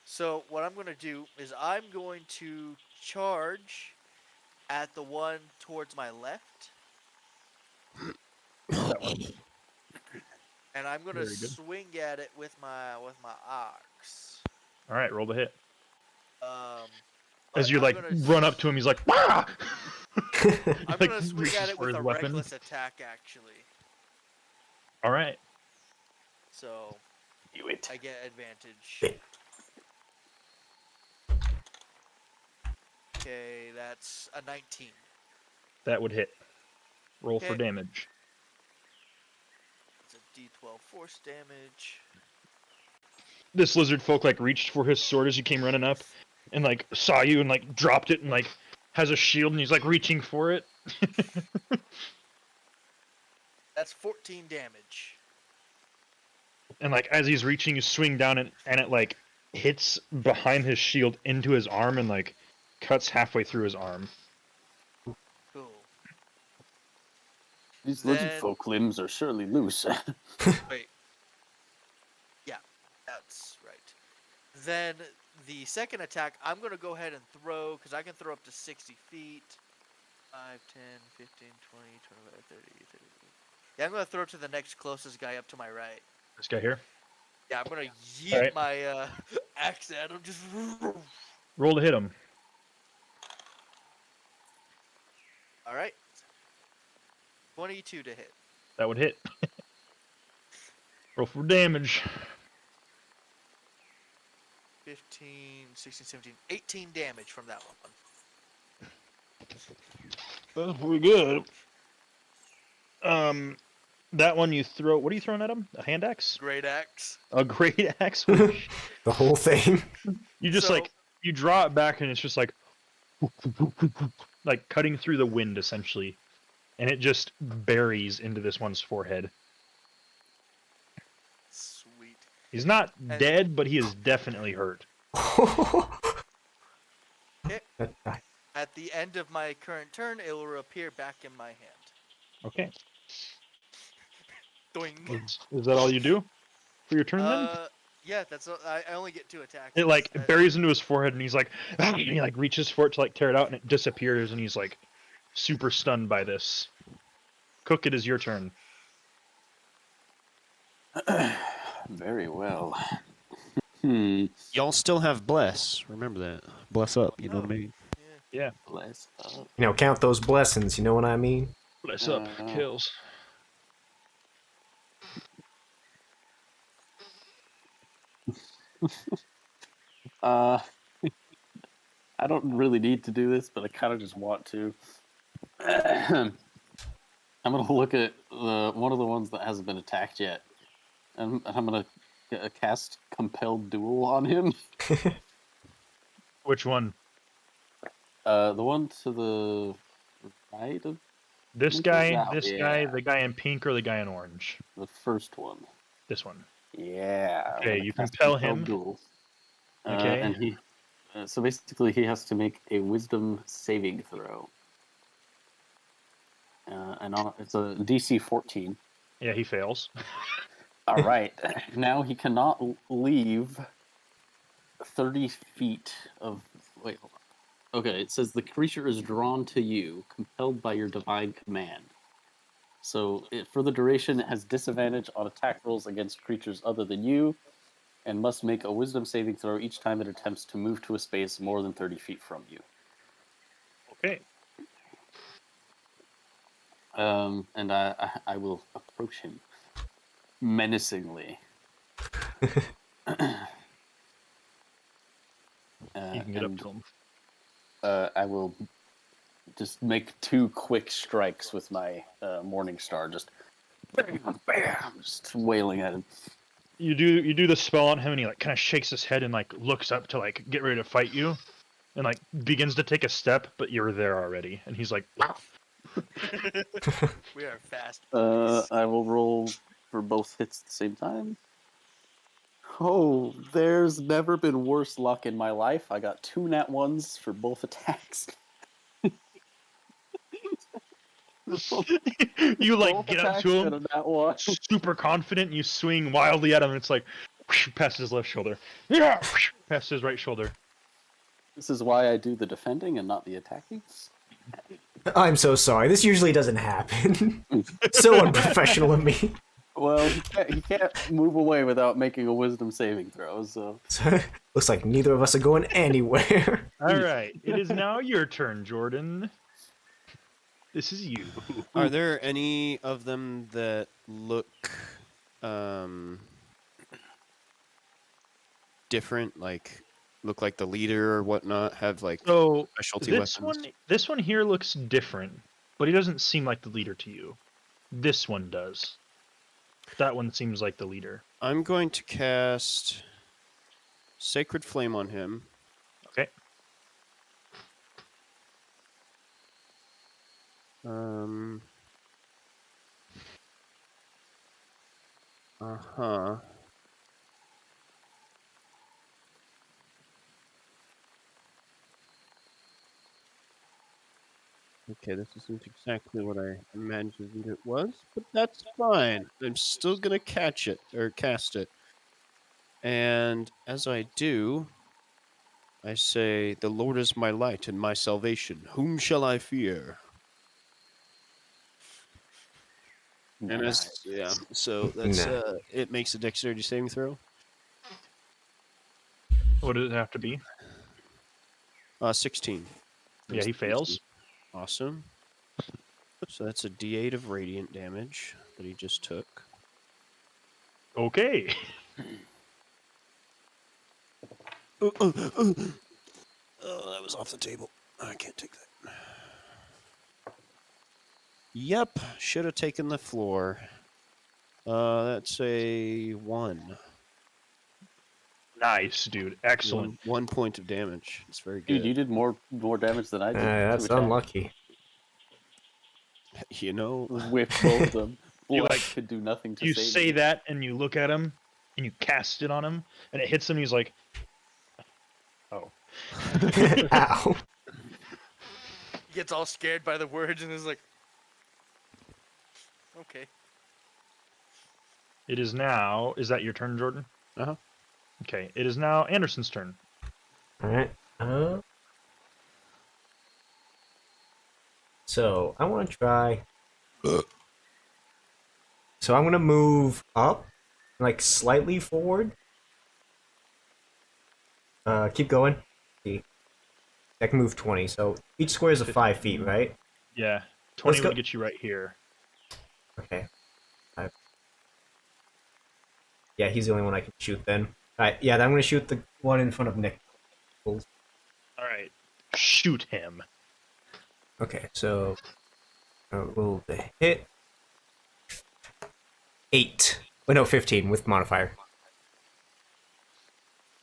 F: So what I'm going to do is I'm going to charge at the one towards my left,
A: That one.
F: and I'm going to
A: Very good.
F: swing at it with my axe.
A: All right, roll the hit.
F: But
A: As you
F: I'm
A: like
F: gonna
A: run up to him, he's like, "Ah!"
F: I'm
A: Like,
F: gonna swing
A: reaches
F: at it
A: for
F: with
A: his
F: a
A: weapon.
F: reckless attack, actually.
A: All right.
F: So
B: Do it.
F: I get advantage. Okay, that's a 19.
A: That would hit. Roll for
F: Okay.
A: damage.
F: It's a D12 force damage.
A: This lizard folk like reached for his sword as you came running up, and like saw you and like dropped it and like has a shield and he's like reaching for it.
F: That's 14 damage.
A: And like as he's reaching, you swing down and it like hits behind his shield into his arm and like cuts halfway through his arm.
F: Cool.
B: These lizard
F: Then-
B: folk limbs are surely loose.
F: Wait. Yeah, that's right. Then the second attack, I'm going to go ahead and throw, because I can throw up to 60 feet. 5, 10, 15, 20, 25, 30, 30. Yeah, I'm going to throw to the next closest guy up to my right.
A: This guy here.
F: Yeah, I'm going to yeet
A: Alright.
F: my axe at him. Just.
A: Roll to hit him.
F: All right. 22 to hit.
A: That would hit. Roll for damage.
F: 15, 16, 17, 18 damage from that one.
A: That's pretty good. That one you throw. What are you throwing at him? A hand axe?
F: Great axe.
A: A great axe?
C: The whole thing.
A: You just
F: So-
A: like you draw it back and it's just like cutting through the wind essentially, and it just buries into this one's forehead.
F: Sweet.
A: He's not
F: And-
A: dead, but he is definitely hurt.
F: At the end of my current turn, it will appear back in my hand.
A: Okay.
F: Doing.
A: Is that all you do for your turn then?
F: Yeah, that's. I only get 2 attacks.
A: It like
F: That's-
A: buries into his forehead and he's like, and he like reaches for it to like tear it out and it disappears and he's like super stunned by this. Cook, it is your turn.
B: Very well.
E: Y'all still have bless. Remember that. Bless up. You know what I mean?
A: Yeah.
B: Bless up.
C: Count those blessings. You know what I mean?
A: Bless up, kills.
B: I don't really need to do this, but I kind of just want to. I'm gonna look at one of the ones that hasn't been attacked yet, and I'm gonna cast Compelled Duel on him.
A: Which one?
B: The one to the right of
A: This
B: Look
A: guy,
B: at that,
A: this guy,
B: yeah.
A: the guy in pink, or the guy in orange?
B: the first one.
A: This one.
B: Yeah.
A: Okay,
B: I'm gonna
A: you
B: cast
A: compel
B: Compelled
A: him.
B: Duel.
A: Okay.
B: And he, so basically, he has to make a Wisdom saving throw. It's a DC 14.
A: Yeah, he fails.
B: All right. Now he cannot leave 30 feet of. Wait, hold on. Okay, it says the creature is drawn to you, compelled by your divine command. So, for the duration, it has disadvantage on attack rolls against creatures other than you, and must make a Wisdom saving throw each time it attempts to move to a space more than 30 feet from you.
A: Okay.
B: And I will approach him menacingly.
A: You can get up to him.
B: I will just make 2 quick strikes with my Morning Star, just bam, bam, just wailing at him.
A: You do the spell on him, and he like kind of shakes his head and like looks up to like get ready to fight you, and like begins to take a step, but you're there already, and he's like, "Wow."
F: We are fast.
B: I will roll for both hits at the same time. Oh, there's never been worse luck in my life. I got 2 nat 1s for both attacks.
A: You like
B: Both
A: get up
B: attacks
A: to
B: and
A: him,
B: a nat 1.
A: super confident, and you swing wildly at him, and it's like past his left shoulder, yeah, past his right shoulder.
B: This is why I do the defending and not the attacking.
C: I'm so sorry. This usually doesn't happen. So unprofessional of me.
B: Well, he can't move away without making a Wisdom saving throw, so...
C: Looks like neither of us are going anywhere.
A: All right, it is now your turn, Jordan. This is you.
E: Are there any of them that look different? Like look like the leader or whatnot? Have like
A: So
E: specialty
A: this
E: weapons?
A: this one here looks different, but he doesn't seem like the leader to you. This one does. That one seems like the leader.
E: I'm going to cast Sacred Flame on him.
A: Okay.
E: Uh-huh. Okay, this isn't exactly what I imagined it was, but that's fine. I'm still gonna catch it, or cast it. And as I do, I say, "The Lord is my light and my salvation. Whom shall I fear?" And so that's
C: Nah.
E: it makes a dexterity saving throw.
A: What does it have to be?
E: 16.
A: Yeah, he fails.
E: Awesome. So that's a D8 of radiant damage that he just took.
A: Okay.
E: Oh, that was off the table. I can't take that. Yep, should have taken the floor. That's a 1.
A: Nice, dude. Excellent.
E: 1 point of damage. It's very good.
B: Dude, you did more damage than I did.
C: That's unlucky.
E: You know,
B: With both of them.
A: You,
B: Blood could do nothing to
A: You
B: save
A: say
B: me.
A: that, and you look at him, and you cast it on him, and it hits him. And he's like, "Oh."
C: Ow.
F: He gets all scared by the words and is like, okay.
A: It is now. Is that your turn, Jordan?
E: Uh-huh.
A: Okay. It is now Anderson's turn.
C: Alright. So, I want to try... So I'm going to move up, like slightly forward. Keep going. See. I can move 20, so each square is 5 feet, right?
A: Yeah. 20
C: go.
A: would get you right here.
C: Okay. Yeah, he's the only one I can shoot then. Alright, yeah, then I'm going to shoot the one in front of Nick.
A: All right. Shoot him.
C: Okay, so roll the hit. 8. Oh, no, 15 with modifier.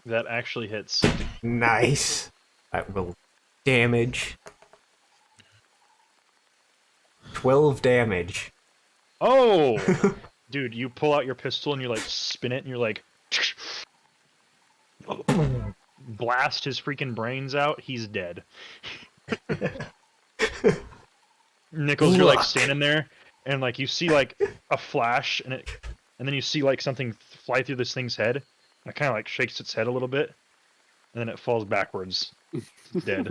A: That actually hits.
C: Nice. Alright, roll damage. 12 damage.
A: Oh! Dude, you pull out your pistol and you like spin it and you're like blast his freaking brains out. He's dead. Nichols, you're like
C: Look.
A: standing there and like you see like a flash and then you see like something fly through this thing's head. And it kind of like shakes its head a little bit, and then it falls backwards, dead.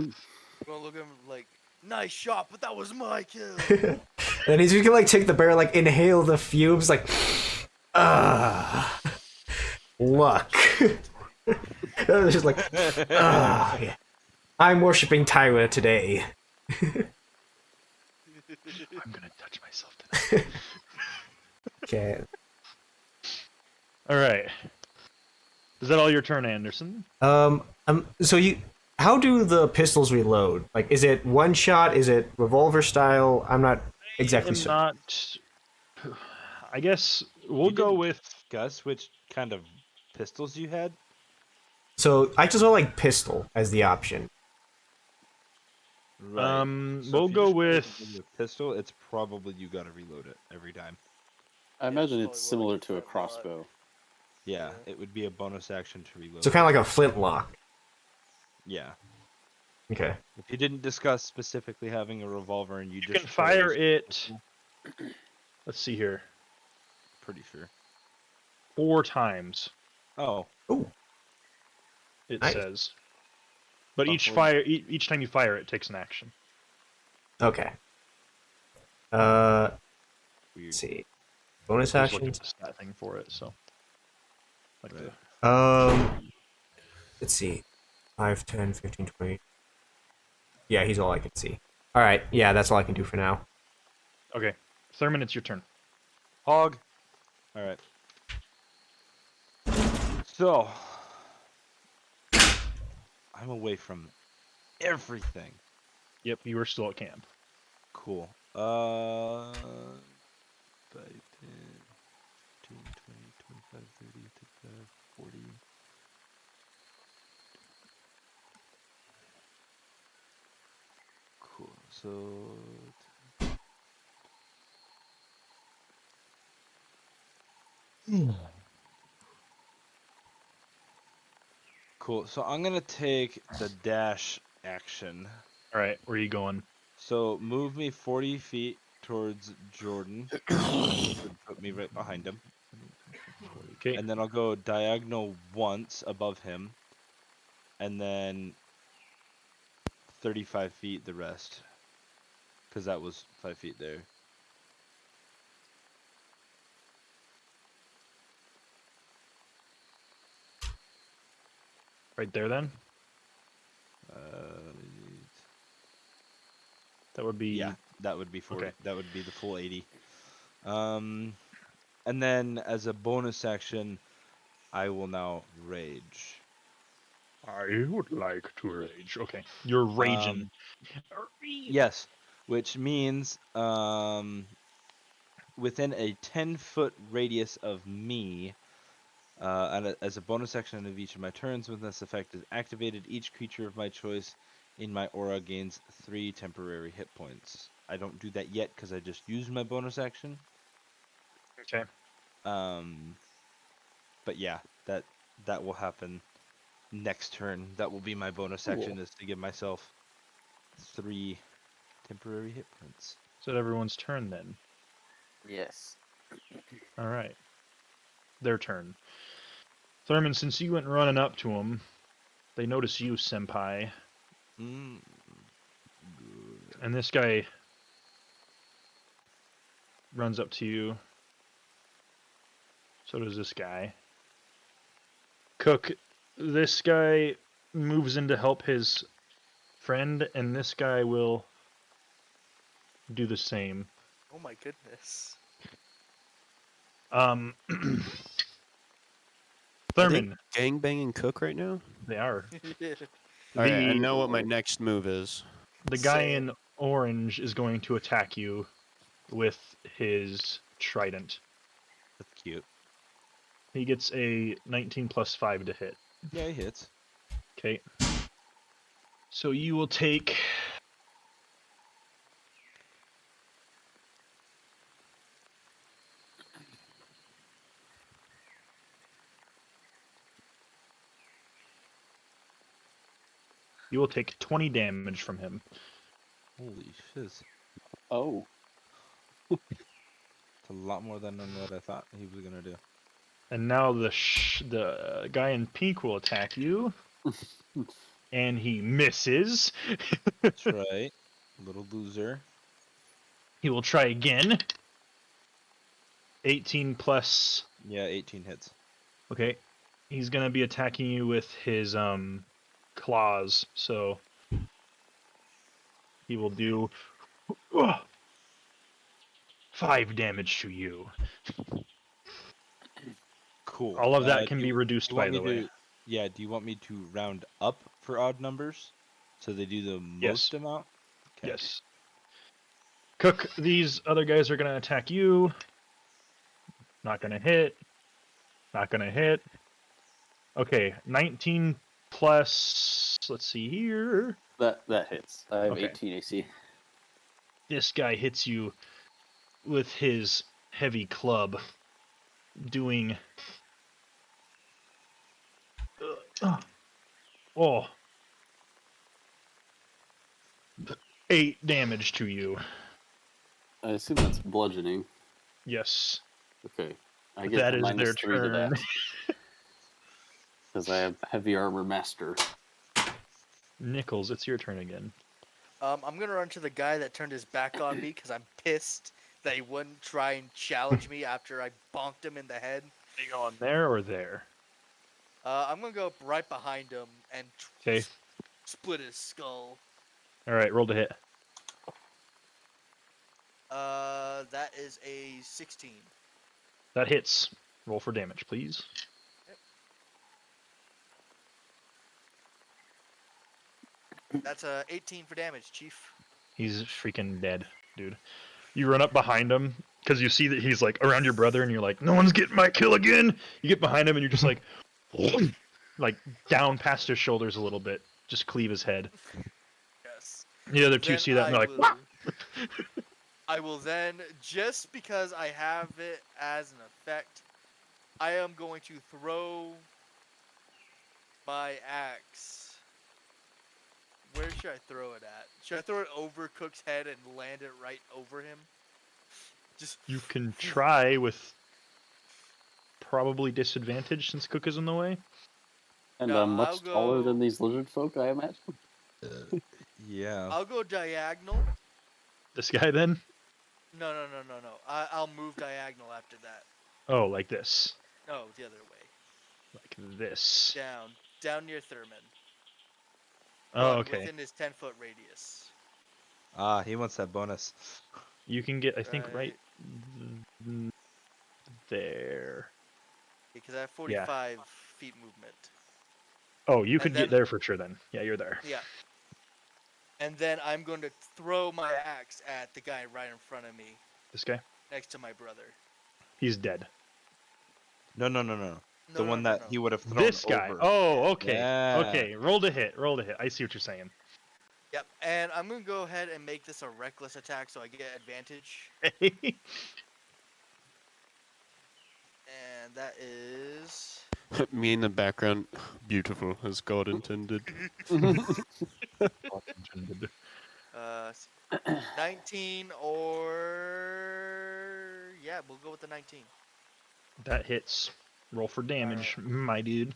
F: Gonna look at him like, nice shot, but that was my kill.
C: And as you can like take the bear, like inhale the fumes, like, ah, luck. It's just like, ah, yeah. I'm worshiping Tyra today.
A: I'm gonna touch myself tonight.
C: Okay.
A: All right. Is that all your turn, Anderson?
C: So how do the pistols reload? Like, is it one shot? Is it revolver style? I'm not exactly sure.
A: Not. I guess we'll
D: You
A: go
D: didn't
A: with.
D: discuss which kind of pistols you had.
C: So I just want like pistol as the option.
D: Right.
A: We'll
D: if you
A: go
D: just
A: with.
D: reload a pistol. It's probably you got to reload it every time.
B: I imagine
F: it's
B: it's
F: probably more
B: similar
F: like a
B: to a
F: flintlock.
B: crossbow.
D: Yeah, it would be a bonus action to reload.
C: So kind of like a flintlock.
D: Yeah.
C: Okay.
D: If you didn't discuss specifically having a revolver and you
A: You
D: just
A: can fire
D: chose
A: it.
D: pistol,
A: Let's see here.
D: pretty sure.
A: 4 times.
D: Oh,
C: Ooh.
A: It
C: Nice.
A: says. But
D: Buffalo.
A: each time you fire, it takes an action.
C: Okay.
D: weird.
C: Let's see. Bonus
A: Just look at
C: actions.
A: the stat thing for it. So. Like
D: Right.
C: Let's see. 5, 10, 15, 20. Yeah, he's all I can see. All right. Yeah, that's all I can do for now.
A: Okay, Thurman, it's your turn.
D: Hog. All right. So, I'm away from everything.
A: Yep, you were still at camp.
D: Cool. 5, 10, 15, 20, 25, 30, 35, 40. Cool. So. Cool. So I'm gonna take the dash action.
A: All right, where are you going?
D: So move me 40 feet towards Jordan, which would put me right behind him.
A: Okay.
D: And then I'll go diagonal once above him, and then 35 feet the rest, because that was 5 feet there.
A: Right there, then.
D: Uh,
A: That would be.
D: yeah, that would be 40.
A: Okay.
D: That would be the full 80. And then as a bonus action, I will now rage.
A: I would like to rage. Okay, you're raging.
D: Yes, which means within a 10-foot radius of me, and as a bonus action of each of my turns when this effect is activated, each creature of my choice in my aura gains 3 temporary hit points. I don't do that yet because I just used my bonus action.
A: Okay.
D: But yeah, that will happen next turn. That will be my bonus action, is to give myself 3 temporary hit points.
A: Is that everyone's turn then?
B: Yes.
A: All right. Their turn. Thurman, since you went running up to him, they notice you, Senpai,
D: Mm.
A: and this guy runs up to you. So does this guy. Cook, this guy moves in to help his friend, and this guy will do the same.
F: Oh my goodness.
A: Thurman,
E: Gang banging Cook right now?
A: they are.
E: Alright, I
A: The
E: know what my next move is.
A: guy
F: Same.
A: in orange is going to attack you with his trident.
D: That's cute.
A: He gets a 19 plus 5 to hit.
D: Yeah, he hits.
A: Okay. So you will take You will take 20 damage from him.
D: Holy shiz.
B: Oh.
D: It's a lot more than what I thought he was gonna do.
A: And now the guy in pink will attack you, and he misses.
D: That's right. Little loser.
A: He will try again. 18 plus.
D: Yeah, 18 hits.
A: Okay. He's gonna be attacking you with his claws, so he will do 5 damage to you.
D: Cool.
A: All of that
D: Do
A: can
D: you-
A: be reduced,
D: do you
A: by
D: want
A: the
D: me
A: way.
D: to? Yeah. Do you want me to round up for odd numbers, so they do the most
A: Yes.
D: amount? Okay.
A: Yes. Cook, these other guys are gonna attack you. Not gonna hit. Not gonna hit. Okay, 19 plus. Let's see here.
B: That hits. I have
A: Okay.
B: 18 AC.
A: This guy hits you with his heavy club, doing. Oh. 8 damage to you.
B: I assume that's bludgeoning.
A: Yes.
B: Okay. I get
A: That
B: a
A: is their
B: -3 to
A: turn.
B: that. Because I have heavy armor master.
A: Nichols, it's your turn again.
F: I'm gonna run to the guy that turned his back on me because I'm pissed that he wouldn't try and challenge me after I bonked him in the head.
A: Are you going there or there?
F: I'm gonna go up right behind him and
A: Okay.
F: split his skull.
A: Alright, roll to hit.
F: That is a 16.
A: That hits. Roll for damage, please.
F: That's a 18 for damage, Chief.
A: He's freaking dead, dude. You run up behind him because you see that he's like around your brother, and you're like, "No one's getting my kill again." You get behind him, and you're just like down past his shoulders a little bit, just cleave his head.
F: Yes.
A: The other two
F: Then
A: see that, and they're like,
F: will,
A: "What?"
F: I will then, just because I have it as an effect, I am going to throw my axe. Where should I throw it at? Should I throw it over Cook's head and land it right over him? Just
A: You can try with probably disadvantage since Cook is in the way.
B: And
F: No,
B: I'm
F: I'll
B: much taller
F: go-
B: than these lizard folk, I imagine.
D: Yeah.
F: I'll go diagonal.
A: This guy then?
F: No. I'll move diagonal after that.
A: Oh, like this.
F: No, the other way.
A: Like this.
F: Down near Thurman.
A: Oh,
F: But
A: okay.
F: within his 10-foot radius.
D: Ah, he wants that bonus.
A: You can get, I think, right
F: Right.
A: there.
F: Because I have 45 feet movement.
A: Oh, you
F: And
A: could
F: then-
A: get there for sure then. Yeah, you're there.
F: Yeah. And then I'm going to throw my axe at the guy right in front of me,
A: This guy?
F: next to my brother.
A: He's dead.
D: No. The one that he would have thrown
A: This guy.
D: over.
A: Oh, okay.
D: Yeah.
A: Okay, roll to hit. Roll to hit. I see what you're saying.
F: Yep, and I'm going to go ahead and make this a reckless attack so I get advantage. And that is...
E: Me in the background, beautiful as God intended.
F: 19 or... Yeah, we'll go with the 19.
A: That hits. Roll for damage, my dude.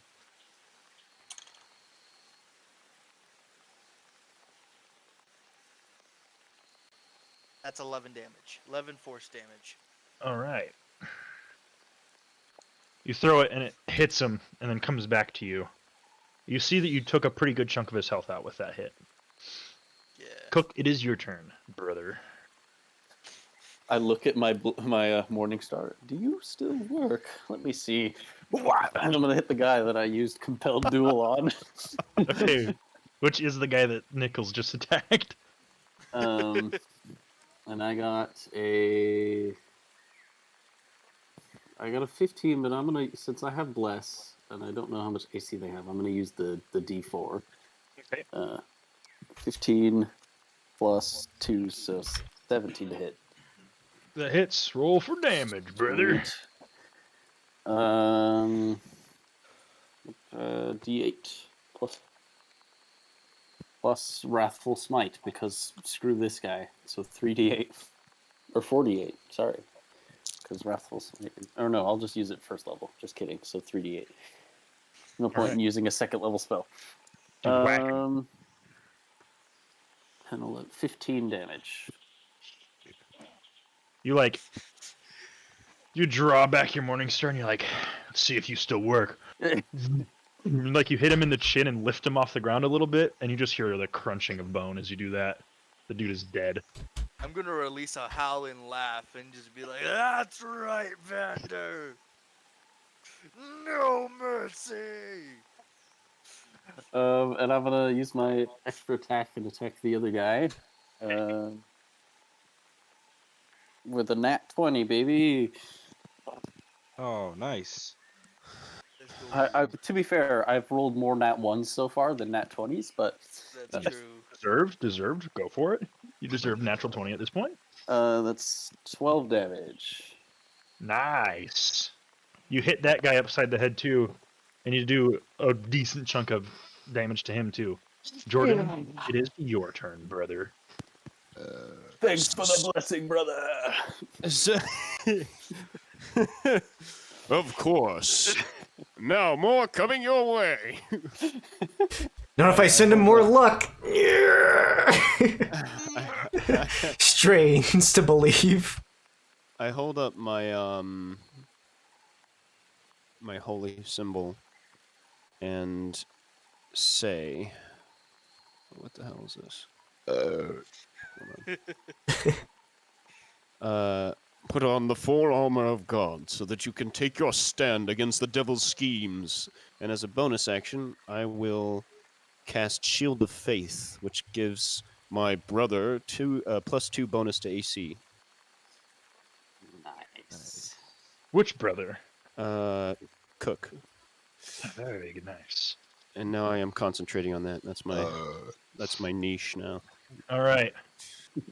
F: That's 11 damage. 11 force damage.
A: All right. You throw it and it hits him and then comes back to you. You see that you took a pretty good chunk of his health out with that hit.
F: Yeah.
A: Cook, it is your turn, brother.
B: I look at my Morning Star. Do you still work? Let me see. And I'm gonna hit the guy that I used Compelled Duel on.
A: Okay. Which is the guy that Nichols just attacked.
B: And I got a 15, but I'm gonna, since I have Bless and I don't know how much AC they have, I'm gonna use the D4.
A: Okay.
B: 15 plus 2, so 17 to hit.
A: That hits. Roll for damage, brother.
B: D8 plus plus Wrathful Smite, because screw this guy. So 3d8. Or 4d8, sorry. Because Wrathful Smite... Or no, I'll just use it first level. Just kidding. So 3d8. No point in using a second level spell.
A: Dude, whack him.
B: 10, 11, 15 damage.
A: You you draw back your Morning Star and you're like, let's see if you still work. Like you hit him in the chin and lift him off the ground a little bit, and you just hear the crunching of bone as you do that. The dude is dead.
F: I'm gonna release a howling laugh and just be like, "That's right, Vander. No mercy."
B: And I'm gonna use my extra attack and attack the other guy. With a nat 20, baby.
D: Oh, nice.
B: To be fair, I've rolled more nat 1s so far than nat 20s, but...
F: That's true.
A: Deserved. Go for it. You deserve natural 20 at this point.
B: That's 12 damage.
A: Nice. You hit that guy upside the head too, and you do a decent chunk of damage to him too. Jordan, it is your turn, brother.
B: Thanks for the blessing, brother.
E: Of course. Now more coming your way.
C: Not if I send him more luck. Strains to believe.
E: I hold up my my holy symbol and say, what the hell is this? Put on the full armor of God so that you can take your stand against the devil's schemes. And as a bonus action, I will cast Shield of Faith, which gives my brother +2 bonus to AC.
B: Nice.
A: Which brother?
E: Cook.
A: Very nice.
E: And now I am concentrating on that. That's my niche now.
A: All right,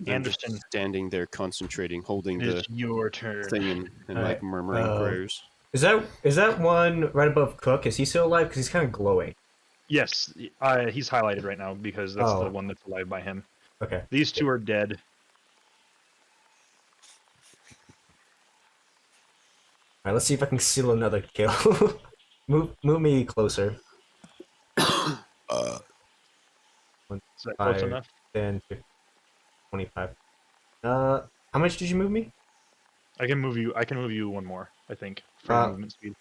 E: I'm just
A: Anderson.
E: standing there concentrating, holding
A: It
E: the
A: is your turn.
E: thing and like
C: Alright,
E: murmuring prayers.
C: Is that one right above Cook? Is he still alive? Because he's kind of glowing.
A: Yes, he's highlighted right now because that's the one that's alive by him.
C: Okay.
A: These two are dead.
C: Alright, let's see if I can steal another kill. move me closer.
A: Is that close
C: 5,
A: enough?
C: 10, 15, 25. How much did you move me?
A: I can move you one more, I think, for your movement speed.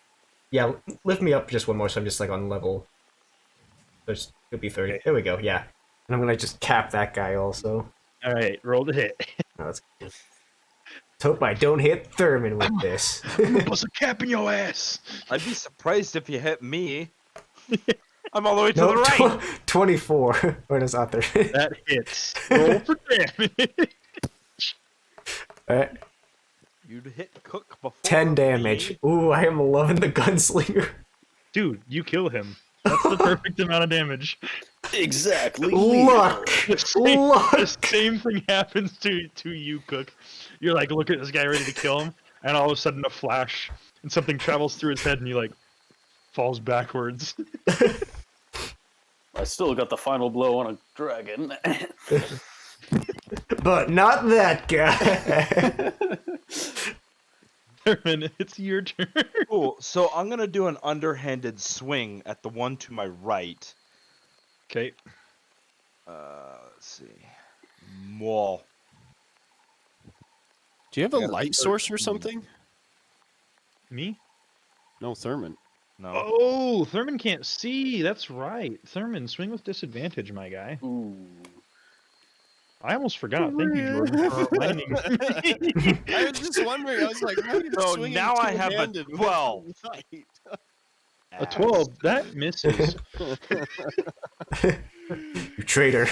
C: Yeah, lift me up just one more so I'm just like on level. There's could be 30.
A: Okay.
C: There we go, yeah. And I'm gonna just cap that guy also.
A: All right, roll the hit.
C: Oh, that's good. Let's hope I don't hit Thurman with this.
A: Bust a cap in your ass.
D: I'd be surprised if you hit me. I'm all the way to
C: No,
D: the right.
C: 24. Or does Arthur?
A: That hits. Roll for damage.
C: Alright.
D: You'd hit Cook before
C: 10 damage.
D: me.
C: Ooh, I am loving the gunslinger.
A: Dude, you kill him. That's the perfect amount of damage.
B: Exactly.
C: Luck!
A: The
C: Luck!
A: same thing happens to you, Cook. You're like, look at this guy ready to kill him, and all of a sudden a flash, and something travels through his head, and he like falls backwards.
B: I still got the final blow on a dragon.
C: But not that guy.
A: Herman, it's your turn.
D: Cool. So I'm gonna do an underhanded swing at the one to my right.
A: Okay.
D: Let's see. Wall.
E: Do you have a
D: Yeah,
E: light source or something?
A: Me?
E: No, Thurman.
D: No.
A: Oh, Thurman can't see. That's right. Thurman, swing with disadvantage, my guy.
B: Ooh.
A: I almost forgot. Thank you, Jordan, for reminding me.
E: I was just wondering. I was like, how are you
D: So
E: swinging
D: now I have a
E: two-handed with
D: 12.
E: light?
A: A 12. That misses.
C: You traitor.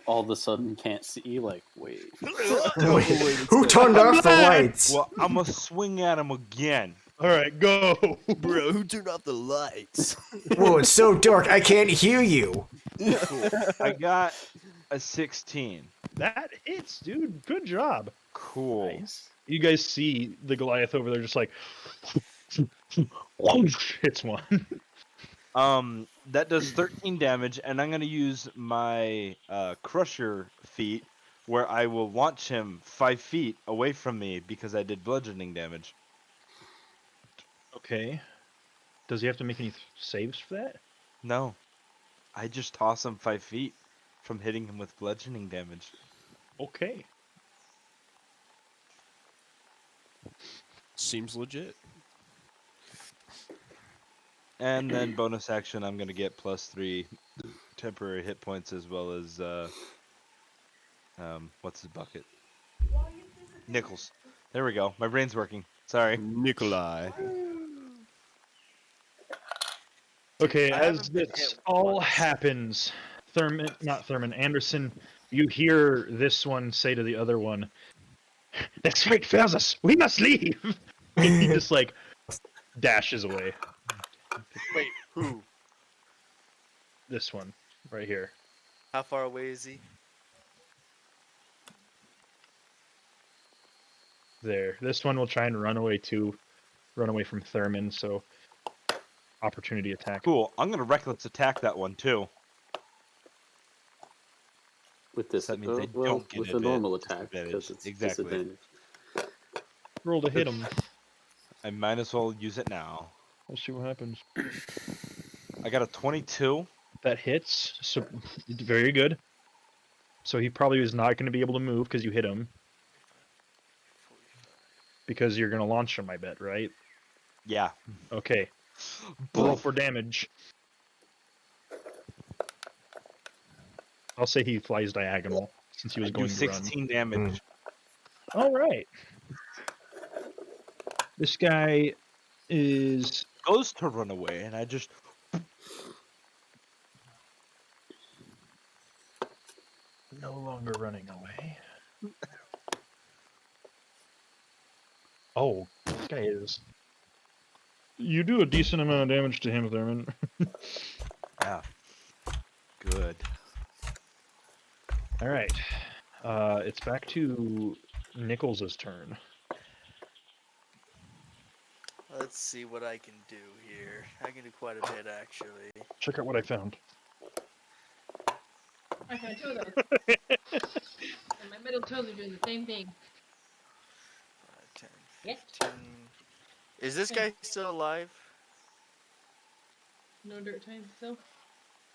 B: All of a sudden can't see, like, wait.
C: Wait, who turned off the lights?
D: Well, I'm gonna swing at him again.
A: All right, go.
E: Bro, who turned off the lights?
C: Whoa, it's so dark, I can't hear you.
D: Cool. I got a 16.
A: That hits, dude. Good job.
D: Cool.
B: Nice.
A: You guys see the Goliath over there just like hits one.
D: That does 13 damage, and I'm gonna use my Crusher feat, where I will launch him 5 feet away from me because I did bludgeoning damage.
A: Okay. Does he have to make any saves for that?
D: No, I just toss him 5 feet from hitting him with bludgeoning damage.
A: Okay.
E: Seems legit.
D: And then bonus action, I'm gonna get +3 temporary hit points as well as what's his bucket? Nickels. There we go. My brain's working. Sorry.
E: Nikolai.
A: Okay,
F: I
A: as
F: haven't been
A: this
F: hit
A: all
F: once.
A: happens, Anderson, you hear this one say to the other one, "The threat fails us. We must leave." And he just like dashes away.
F: Wait, who?
A: This one right here.
F: How far away is he?
A: There. This one will try and run away too. Run away from Thurman, so opportunity attack.
D: Cool. I'm gonna reckless attack that one too.
B: With this,
D: That means they
B: well,
D: don't get
B: with a normal
D: disadvantage.
B: attack because it's
D: Exactly.
B: disadvantage.
A: Roll to hit him.
D: I might as well use it now.
A: We'll see what happens.
D: I got a 22.
A: That hits. So very good. So he probably is not going to be able to move because you hit him. Because you're going to launch him, I bet, right?
D: Yeah.
A: Okay. Roll for damage. I'll say he flies diagonal since he was
D: I do
A: going to run.
D: 16 damage.
A: All right. This guy is
D: Goes to run away, and I just
A: no longer running away. Oh, this guy is. You do a decent amount of damage to him, Thurman.
D: yeah. Good.
A: All right. It's back to Nichols' turn.
F: Let's see what I can do here. I can do quite a bit, actually.
A: Check out what I found.
H: I found two of those. And my middle toes are doing the same thing.
F: 5, 10,
H: Yes.
F: 15. Is this guy still alive?
H: No dirt time, so.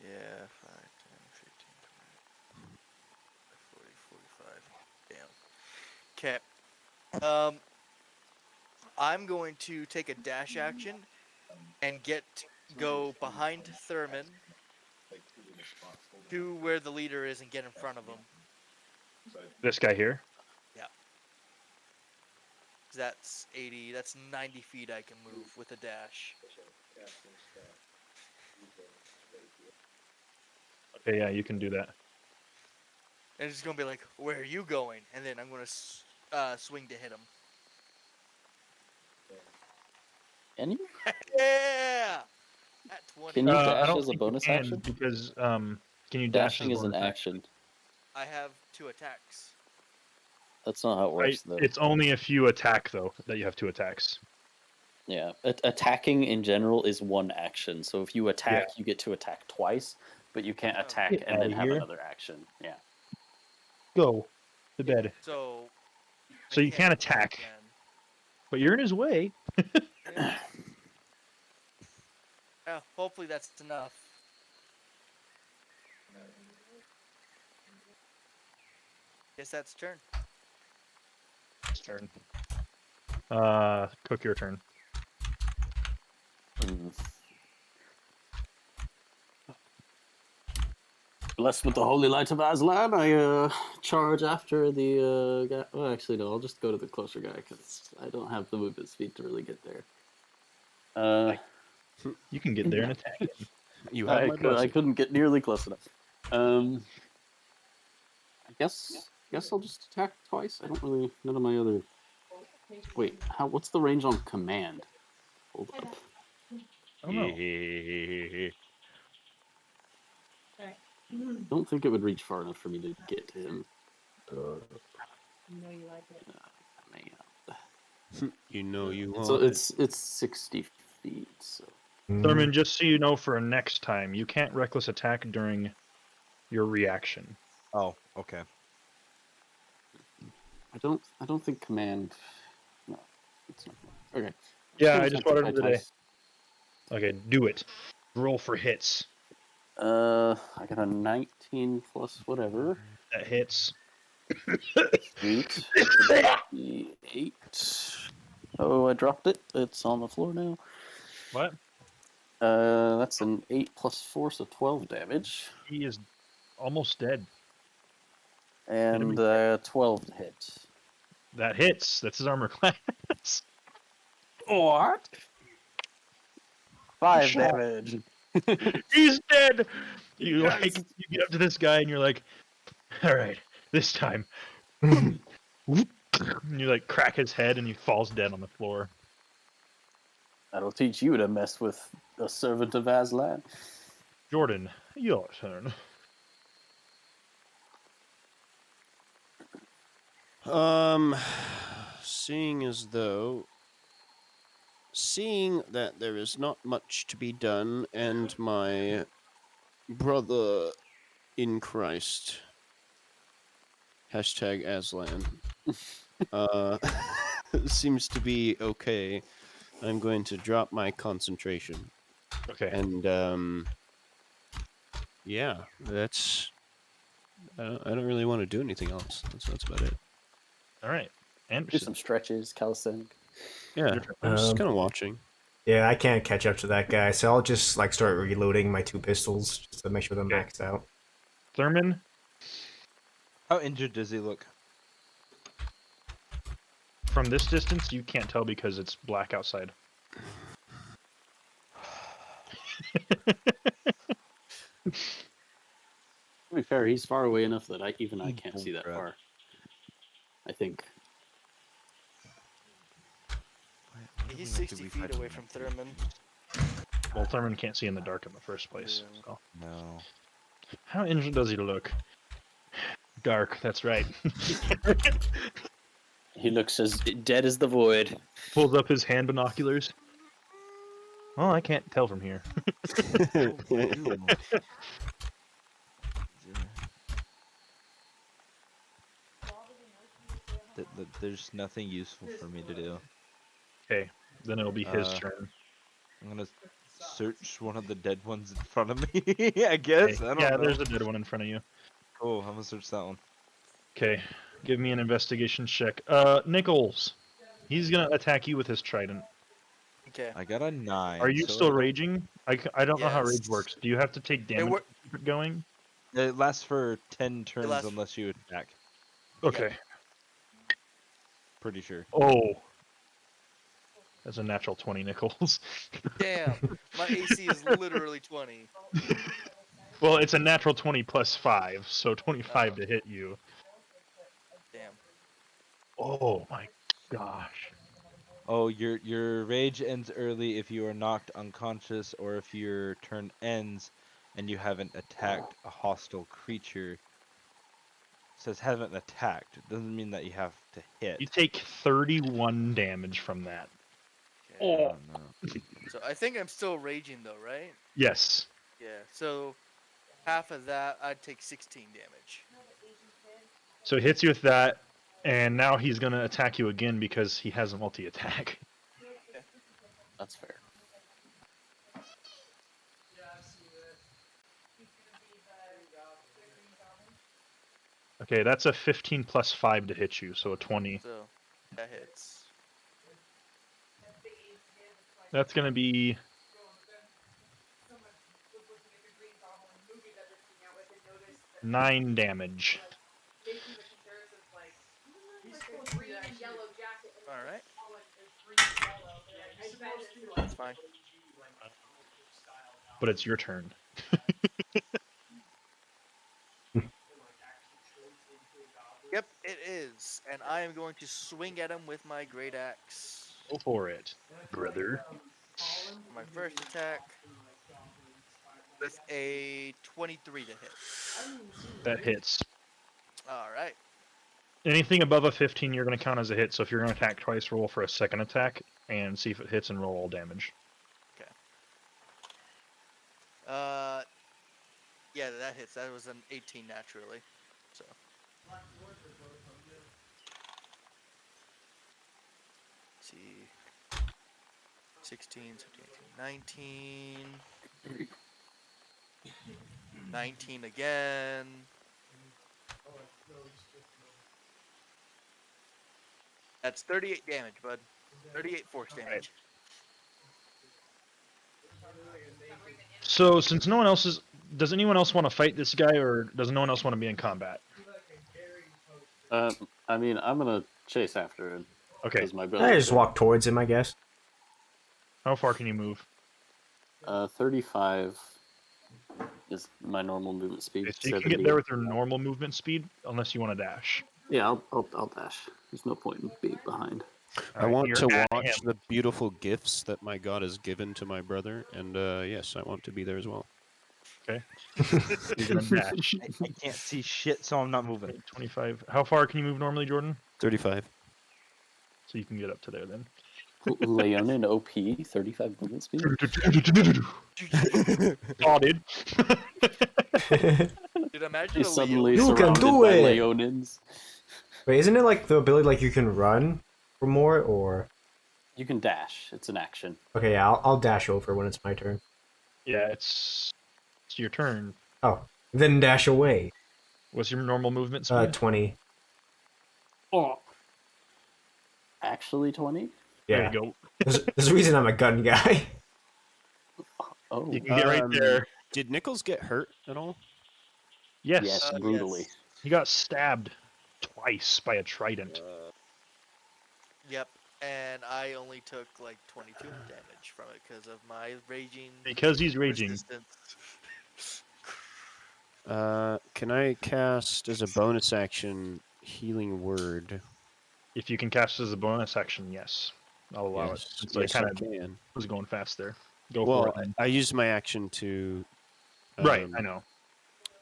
F: Yeah, 5, 10, 15, 20, 40, 45. Damn. Okay. I'm going to take a dash action and go behind Thurman to where the leader is and get in front of him.
A: This guy here.
F: That's 80. That's 90 feet I can move with a dash.
A: Okay, yeah, you can do that.
F: And it's gonna be like, where are you going? And then I'm gonna swing to hit him.
B: Can you?
F: Yeah. At 20.
B: Can you
A: I
B: dash
A: don't
B: as a
A: think you
B: bonus
A: can,
B: action?
A: because can you dash
B: Dashing
A: as
B: is
A: a
B: an
A: bonus
B: action.
F: I have 2 attacks.
B: That's not how it works, though.
A: It's only if you attack though that you have 2 attacks.
B: Yeah, attacking in general is 1 action. So if you attack, you get to attack twice, but you can't attack
A: Get
B: and then
A: outta
B: have
A: here.
B: another action. Yeah.
A: Go to bed.
F: So.
A: So
F: I
A: you can't attack,
F: again.
A: but you're in his way.
F: Yeah. Hopefully that's enough. Guess that's turn.
A: Turn. Cook, your turn.
B: Blessed with the holy light of Aslan, I charge after the guy. Well, actually, no, I'll just go to the closer guy because I don't have the movement speed to really get there.
A: You can get there and attack him.
E: You have my
B: I
E: blessing.
B: couldn't get nearly close enough. I guess I'll just attack twice. I don't really. None of my other. Wait, what's the range on command? Hold up.
A: Oh no.
H: Alright.
B: I don't think it would reach far enough for me to get to him.
H: You know you like it.
B: Man.
E: You know you want
B: So
E: it.
B: it's 60 feet. So
A: Thurman, just so you know, for next time, you can't reckless attack during your reaction.
D: Oh, okay.
B: I don't think command. No, it's not. Okay.
A: Yeah,
B: Still
A: I just
B: have to
A: wanted
B: pay
A: him today.
B: twice.
A: Okay, do it. Roll for hits.
B: I got a 19 plus whatever.
A: That hits.
B: Sweet. 8. Oh, I dropped it. It's on the floor now.
A: What?
B: That's an 8 plus 4, so 12 damage.
A: He is almost dead.
B: And 12 to hit.
A: That hits. That's his armor class.
B: What? 5
A: Shot.
B: damage.
A: He's dead. You
B: Yes.
A: like you get up to this guy and you're like, all right, this time. And you like crack his head and he falls dead on the floor.
B: That'll teach you to mess with a servant of Aslan.
A: Jordan, your turn.
E: Seeing that there is not much to be done, and my brother in Christ, #Aslan, seems to be okay, I'm going to drop my concentration.
A: Okay.
E: And, yeah, that's... I don't really want to do anything else. That's about it.
A: All right.
B: Do
A: Anderson.
B: some stretches, calisthenic.
E: Yeah,
A: Your turn.
E: I'm just kind of watching.
C: Yeah, I can't catch up to that guy, so I'll just like start reloading my 2 pistols just to make sure they're
A: Okay.
C: maxed out.
A: Thurman,
D: How injured does he look?
A: from this distance, you can't tell because it's black outside.
B: To be fair, he's far away enough that I can't see that
D: Crap.
B: far. I think.
F: He's 60 feet away from Thurman.
A: Well, Thurman can't see in the dark in the first place.
F: Yeah.
A: So.
D: No.
A: How injured does he look? Dark, that's right.
B: He looks as dead as the void.
A: Pulls up his hand binoculars. Oh, I can't tell from here.
D: There's nothing useful for me to do.
A: Okay, then it'll be his
D: Uh,
A: turn.
D: I'm gonna search one of the dead ones in front of me. I guess.
A: Okay,
D: I don't
A: yeah,
D: know.
A: there's a dead one in front of you.
D: Oh, I'm gonna search that one.
A: Okay, give me an investigation check. Nichols, he's gonna attack you with his trident.
F: Okay.
D: I got a 9.
A: Are you
D: so
A: still raging? I don't know how rage
F: Yes.
A: works. Do you have to take damage
F: wor-
A: to keep it going?
D: It lasts for 10 turns
F: lasts-
D: unless you attack.
A: Okay.
D: Pretty sure.
A: Oh. That's a natural 20, Nichols.
F: Damn. My AC is literally 20.
A: Well, it's a natural 20 plus 5, so 25 to hit you.
F: Damn.
A: Oh my gosh.
D: Oh, your rage ends early if you are knocked unconscious or if your turn ends and you haven't attacked a hostile creature. It says haven't attacked. It doesn't mean that you have to hit.
A: You take 31 damage from that.
F: Okay.
D: I don't know.
F: So I think I'm still raging though, right?
A: Yes.
F: Yeah. So half of that, I'd take 16 damage.
A: So he hits you with that, and now he's going to attack you again because he has a multi-attack.
B: That's fair.
A: Okay, that's a 15 plus 5 to hit you, so a 20.
F: So that hits.
A: That's going to be 9 damage.
F: All right. That's fine.
A: But it's your turn.
F: Yep, it is, and I am going to swing at him with my great axe.
A: Go for it, brother.
F: My first attack with a 23 to hit.
A: That hits.
F: All right.
A: Anything above a 15, you're going to count as a hit. So if you're going to attack twice, roll for a second attack and see if it hits and roll all damage.
F: Yeah, that hits. That was an 18 naturally. So. Let's see. 16, 17, 18, 19. 19 again. That's 38 damage, bud. 38 force damage.
A: So since no one else is, does anyone else want to fight this guy, or does no one else want to be in combat?
B: I mean, I'm gonna chase after him.
A: Okay.
B: Because my
C: I
B: brother's
C: just walk towards him, I guess.
A: How far can you move?
B: 35 is my normal movement speed.
A: So you can get there with your normal movement speed, unless you want to dash.
B: Yeah, I'll dash. There's no point in being behind.
E: I want
A: you're
E: to
A: at
E: watch
A: him.
E: the beautiful gifts that my god has given to my brother, and yes, I want to be there as well.
A: Okay. You're gonna dash.
D: I can't see shit, so I'm not moving.
A: 25. How far can you move normally, Jordan?
E: 35.
A: So you can get up to there then.
B: Leonin OP, 35 movement speed.
A: Oh, dude.
F: Dude, imagine
B: He's
F: a
B: suddenly
C: You can
B: surrounded
C: do
B: by
C: it!
B: Leonins.
C: Wait, isn't it like the ability like you can run for more, or?
B: You can dash. It's an action.
C: Okay, yeah, I'll dash over when it's my turn.
A: Yeah, it's your turn.
C: Oh, then dash away.
A: What's your normal movement speed?
C: 20.
B: Oh. Actually 20?
C: Yeah.
A: There you go.
C: There's a reason I'm a gun guy.
B: Oh.
A: You can get right there.
E: Did Nichols get hurt at all?
A: Yes.
B: Yes, brutally.
F: Yes.
A: He got stabbed twice by a trident.
F: Yep. And I only took like 22 damage from it because of my raging.
A: Because he's raging.
F: Resistance.
E: Can I cast as a bonus action Healing Word?
A: If you can cast as a bonus action, yes. I'll allow it. Since
E: Yes,
A: I
E: I
A: kind of
E: can.
A: was going fast there. Go
E: Well,
A: for it. Then.
E: I used my action to.
A: Right, I know.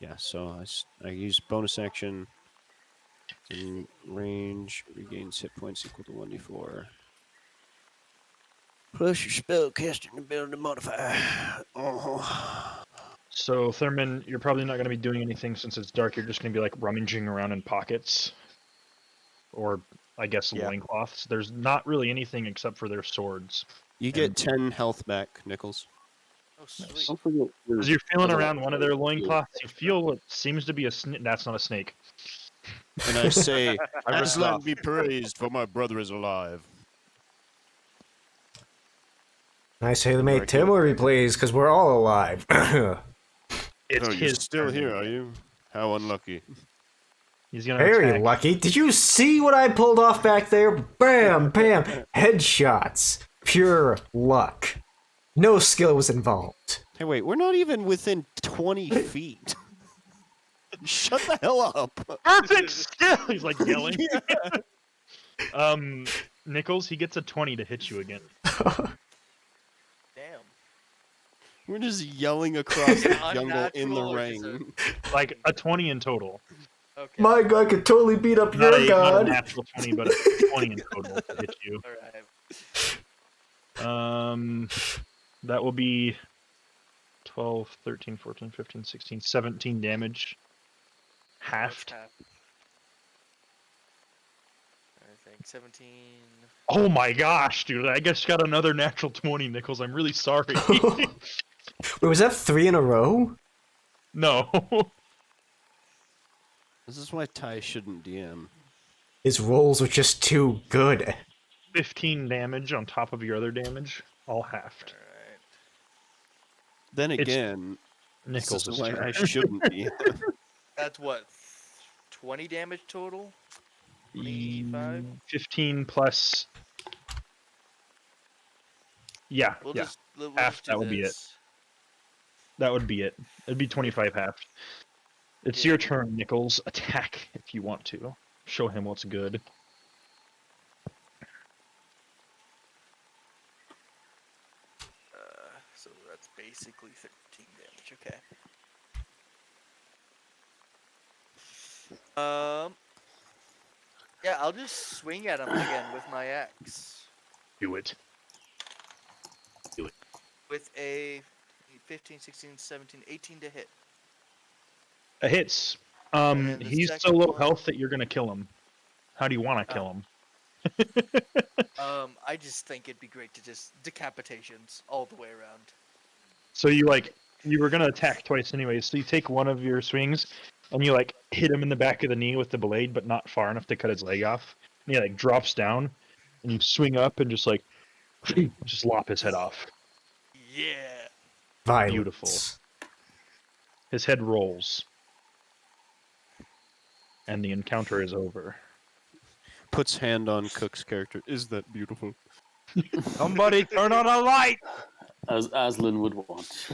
E: Yeah, so I use bonus action. In range, regains hit points equal to 1d4. Plus your spell casting ability modifier. Oh.
A: So, Thurman, you're probably not going to be doing anything since it's dark. You're just going to be like rummaging around in pockets. Or, I guess,
D: Yeah.
A: loincloths. There's not really anything except for their swords.
E: You get 10 health back, Nichols.
F: Oh, sweet.
B: Don't forget your-
A: As you're feeling
B: Otherwise,
A: around one of their
B: you'll-
A: loincloths, you feel what seems to be a snake. That's not a snake.
E: And I say,
D: I ripped
E: Aslan
D: off.
E: be praised, for my brother is alive.
C: I say to make
E: Right,
C: Timmery, please, because we're all alive.
A: It's
E: Oh, you're
A: his
E: still
A: turn.
E: here, are you? How unlucky.
A: He's going to
C: Very
A: attack.
C: lucky. Did you see what I pulled off back there? Bam, bam. Headshots. Pure luck. No skill was involved.
E: Hey, wait, we're not even within 20 feet. Shut the hell up.
A: Perfect skill! He's like yelling. Nichols, he gets a 20 to hit you again.
F: Damn.
E: We're just yelling across the jungle in the
F: Unnatural or just
E: rain.
A: Like a 20 in total.
F: Okay.
C: My god could totally beat up
A: Not
C: your
A: a
C: god.
A: natural 20, but a 20 in total to hit you.
F: Alright.
A: That will be 12, 13, 14, 15, 16, 17 damage. Halved.
F: I think 17.
A: Oh my gosh, dude. I just got another natural 20, Nichols. I'm really sorry.
C: Wait, was that 3 in a row?
A: No.
E: This is why Ty shouldn't DM.
C: His rolls were just too good.
A: 15 damage on top of your other damage. All halved.
F: Alright.
E: Then
A: It's
E: again,
A: Nichols'
E: this is why
A: turn.
E: I shouldn't DM.
F: That's what? 20 damage total? 25?
A: 15 plus. Yeah,
F: We'll
A: yeah.
F: we'll
A: Half,
F: just do
A: that would be it.
F: this.
A: That would be it. It'd be 25 halved. It's
F: Yeah.
A: your turn, Nichols. Attack if you want to. Show him what's good.
F: So that's basically 13 damage. Okay. Yeah, I'll just swing at him again with my axe.
A: Do it.
F: With a 15, 16, 17, 18 to hit.
A: It hits.
F: then the
A: He's so
F: second
A: low
F: one-
A: health that you're gonna kill him. How do you want to kill him?
F: I just think it'd be great to just decapitations all the way around.
A: So you were gonna attack twice anyways. So you take one of your swings and you hit him in the back of the knee with the blade, but not far enough to cut his leg off. And he drops down, and you swing up and just just lop his head off.
F: Yeah.
C: Violence.
A: Beautiful. His head rolls, and the encounter is over.
E: Puts hand on Cook's character. Is that beautiful?
D: Somebody turn on a light!
B: As Aslan would want.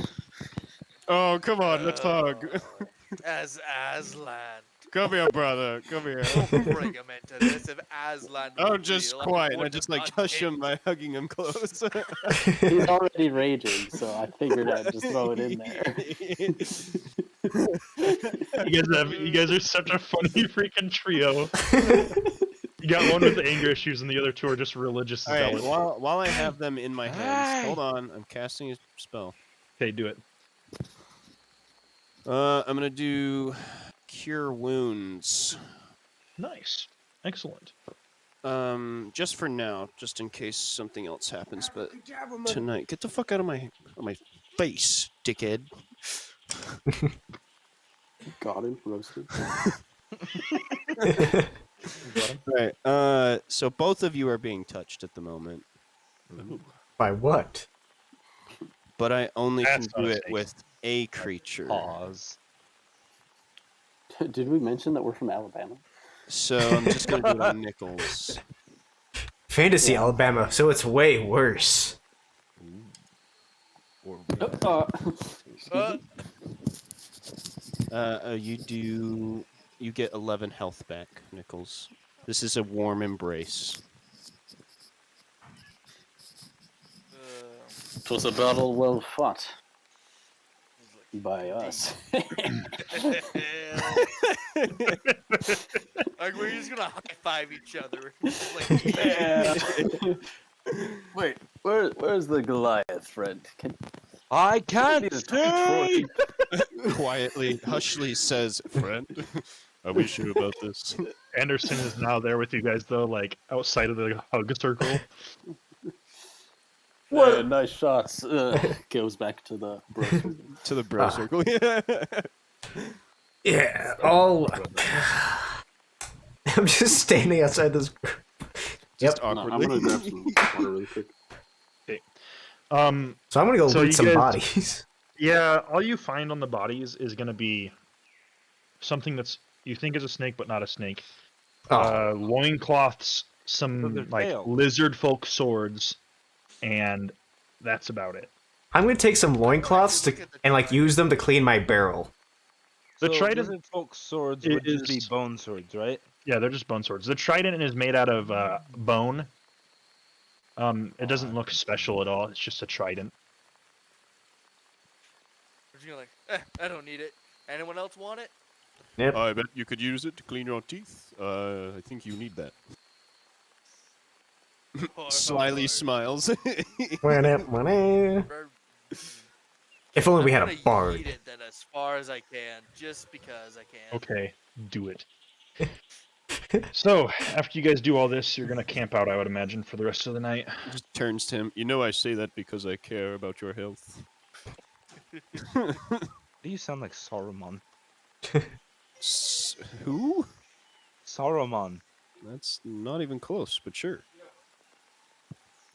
E: Oh, come on, let's hug.
F: As Aslan.
E: Come here, brother. Come here.
F: Don't bring him into this. If Aslan
E: I'm
F: was
E: just
F: real,
E: quiet. I
F: wouldn't
E: just
F: have
E: hush
F: done
E: him by hugging him close.
B: He's already raging, so I figured I'd just throw it in there.
A: You guys are such a funny freaking trio. You got one with anger issues, and the other two are just religious
E: All right,
A: zealots.
E: while I have them in my hands,
D: Hey!
E: hold on. I'm casting a spell.
A: Okay, do it.
E: I'm gonna do Cure Wounds.
A: Nice, excellent.
E: Just for now, just in case something else happens. But tonight, get the fuck out of my face, dickhead.
B: Got him, roasted.
E: Right. So both of you are being touched at the moment,
C: By what?
E: but I only
A: That's
E: can
A: not
E: do
A: a
E: it
A: snake.
E: with a creature.
D: Pause.
B: Did we mention that we're from Alabama?
E: So I'm just gonna do it on Nichols.
C: Fantasy
B: Yeah.
C: Alabama, so it's way worse.
D: Or
E: You get 11 health back, Nichols. This is a warm embrace.
B: It was a battle well fought by us.
F: Like we're just gonna high five each other.
B: Wait, where's the Goliath, friend?
D: I can't
B: see!
E: Quietly, Hushly says, "Friend, are we sure about this?"
A: Anderson is now there with you guys, though, outside of the hug circle.
C: What?
B: Nice shots. Goes back to the bro.
E: To the bro
C: Ah.
E: circle.
C: Yeah, all. I'm just standing outside this group.
E: Just
B: No, I'm
E: awkwardly.
B: gonna grab some water really quick.
C: So I'm gonna go
A: So
C: loot
A: you
C: some
A: guys-
C: bodies.
A: Yeah, all you find on the bodies is gonna be something that's you think is a snake, but not a snake.
C: Oh,
A: Loincloths,
D: For
A: some
D: their tail.
A: lizard folk swords, and that's about it.
C: I'm gonna take some loincloths and use them to clean my barrel.
A: The
D: So
A: trident
D: lizard folk swords would just be
A: is-
D: bone swords, right?
A: Yeah, they're just bone swords. The trident is made out of bone. It doesn't look special at all. It's just a trident.
F: You're like, I don't need it. Anyone else want it?
C: Yep.
E: I bet you could use it to clean your teeth. I think you need that. Slyly smiles.
C: If only we had
F: I'm
C: a
F: gonna
C: bard.
F: yeet it then as far as I can, just because I can.
A: Okay, do it. So, after you guys do all this, you're gonna camp out, I would imagine, for the rest of the night.
E: Just turns to him. You know I say that because I care about your health.
D: You sound like Saruman.
E: Who?
D: Saruman.
E: That's not even close, but sure.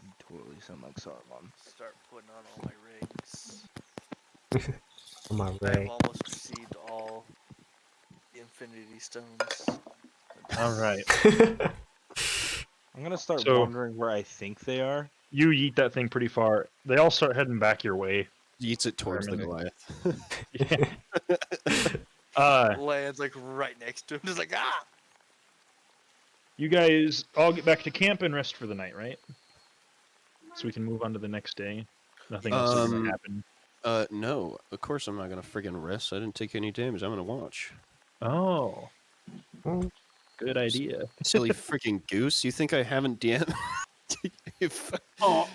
D: You totally sound like Saruman.
F: Start putting on all my rings.
C: Come on,
F: I have
C: Ray.
F: almost received all the Infinity Stones.
A: All right.
D: I'm gonna start
A: So-
D: wondering where I think they are.
A: You yeet that thing pretty far. They all start heading back your way.
E: Yeets it towards the
A: Permanent.
E: Goliath.
F: Lands like right next to him, just like ah.
A: You guys all get back to camp and rest for the night, right? So we can move on to the next day. Nothing else is gonna happen.
E: No. Of course I'm not gonna friggin' rest. I didn't take any damage. I'm gonna watch.
A: Oh. Good idea.
E: Silly freaking goose. You think I haven't DM? if
B: Oh,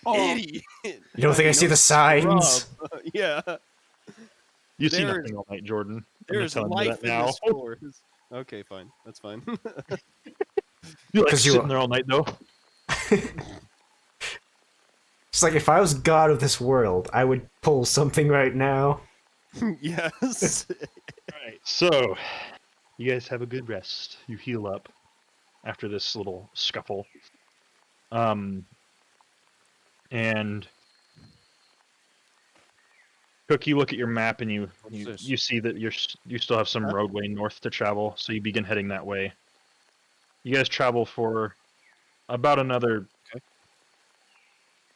E: Idiot.
C: You don't think I see the signs?
E: Yeah.
A: You see
E: There-
A: nothing all night, Jordan. I'm just
E: There's
A: telling you
E: life
A: that
E: in
A: now.
E: this forest. Okay, fine. That's fine.
A: You like
C: 'Cause you-
A: sitting there all night though.
C: It's like if I was god of this world, I would pull something right now.
E: Yes.
A: Alright, so you guys have a good rest. You heal up after this little scuffle. And Cook, you look at your map and you
E: this?
A: see that you still have some
E: Huh?
A: roadway north to travel, so you begin heading that way. You guys travel for about another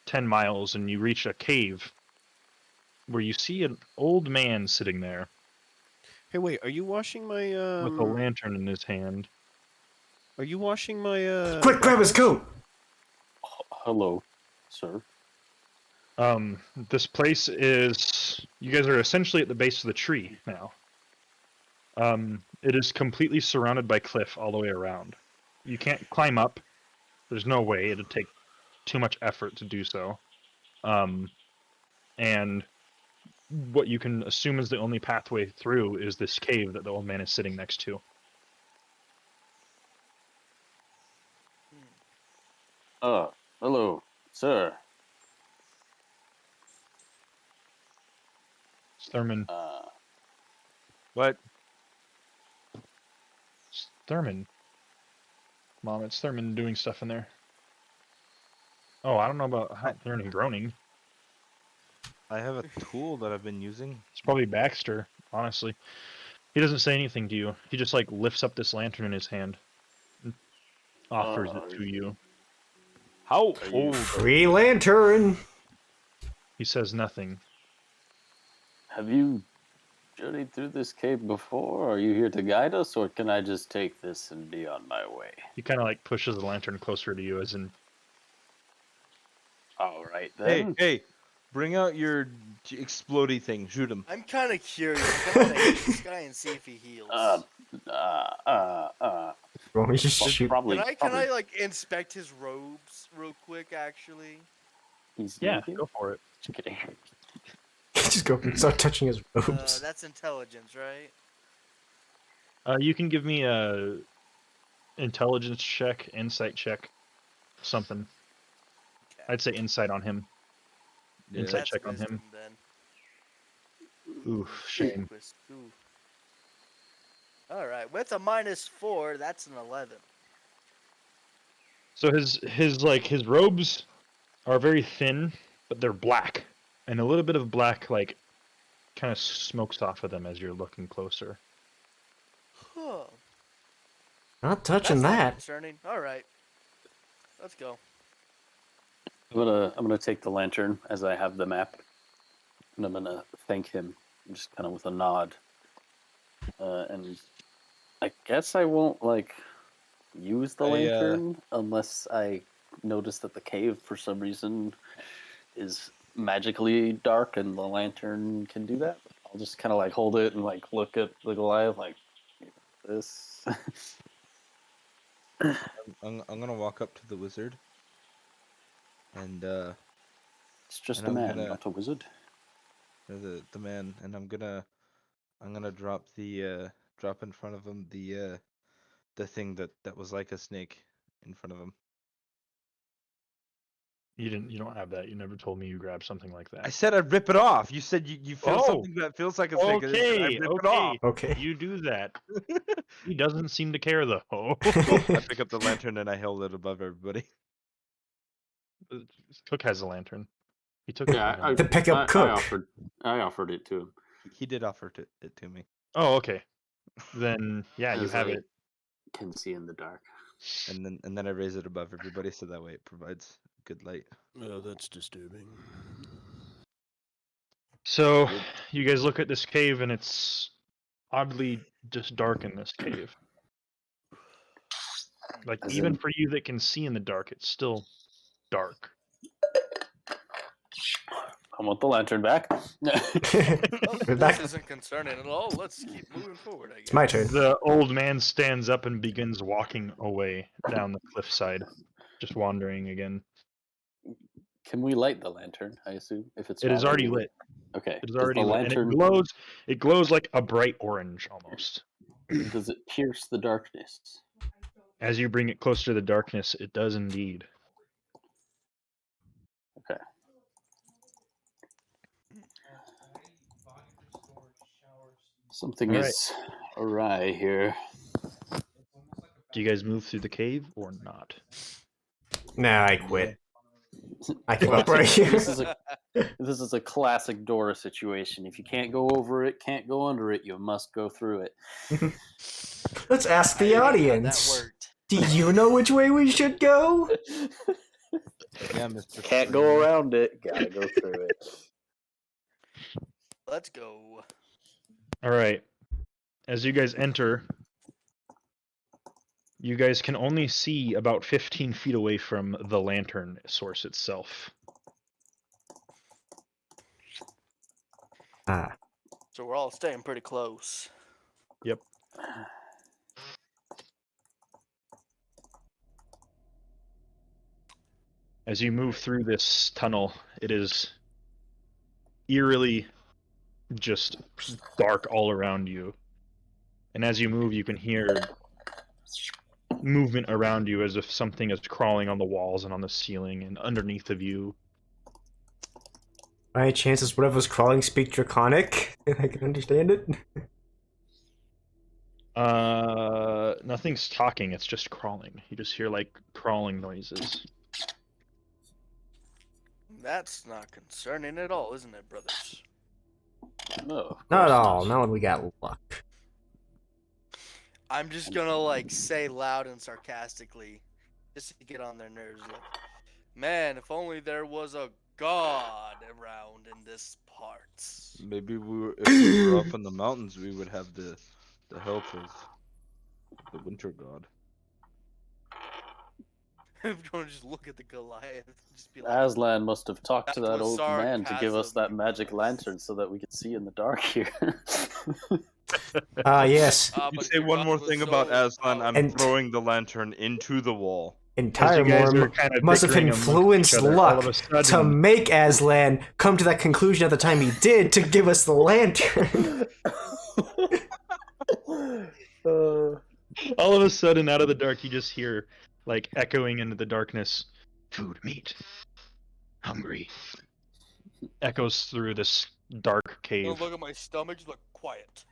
A: 10 miles and you reach a cave where you see an old man sitting there
E: Hey, wait. Are you washing my
A: with a lantern in his hand.
E: Are you washing my
C: Quick, grab his
E: weapons?
C: coat!
B: Hello, sir.
A: This place is. You guys are essentially at the base of the tree now. It is completely surrounded by cliff all the way around. You can't climb up. There's no way. It'd take too much effort to do so. And what you can assume is the only pathway through is this cave that the old man is sitting next to.
B: Hello, sir.
A: It's Thurman.
D: What?
A: It's Thurman. Mom, it's Thurman doing stuff in there. Oh, I don't know about Thurman and groaning.
D: I have a tool that I've been using.
A: It's probably Baxter, honestly. He doesn't say anything to you. He just like lifts up this lantern in his hand and offers it to you.
D: How old?
C: Free lantern!
A: He says nothing.
B: Have you journeyed through this cave before? Are you here to guide us, or can I just take this and be on my way?
A: He kind of like pushes the lantern closer to you, as in,
B: All right
D: Hey,
B: then.
D: hey, bring out your explodey thing. Shoot him.
F: I'm kind of curious. I want to hit this guy and see if he heals.
C: Want me to just shoot?
B: Probably.
F: Can I like inspect his robes real quick? Actually,
B: He's
A: yeah,
B: naked?
A: go for it.
B: Just kidding.
C: Just go start touching his robes.
F: that's intelligence, right?
A: You can give me a intelligence check, insight check, something.
F: Okay.
A: I'd say insight on him.
D: Yeah.
A: Insight
F: That's
A: check on
F: wisdom,
A: him.
F: Then.
A: Oof, shame.
F: Ooh. All right, with a -4, that's an 11.
A: So his robes are very thin, but they're black, and a little bit of black like kind of smokes off of them as you're looking closer.
F: Huh.
C: Not touching
F: That's not
C: that.
F: concerning. All right, let's go.
B: I'm gonna take the lantern as I have the map, and I'm gonna thank him, just kind of with a nod. And I guess I won't like use the lantern unless I notice that the cave for some reason is magically dark and the lantern can do that. I'll just kind of like hold it and like look at the Goliath like this.
D: I'm gonna walk up to the wizard. And
B: It's just
D: And
B: a
D: I'm
B: man,
D: gonna-
B: not a wizard.
D: the man, and I'm gonna drop the drop in front of him the thing that was like a snake in front of him.
A: You don't have that. You never told me you grabbed something like that.
D: I said I'd rip it off. You said you feel
A: Oh.
D: something that feels like a snake. I said I'd rip it off.
C: Okay.
A: You do that. He doesn't seem to care though.
D: I pick up the lantern and I hold it above everybody.
A: Cook has a lantern. He took it from him.
C: To pick up Cook.
B: I offered it to him.
D: He did offer it to me,
A: Oh, okay. Then yeah, you
B: As
A: have
B: I
A: it.
B: Can see in the dark.
D: and then I raise it above everybody so that way it provides good light.
E: Oh, that's disturbing.
A: So you guys look at this cave and it's oddly just dark in this cave. Like
B: As
A: even
B: in-
A: for you that can see in the dark, it's still dark.
B: I want the lantern back.
F: Well,
C: We're
F: this
C: back.
F: isn't concerning at all. Let's keep moving forward, I guess.
C: It's my turn.
A: The old man stands up and begins walking away down the cliffside, just wandering again.
B: Can we light the lantern? I assume if it's
A: It is
B: not
A: already lit.
B: Okay.
A: It is
B: Does
A: already
B: the
A: lit,
B: lantern
A: and it glows like a bright orange almost.
B: does it pierce the darkness?
A: As you bring it closer to the darkness, it does indeed.
B: Okay. Something
A: All right.
B: is awry here.
A: Do you guys move through the cave or not?
C: Nah, I quit. I give up right here.
B: This is a classic Dora situation. If you can't go over it, can't go under it, you must go through it.
C: Let's ask
F: I
C: the
F: hate how
C: audience.
F: that worked.
C: Do you know which way we should go?
D: Yeah, Mr.
B: Can't go around it, gotta go through it.
F: Let's go.
A: All right. As you guys enter, you guys can only see about 15 feet away from the lantern source itself.
C: Ah,
F: So we're all staying pretty close.
A: Yep. As you move through this tunnel, it is eerily just dark all around you. And as you move, you can hear movement around you as if something is crawling on the walls and on the ceiling and underneath of you.
C: by any chance, does whatever's crawling speak Draconic? I can understand it.
A: Nothing's talking, it's just crawling. You just hear like crawling noises.
F: That's not concerning at all, isn't it, brothers?
B: No, of
C: Not at
B: course
C: all. Not when we got luck.
F: I'm just gonna like say loud and sarcastically, just to get on their nerves. Like, man, if only there was a god around in this parts.
D: Maybe if we were up in the mountains, we would have the help of the winter god.
F: I'm gonna just look at the Goliath and just be like,
B: Aslan must have talked to
F: That
B: that
F: was
B: old man to give us that
F: sarcasm,
B: magic
F: yes.
B: lantern so that we could see in the dark here.
C: Yes.
F: "Ah,
D: You
F: but
D: say
F: your
D: one
F: god
D: more
F: was
D: thing
F: so
D: about Aslan, I'm
C: And-
D: throwing the lantern into the wall.
C: Entire
A: As you guys
C: Morm
A: are kind of
C: must have
A: bickering amongst
C: influenced
A: each other, all
C: luck
A: of a sudden,
C: to make Aslan come to that conclusion at the time he did to give us the lantern.
A: all of a sudden, out of the dark, you just hear, like, echoing into the darkness, food, meat, hungry. Echoes through this dark
F: I'm
A: cave.
F: gonna look at my stomach, just like quiet.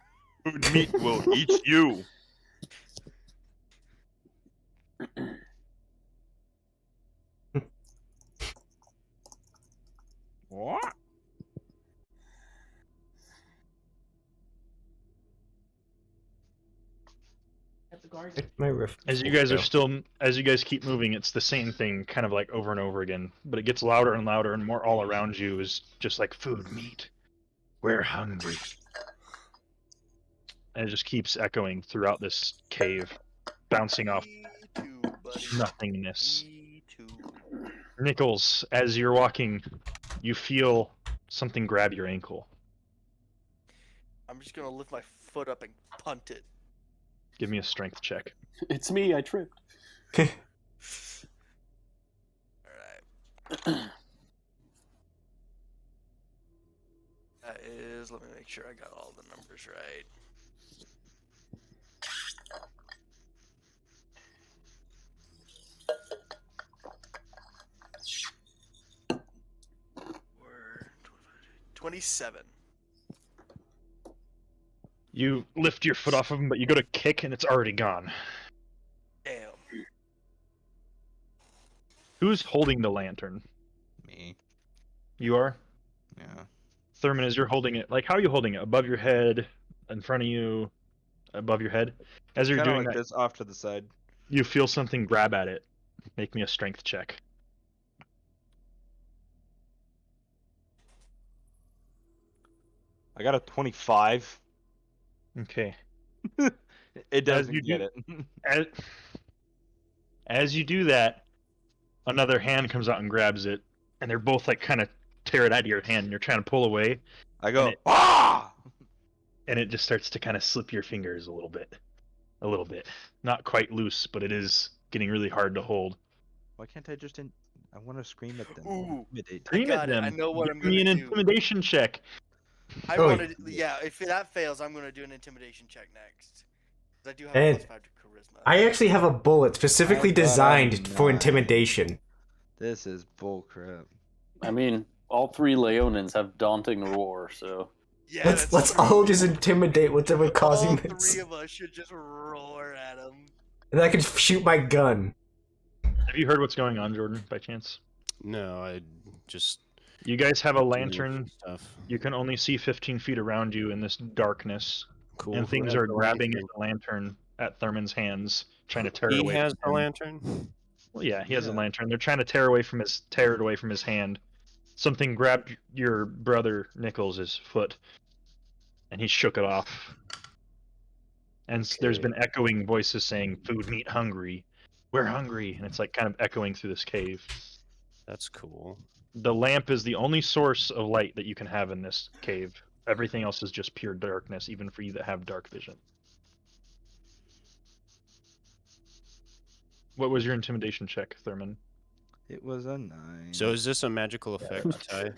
D: Food meat will eat you. What?
H: At the garden.
C: My riff.
A: As you guys keep moving, it's the same thing, kind of like over and over again. But it gets louder and louder, and more all around you is just like food, meat. We're hungry. And it just keeps echoing throughout this cave, bouncing off
F: Me too, buddy.
A: nothingness.
F: Me too.
A: Nichols, as you're walking, you feel something grab your ankle.
F: I'm just gonna lift my foot up and punt it.
A: Give me a strength check.
B: It's me, I tripped.
F: Alright. That is, let me make sure I got all the numbers right. We're 27.
A: You lift your foot off of him, but you go to kick, and it's already gone.
F: Damn.
A: Who's holding the lantern?
D: Me.
A: You are?
D: Yeah.
A: Thurman, as you're holding it, like, how are you holding it? Above your head? In front of you? Above your head? As you're
D: Kind of
A: doing
D: like
A: that,
D: this, off to the side.
A: you feel something grab at it. Make me a strength check.
D: I got a 25.
A: Okay.
D: It doesn't
A: you
D: get
A: do-
D: it.
A: As you do that, another hand comes out and grabs it, and they're both like kind of tear it out of your hand, and you're trying to pull away,
D: I go,
A: And it-
D: ah!
A: and it just starts to kind of slip your fingers a little bit. A little bit. Not quite loose, but it is getting really hard to hold.
D: Why can't I just I want to scream at them.
F: Ooh,
D: Intimidate them.
A: Scream at
F: got it. I
A: them.
F: know what
A: Give
F: I'm
A: me
F: gonna
A: an
F: do.
A: intimidation check.
F: I
C: Oh,
F: wanted, yeah. If that fails, I'm gonna do an intimidation check next. 'Cause I do have a
C: And
F: +5 to charisma.
C: I actually have a bullet specifically
D: I got a
C: designed for
D: 9.
C: intimidation.
D: This is bullcrap.
B: I mean, all 3 Leonins have daunting roar, so
F: Yeah,
C: Let's
F: that's true.
C: all just intimidate whatever causing
F: All
C: this.
F: 3 of us should just roar at him.
C: And I can shoot my gun.
A: Have you heard what's going on, Jordan, by chance?
E: No, I just
A: You guys have a
E: doing
A: lantern.
E: stuff.
A: You can only see 15 feet around you in this darkness.
E: Cool.
A: And
E: Who
A: things
E: has
A: are
E: the
A: grabbing at
E: lantern?
A: the lantern at Thurman's hands, trying to tear it
E: He
A: away
E: has
A: from
E: the
A: him.
E: lantern.
A: Well, yeah, he has a
D: Yeah.
A: lantern. They're trying to tear it away from his hand. Something grabbed your brother Nichols' foot, and he shook it off. And there's
E: Okay.
A: been echoing voices saying, "Food, meat, hungry. We're hungry," and it's like kind of echoing through this cave.
E: That's cool.
A: The lamp is the only source of light that you can have in this cave. Everything else is just pure darkness, even for you that have dark vision. What was your intimidation check, Thurman?
D: It was a 9.
E: So is this a magical effect, Ty?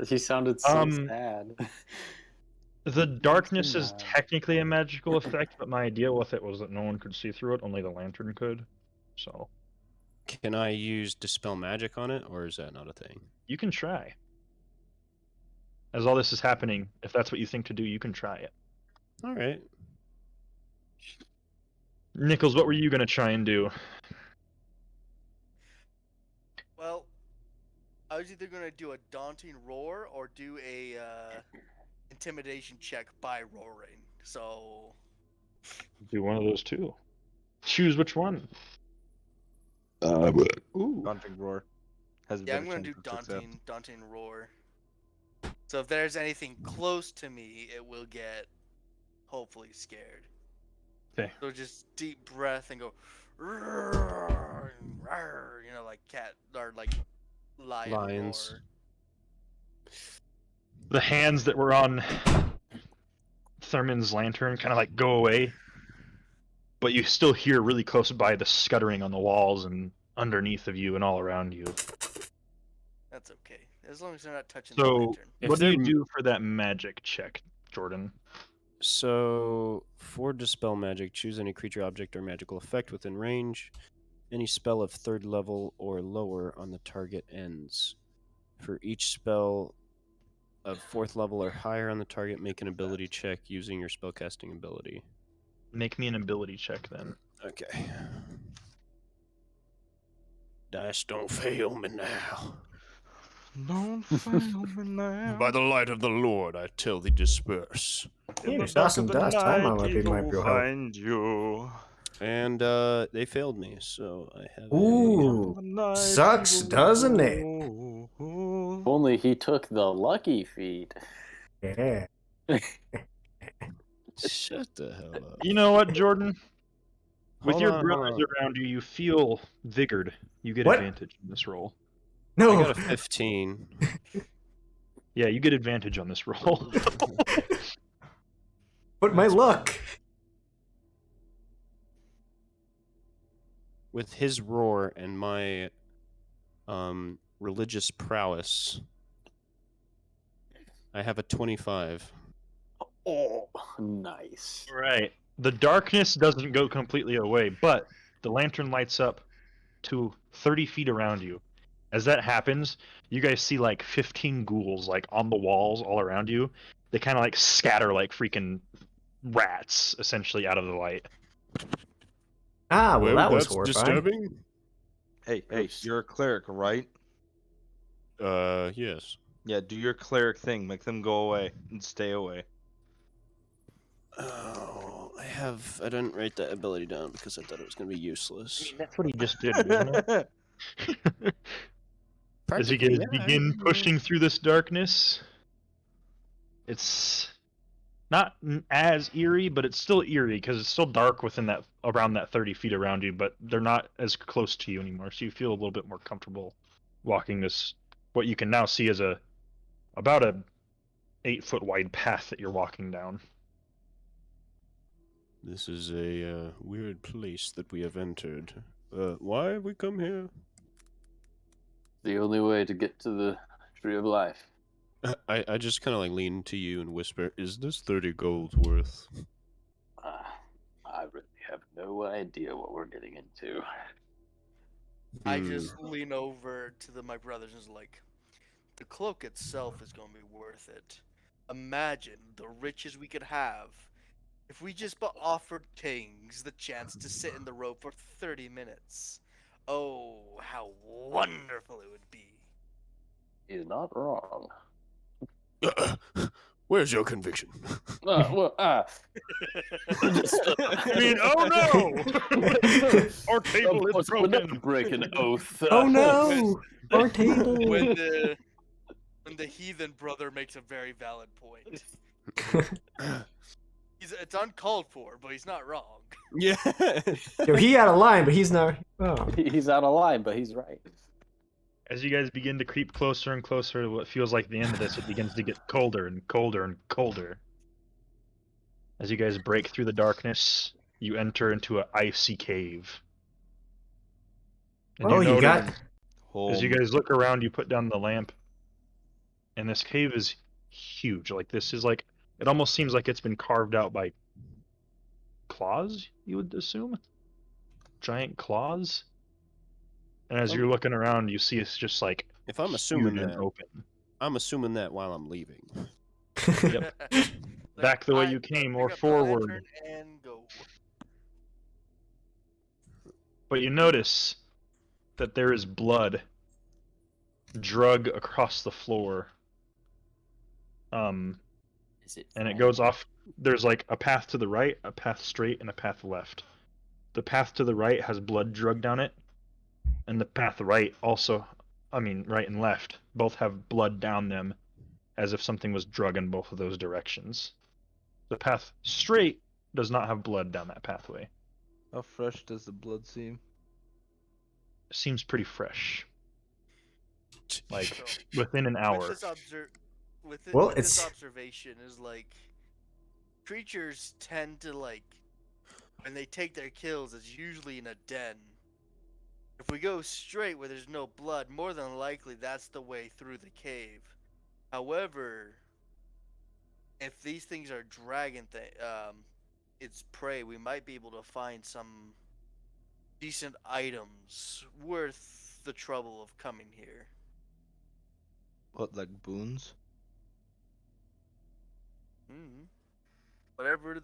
B: he sounded so
A: Um,
B: sad.
A: The darkness is
B: Nah.
A: technically a magical effect, but my idea with it was that no one could see through it, only the lantern could. So
E: Can I use Dispel Magic on it, or is that not a thing?
A: you can try. As all this is happening, if that's what you think to do, you can try it.
E: All right.
A: Nichols, what were you going to try and do?
F: Well, I was either gonna do a daunting roar or do a intimidation check by roaring. So
A: Do one of those two. Choose which one. Ooh.
D: Daunting roar. Has a
F: yeah, I'm
D: better
F: gonna do
D: chance of success.
F: daunting roar. So if there's anything close to me, it will get hopefully scared.
A: Okay.
F: So just deep breath and go, "Roar," you know, like cat or like lion
E: Lions.
F: roar.
A: The hands that were on Thurman's lantern kind of like go away, but you still hear really close by the scuttering on the walls and underneath of you and all around you.
F: That's okay, as long as they're not touching the
A: So,
F: lantern.
E: If
A: what do you
E: they're-
A: do for that magic check, Jordan?
E: So, for Dispel Magic, choose any creature, object, or magical effect within range. Any spell of 3rd level or lower on the target ends. For each spell of 4th level or higher on the target, make an ability check using your spellcasting ability.
A: Make me an ability check then.
E: Okay. Dice don't fail me now.
D: Don't fail me now.
E: By the light of the Lord, I tell thee disperse.
D: In
C: Yeah,
D: the dark
C: some
D: of the
C: dust. I
D: night,
C: might be
D: evil
C: my
D: will
C: real help.
D: find you.
E: And they failed me, so I have
C: Ooh,
D: The night
C: sucks,
D: evil
C: doesn't it?
D: will-
B: Only he took the lucky feat.
C: yeah.
E: Shut the hell up.
A: You know what, Jordan? With
E: Hold
A: your
E: on,
A: brothers
E: hold on.
A: around you, you feel vigored. You get
C: What?
A: advantage in this roll.
E: I
C: No.
E: got a 15.
A: Yeah, you get advantage on this roll.
C: But my
E: That's
C: luck.
E: With his roar and my religious prowess, I have a 25.
B: Oh, nice.
A: Right. The darkness doesn't go completely away, but the lantern lights up to 30 feet around you. As that happens, you guys see like 15 ghouls like on the walls all around you. They kind of like scatter like freaking rats essentially out of the light.
C: Ah, well, that was
E: that's
C: horrifying.
E: disturbing.
D: Hey,
B: Oops.
D: you're a cleric, right?
E: Yes.
D: Yeah, do your cleric thing. Make them go away and stay away.
E: Oh, I didn't write that ability down because I thought it was going to be useless.
A: That's what he just did, wasn't it? As you guys begin pushing through this darkness, it's not as eerie, but it's still eerie because it's still dark within that around that 30 feet around you, but they're not as close to you anymore, so you feel a little bit more comfortable walking this what you can now see as about a 8-foot wide path that you're walking down.
E: This is a weird place that we have entered. Why have we come here?
B: The only way to get to the Tree of Life.
E: I just kind of like lean to you and whisper, "Is this 30 gold worth?"
B: I really have no idea what we're getting into.
F: I just lean over to my brothers and is like, the cloak itself is going to be worth it. Imagine the riches we could have if we just offered kings the chance to sit in the robe for 30 minutes. Oh, how wonderful it would be.
B: He's not wrong.
E: Where's your conviction?
A: I mean, oh no! Our table is
B: We're not
A: broken.
B: break an oath.
C: Oh no! Our table!
F: When the heathen brother makes a very valid point. It's uncalled for, but he's not wrong.
E: Yeah.
C: Yo, he out of line, but he's not. Oh.
B: He's out of line, but he's right.
A: As you guys begin to creep closer and closer to what feels like the end of this, it begins to get colder and colder and colder. As you guys break through the darkness, you enter into an icy cave. And
C: Oh, you got.
A: as you guys look around, you put down the lamp, and this cave is huge. Like, this is like, it almost seems like it's been carved out by claws, you would assume? Giant claws? And as you're looking around, you see it's just like,
E: If I'm assuming
A: huge and
E: that,
A: open.
E: I'm assuming that while I'm leaving.
A: Yep. Back the way you came, or
F: Pick up the
A: forward.
F: lantern and go.
A: But you notice that there is blood drug across the floor.
B: Is it?
A: And it goes off. There's like a path to the right, a path straight, and a path left. The path to the right has blood drug down it, and the path right also, right and left, both have blood down them, as if something was drug in both of those directions. The path straight does not have blood down that pathway.
D: How fresh does the blood seem?
A: Seems pretty fresh. Like,
F: So,
A: within an hour.
F: This
C: Well,
F: this
C: it's-
F: observation is like, creatures tend to like, when they take their kills, it's usually in a den. If we go straight where there's no blood, more than likely that's the way through the cave. However, if these things are dragon its prey, we might be able to find some decent items worth the trouble of coming here.
D: What, like boons?
F: Whatever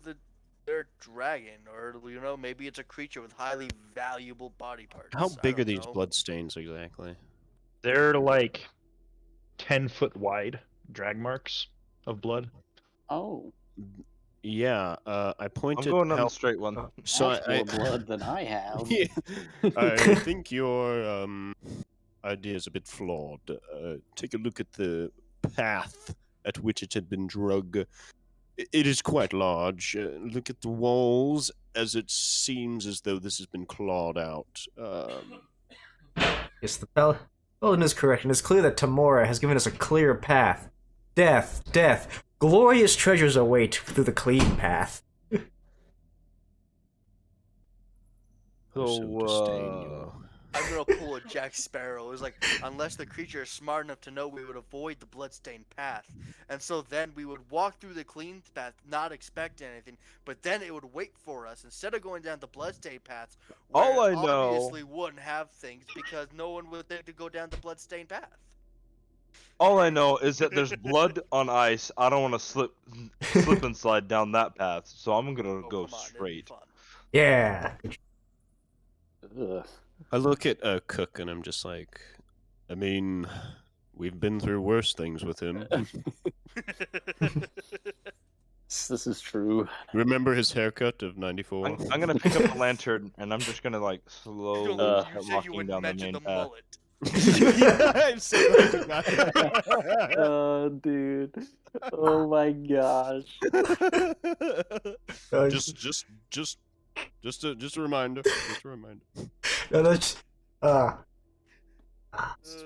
F: their dragon, or maybe it's a creature with highly valuable body parts.
E: How
F: I
E: big are
F: don't
E: these
F: know.
E: bloodstains exactly?
A: They're like 10-foot wide drag marks of blood.
B: Oh,
E: Yeah, I
D: I'm
E: pointed.
D: going on
E: how-
D: the straight one.
E: So
B: that's more blood than I have.
E: Yeah. I think your idea is a bit flawed. Take a look at the path at which it had been drug. It is quite large. Look at the walls, as it seems as though this has been clawed out.
C: Yes, the Paladin is correct, and it's clear that Tamora has given us a clear path. Death, death, glorious treasures await through the clean path.
E: So disdain you.
F: I'm gonna pull a Jack Sparrow. It's like, unless the creature is smart enough to know we would avoid the bloodstained path, and so then we would walk through the clean path, not expect anything, but then it would wait for us instead of going down the bloodstained path. Where
D: All I
F: it
D: know-
F: obviously wouldn't have things because no one would think to go down the bloodstained path.
D: All I know is that there's blood on ice. I don't want to slip and slide down that path, so I'm gonna
F: Oh,
D: go
F: come on, it'd be
D: straight.
F: fun.
C: Yeah.
B: Ugh.
E: I look at Cook and I'm just like, I mean, we've been through worse things with him.
B: This is true.
E: Remember his haircut of '94?
D: I'm gonna pick up the lantern and I'm just gonna like slowly
F: You
D: start
F: said you
D: walking
F: wouldn't
D: down the
F: mention
D: main
F: the
D: path.
F: mullet.
E: Yeah, I'm so glad.
B: Oh, dude. Oh my gosh.
E: Just a reminder. Just a reminder.
C: No, that's.
A: Oh,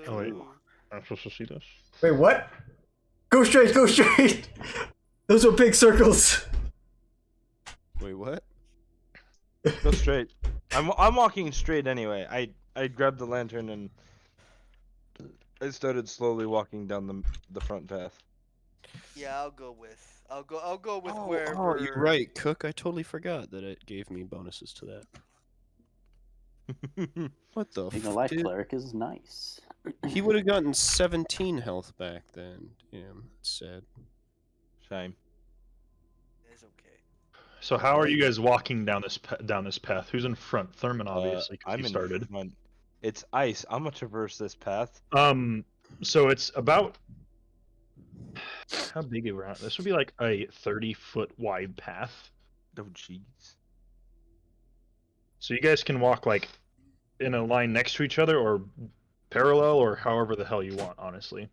A: wait. I'm supposed to see this?
C: Wait, what? Go straight, go straight! Those are big circles!
E: Wait, what?
D: Go straight. I'm walking straight anyway. I grabbed the lantern and I started slowly walking down the front path.
F: Yeah, I'll go with. I'll go with
E: Oh,
F: wherever.
E: you're right, Cook. I totally forgot that it gave me bonuses to that. What the
B: Being a
E: f?
B: life
E: Dude,
B: cleric is nice.
E: he would have gotten 17 health back then. Damn, that's sad.
D: Shame.
F: It's okay.
A: So how are you guys walking down this path? Who's in front? Thurman, obviously, because
D: I'm
A: he
D: in
A: started.
D: front. It's ice. I'm gonna traverse this path.
A: So it's about how big around? This would be like a 30-foot wide path.
D: Oh jeez.
A: So you guys can walk like in a line next to each other, or parallel, or however the hell you want. Honestly,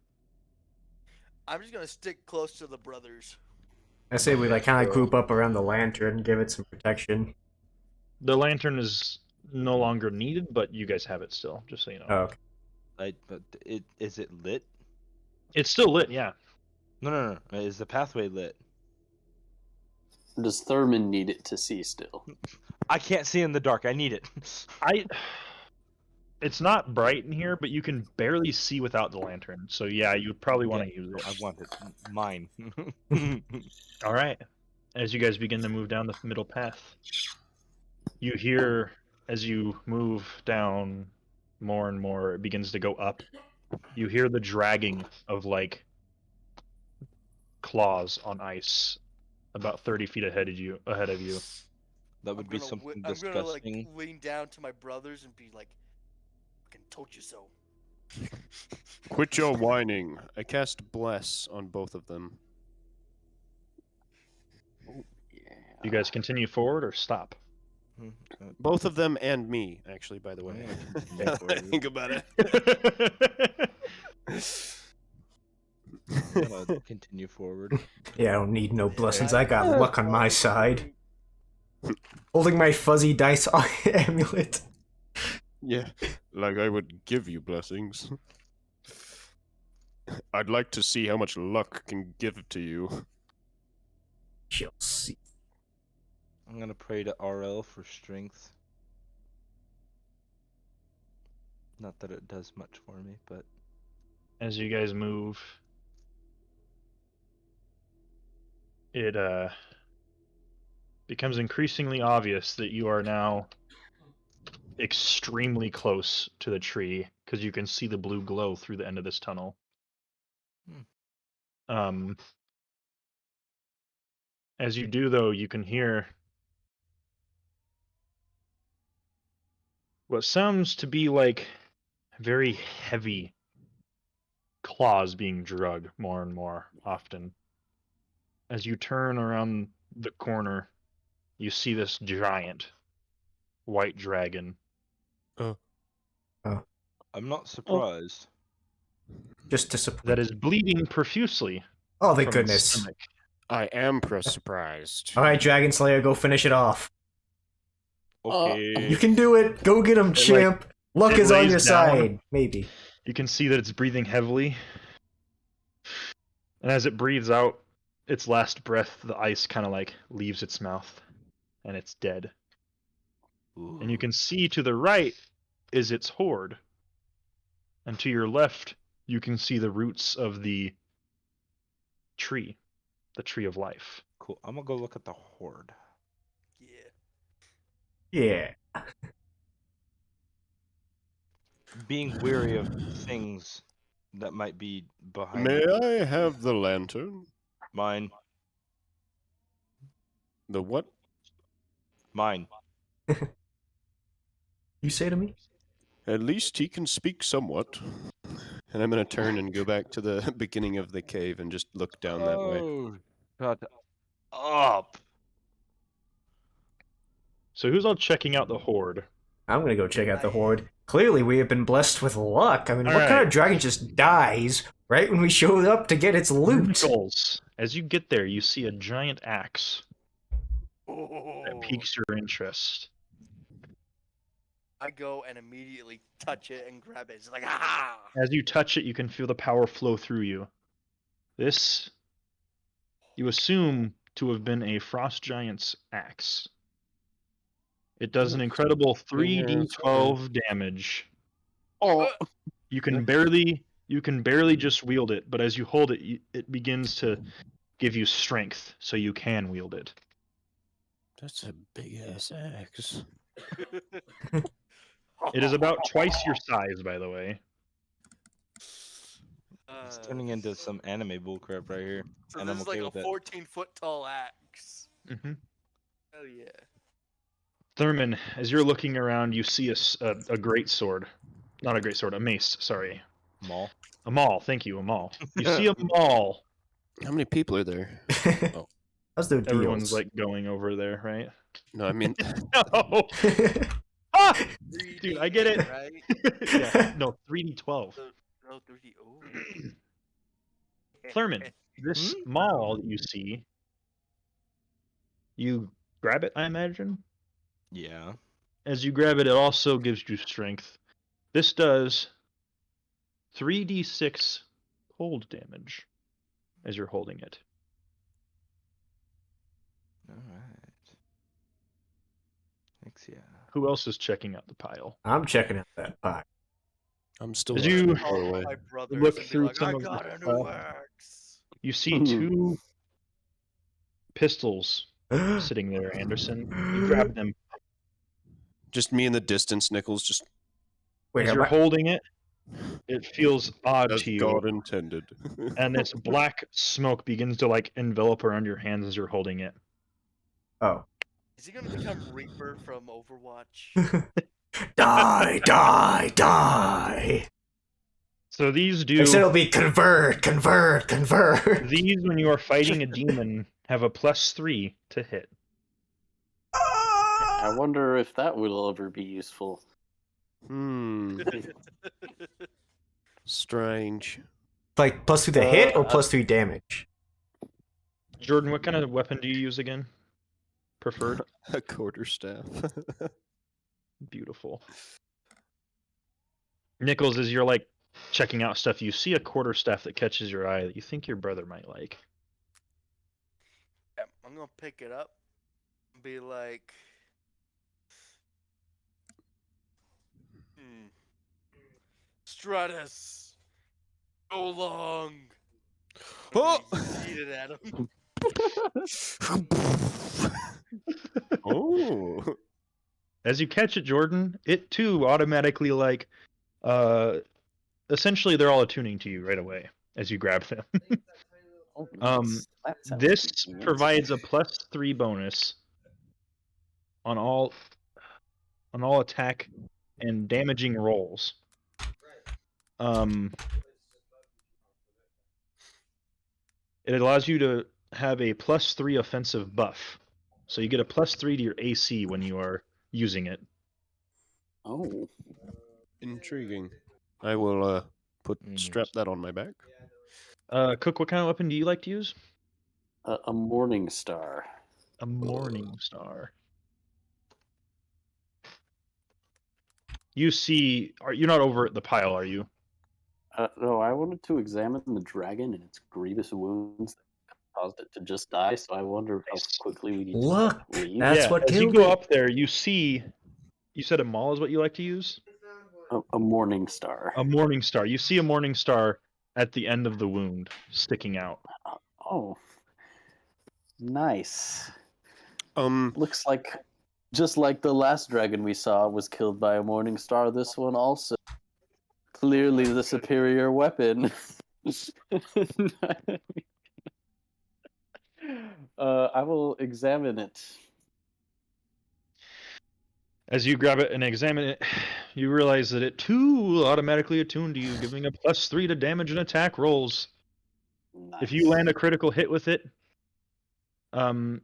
F: I'm just gonna stick close to the brothers.
C: I say we like kind of
A: So-
C: group up around the lantern, give it some protection.
A: the lantern is no longer needed, but you guys have it still. Just so you know,
C: Oh, okay.
D: But is it lit?
A: it's still lit. Yeah.
D: No. Is the pathway lit?
B: Does Thurman need it to see still?
D: I can't see in the dark. I need it.
A: It's not bright in here, but you can barely see without the lantern. So yeah, you would probably want to use it.
D: I want it. Mine.
A: All right. As you guys begin to move down the middle path, you hear as you move down more and more, it begins to go up. You hear the dragging of like claws on ice about 30 feet ahead of you.
D: That would be something
F: I'm gonna like
D: disgusting.
F: lean down to my brothers and be like, "Fucking told you so."
E: Quit your whining. I cast Bless on both of them.
B: Yeah.
A: You guys continue forward or stop?
E: Both of them and me, actually, by the way.
D: Yeah,
E: Now that I think about it.
D: I'm gonna continue forward.
C: Yeah, I don't need no blessings. I got luck on my side. Holding my fuzzy dice amulet.
E: Yeah, like I would give you blessings. I'd like to see how much luck can give to you.
C: Shall see.
D: I'm gonna pray to RL for strength. Not that it does much for me, but
A: As you guys move, it becomes increasingly obvious that you are now extremely close to the tree because you can see the blue glow through the end of this tunnel. As you do, though, you can hear what sounds to be like very heavy claws being dragged more and more often. As you turn around the corner, you see this giant white dragon.
D: I'm not surprised.
C: Just disappointed.
A: That is bleeding profusely.
C: Oh, thank
A: from its
C: goodness.
A: stomach.
E: I am surprised.
C: Alright, Dragon Slayer, go finish it off.
D: Okay.
C: You can do it. Go get him, champ. Luck
A: it
C: is on
A: lays
C: your
A: down.
C: side. Maybe.
A: You can see that it's breathing heavily. And as it breathes out its last breath, the ice kind of like leaves its mouth and it's dead. And you can see to the right is its horde. And to your left, you can see the roots of the tree of life.
D: Cool. I'm gonna go look at the horde.
F: Yeah.
C: Yeah.
D: Being weary of things that might be behind
E: May
D: it.
E: I have the lantern?
D: Mine.
E: The what?
D: Mine.
C: You say to me?
E: At least he can speak somewhat. And I'm gonna turn and go back to the beginning of the cave and just look down that way.
D: Oh, shut up.
A: So who's all checking out the horde?
C: I'm gonna go check out the horde. Clearly, we have been blessed with luck. I mean,
A: All
C: what kind
A: right.
C: of dragon just dies right when we showed up to get its loot?
A: Nichols, as you get there, you see a giant axe that
F: Oh.
A: piques your interest.
F: I go and immediately touch it and grab it. It's like, ah!
A: As you touch it, you can feel the power flow through you. This, you assume to have been a frost giant's axe. It does an incredible 3d12 damage.
E: Oh,
A: You can barely You can barely just wield it, but as you hold it, it begins to give you strength, so you can wield it.
E: That's a big ass axe.
A: It is about twice your size, by the way.
D: It's turning into some anime bullcrap right here.
F: So
D: and
F: this
D: I'm
F: is
D: okay
F: like a
D: with it.
F: 14-foot tall axe.
A: Mm-hmm.
F: Hell yeah.
A: Thurman, as you're looking around, you see a great sword. Not a great sword, a mace, sorry.
D: Maul.
A: A maul, thank you, a maul. You see a maul.
E: How many people are there?
C: Let's do deals.
A: Everyone's like going over there, right?
E: No, I mean,
A: No! Ah!
F: 3D,
A: Dude, I get it.
F: right?
A: Yeah, no, 3d12.
F: No, 3D. Oh.
A: Thurman, this maul that you see, you grab it, I imagine?
D: Yeah.
A: As you grab it, it also gives you strength. This does 3d6 cold damage as you're holding it.
D: All right. Thanks, yeah.
A: Who else is checking out the pile?
C: I'm checking out that pie.
E: I'm still
A: As
E: watching
A: you
E: the doorway.
F: My brothers
A: look
F: and be
A: through
F: like,
A: some
F: I
A: of the
F: got a
A: stuff,
F: new axe.
A: you see two pistols sitting there, Anderson. You grab them.
E: Just me in the distance, Nichols. Just
C: Wait,
A: As
C: am
A: you're
C: I-
A: holding it, it feels odd
E: as
A: to you.
E: God intended.
A: And this black smoke begins to like envelop around your hands as you're holding it.
C: Oh.
F: Is he gonna become Reaper from Overwatch?
C: Die, die, die.
A: So these do.
C: They said it'll be convert.
A: These, when you are fighting a demon, have a +3 to hit.
B: I wonder if that will ever be useful.
E: Strange.
C: Like +2 to hit or +3 damage?
A: Jordan, what kind of weapon do you use again? Preferred?
E: A quarterstaff.
A: Beautiful. Nichols, as you're like checking out stuff, you see a quarterstaff that catches your eye that you think your brother might like.
F: Yeah, I'm gonna pick it up and be like, Stratus, go long.
E: Oh!
F: Yeet it at him.
E: Oh.
A: As you catch it, Jordan, it too automatically like essentially they're all attuning to you right away as you grab them.
B: Oh, nice. That sounds
A: This
B: convenient.
A: provides a +3 bonus on all attack and damaging rolls. It allows you to have a +3 offensive buff. So you get a +3 to your AC when you are using it.
B: Oh.
E: Intriguing. I will strap that on my back.
A: Cook, what kind of weapon do you like to use?
B: A morning star.
A: A morning star. You see, you're not over at the pile, are you?
B: No, I wanted to examine the dragon and its grievous wounds that caused it to just die, so I wonder how quickly we need
C: Look,
B: to leave.
C: that's what
A: as you
C: killed
A: go
C: it.
A: up there, you see, you said a maul is what you like to use?
B: A morning star.
A: A morning star. You see a morning star at the end of the wound sticking out.
B: Oh. Nice.
E: Um,
B: Looks like, just like the last dragon we saw was killed by a morning star, this one also. Clearly the superior weapon. I will examine it.
A: As you grab it and examine it, you realize that it too will automatically attune to you, giving a +3 to damage and attack rolls.
B: Nice.
A: If you land a critical hit with it, and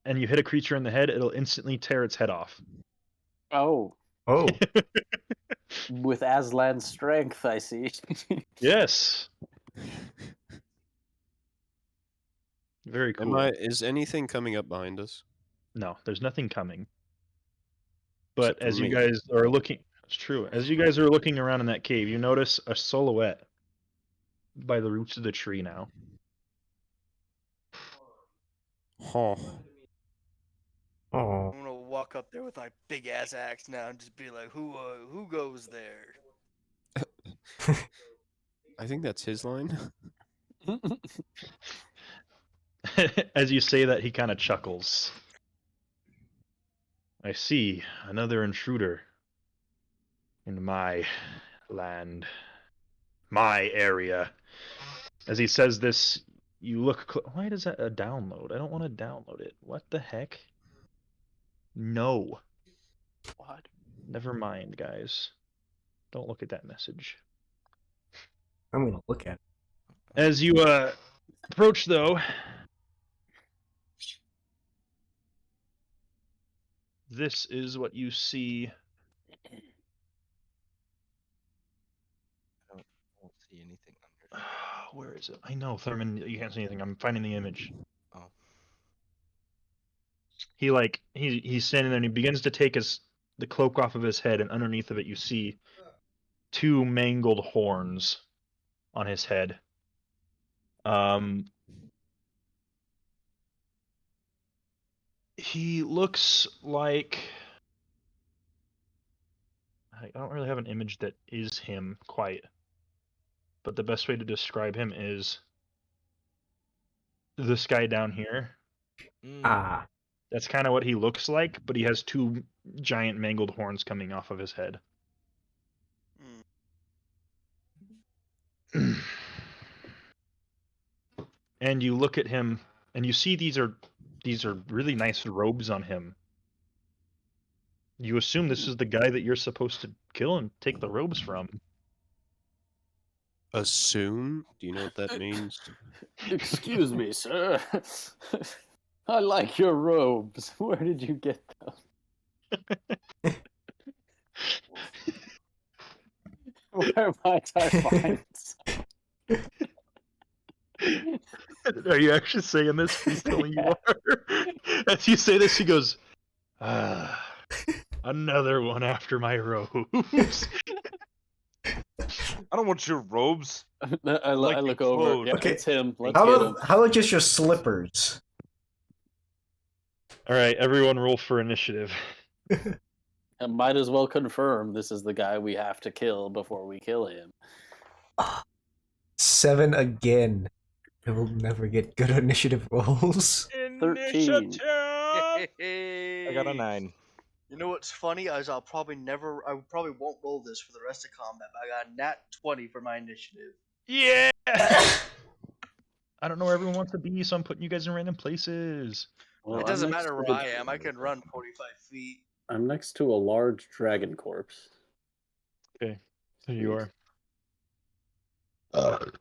A: you hit a creature in the head, it'll instantly tear its head off.
B: Oh.
C: Oh.
B: With Aslan's strength, I see.
A: Yes. Very cool.
E: is anything coming up behind us?
A: No, there's nothing coming.
E: Except
A: But
E: for
A: as you
E: me.
A: guys are looking, it's true. As you guys are looking around in that cave, you notice a silhouette by the roots of the tree now.
E: Huh.
C: Oh.
F: I'm gonna walk up there with my big ass axe now and just be like, who goes there?
E: I think that's his line.
A: As you say that, he kind of chuckles. I see another intruder in my land, my area. As he says this, you look. Why does that a download? I don't want to download it. What the heck? No. What? Never mind, guys. Don't look at that message.
C: I'm gonna look at it.
A: As you approach, though, this is what you see.
D: I don't see anything under.
A: Where is it? I know, Thurman, you can't see anything. I'm finding the image.
D: Oh.
A: He's standing there and he begins to take the cloak off of his head, and underneath of it you see two mangled horns on his head. He looks like, I don't really have an image that is him quite, but the best way to describe him is this guy down here.
C: Ah,
A: That's kind of what he looks like, but he has two giant mangled horns coming off of his head. And you look at him, and you see these are really nice robes on him. You assume this is the guy that you're supposed to kill and take the robes from.
E: Assume? Do you know what that means?
B: Excuse me, sir. I like your robes. Where did you get them? Where might I find some?
A: Are you actually saying this? Please tell me you are. As you say this, he goes, another one after my robes.
D: I don't want your robes.
B: I
D: like
B: look
D: your
B: over.
D: clothes.
B: Yeah,
C: Okay.
B: it's him. Let's
C: how
B: get him.
C: about just your slippers?
A: All right, everyone roll for initiative.
B: I might as well confirm this is the guy we have to kill before we kill him.
C: 7 again. I will never get good initiative rolls.
B: 13.
D: I got a 9.
F: You know what's funny is I probably won't roll this for the rest of combat, but I got a nat 20 for my initiative.
A: Yeah! I don't know where everyone wants to be, so I'm putting you guys in random places.
B: Well,
F: It
B: I'm
F: doesn't
B: next
F: matter
B: to
F: where
B: the-
F: I am. I can run 45 feet.
B: I'm next to a large dragon corpse.
A: Okay, there you are.
B: And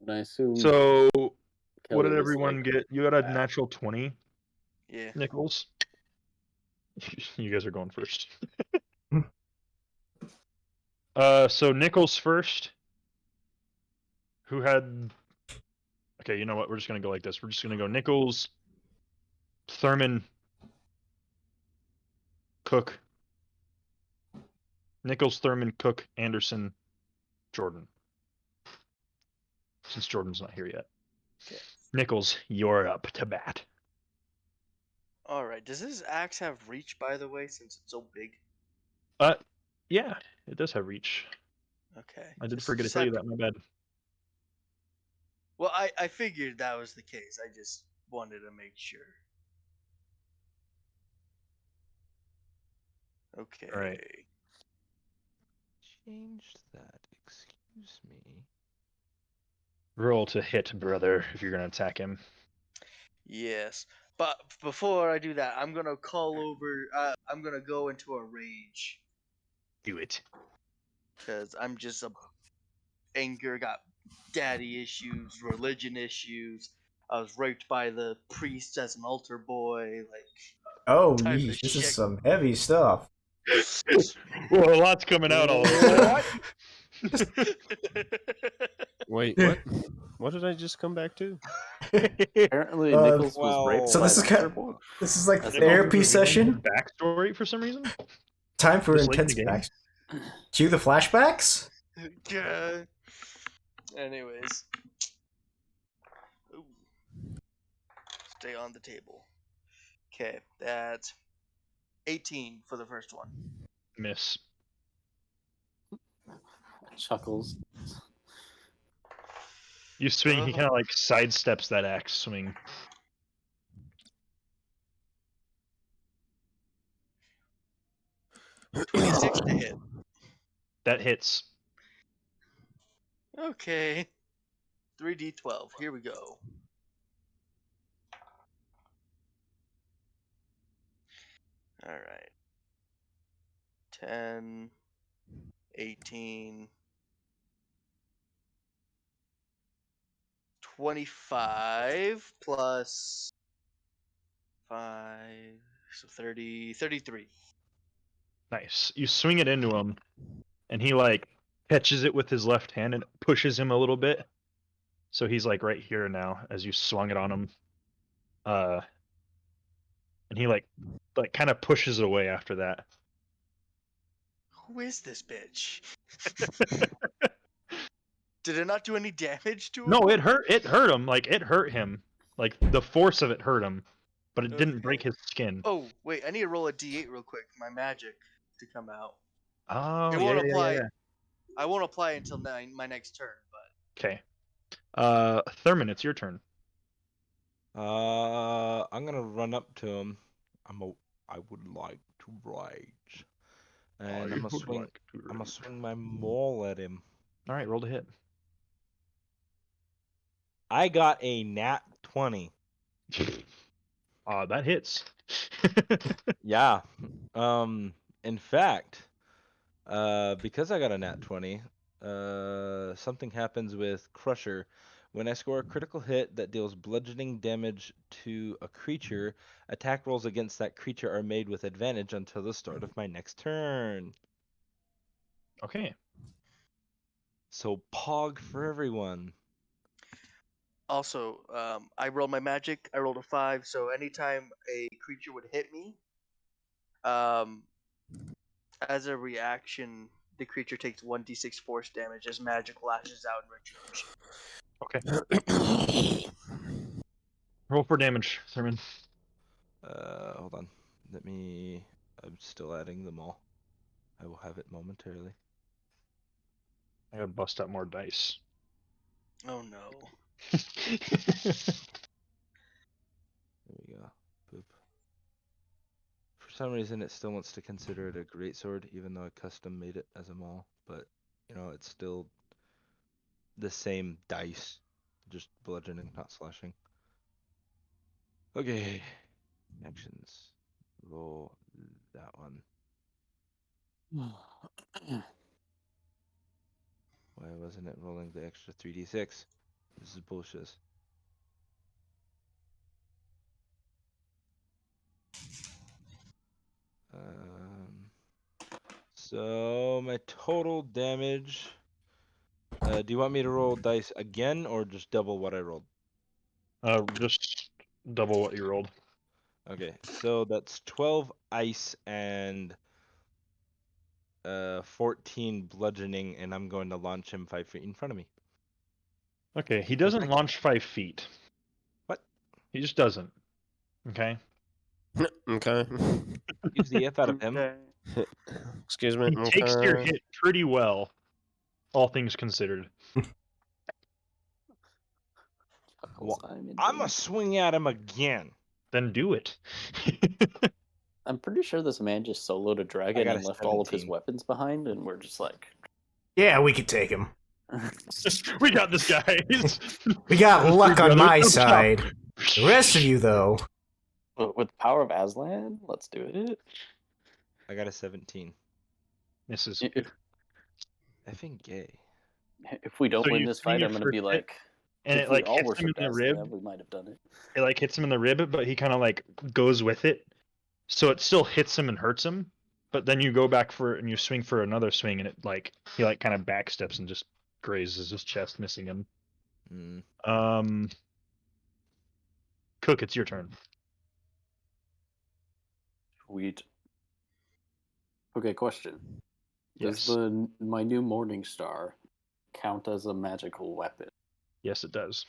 B: I assume.
A: So, what
B: Kelly
A: did
B: was,
A: everyone
B: like,
A: get? You got a
B: back.
A: natural 20,
F: Yeah.
A: Nichols. You guys are going first. So Nichols first. Who had? Okay, you know what? We're just gonna go like this. We're just gonna go Nichols, Thurman, Cook. Nichols, Thurman, Cook, Anderson, Jordan. Since Jordan's not here yet.
F: Okay.
A: Nichols, you're up to bat.
F: All right. Does this axe have reach, by the way, since it's so big?
A: Yeah, it does have reach.
F: Okay.
A: I did
F: Just-
A: forget to
F: just
A: tell you
F: had
A: that. My bad.
F: Well, I figured that was the case. I just wanted to make sure. Okay.
A: All right.
D: Changed that. Excuse me.
A: Roll to hit, brother, if you're gonna attack him.
F: Yes. But before I do that, I'm gonna call over. I'm gonna go into a rage
A: Do it.
F: because I'm just anger. Got daddy issues, religion issues. I was raped by the priest as an altar boy. Like,
C: Oh,
F: Time to
C: yeesh, this
F: shit.
C: is some heavy stuff.
A: Well, a lot's coming out all of a sudden.
E: Wait, what? What did I just come back to?
B: Apparently,
C: Uh,
B: Nichols was raped
C: so
B: by
C: this is
B: an
C: kind
B: altar boy.
C: This is like
B: That's
C: therapy
A: Nichols is revealing
C: session.
A: his backstory for some reason.
C: Time for
A: Just late in
C: intense
A: the game.
C: backs. Cue the flashbacks.
F: Yeah. Anyways. Ooh. Stay on the table. Okay, that's 18 for the first one.
A: Miss.
B: Chuckles.
A: You swing, he kind of like sidesteps that axe swing.
F: $26 to hit.
A: That hits.
F: Okay. 3d12. Here we go. All right. 10, 18, 25 plus 5, so 30, 33.
A: Nice. You swing it into him, and he like catches it with his left hand and pushes him a little bit. So he's like right here now as you swung it on him. And he like kind of pushes it away after that.
F: Who is this bitch? Did it not do any damage to him?
A: No, it hurt him. Like it hurt him. Like the force of it hurt him, but it didn't break
F: Okay.
A: his skin.
F: Oh, wait, I need to roll a d8 real quick for my magic to come out.
A: Oh,
F: It
A: yeah,
F: won't
A: yeah,
F: apply.
A: yeah.
F: I won't apply until my next turn, but
A: Okay. Thurman, it's your turn.
D: I'm gonna run up to him. I would like to rage, and I'm gonna swing my maul at him.
A: All right, roll to hit.
D: I got a nat 20.
A: That hits.
D: Yeah. In fact, because I got a nat 20, something happens with Crusher. When I score a critical hit that deals bludgeoning damage to a creature, attack rolls against that creature are made with advantage until the start of my next turn.
A: Okay.
D: So pog for everyone.
F: also, I rolled my magic. I rolled a 5, so anytime a creature would hit me, as a reaction, the creature takes 1d6 force damage as magic lashes out in retribution.
A: Okay. Roll for damage, Thurman.
D: Hold on. I'm still adding them all. I will have it momentarily.
A: I gotta bust out more dice.
F: Oh no.
D: There we go. Boop. For some reason, it still wants to consider it a greatsword, even though I custom made it as a maul. But, it's still the same dice, just bludgeoning, not slashing. Okay. Actions. Roll that one. Why wasn't it rolling the extra 3d6? This is bullshit. So my total damage. Do you want me to roll dice again or just double what I rolled?
A: Just double what you rolled.
D: Okay, so that's 12 ice and 14 bludgeoning, and I'm going to launch him 5 feet in front of me.
A: Okay, he doesn't
D: Perfect.
A: launch 5 feet.
D: What?
A: He just doesn't. Okay.
E: Okay.
D: Use the F out of him.
E: Excuse me.
A: He takes your hit pretty well, all things considered.
D: Well, I'm gonna swing at him again.
A: Then do it.
B: I'm pretty sure this man just soloed a dragon
D: got
B: and
D: a
B: left all of his
D: 17.
B: weapons behind, and we're just like,
C: Yeah, we could take him.
A: We got this guy.
C: We got
A: Those
C: luck
A: three
C: on
A: brothers,
C: my
A: no chop.
C: side. The rest of you, though.
B: with the power of Aslan, let's do it.
D: I got a 17.
A: Misses.
D: Effing gay.
B: If we don't
A: So
B: win
A: you
B: this
A: swing
B: fight,
A: your
B: I'm gonna
A: first
B: be
A: hit,
B: like,
A: and
B: if
A: it
B: we
A: like
B: all
A: hits him in
B: worshipped
A: the rib.
B: Aslan, we might have done it.
A: It like hits him in the rib, but he kind of like goes with it, so it still hits him and hurts him. But then you go back for and you swing for another swing, and it like he like kind of backsteps and just grazes his chest, missing him. Cook, it's your turn.
B: Sweet. Okay, question.
A: Yes.
B: Does my new Morning Star count as a magical weapon?
A: Yes, it does.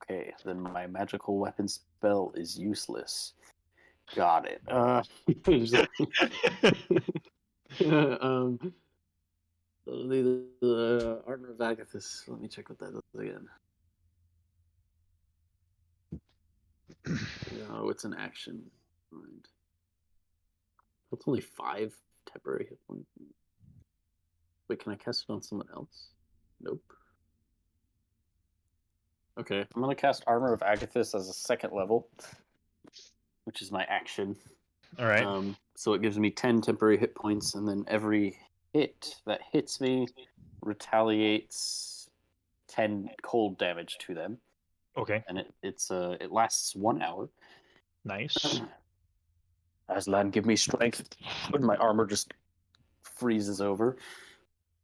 B: Okay, then my magical weapon spell is useless. Got it. The Armor of Agathis. Let me check what that does again. Oh, it's an action. Right. That's only 5 temporary hit points. Wait, can I cast it on someone else? Nope. Okay, I'm gonna cast Armor of Agathis as a 2nd level, which is my action.
A: All right.
B: So it gives me 10 temporary hit points, and then every hit that hits me retaliates 10 cold damage to them.
A: Okay.
B: And it lasts 1 hour.
A: Nice.
B: Aslan, give me strength. And my armor just freezes over.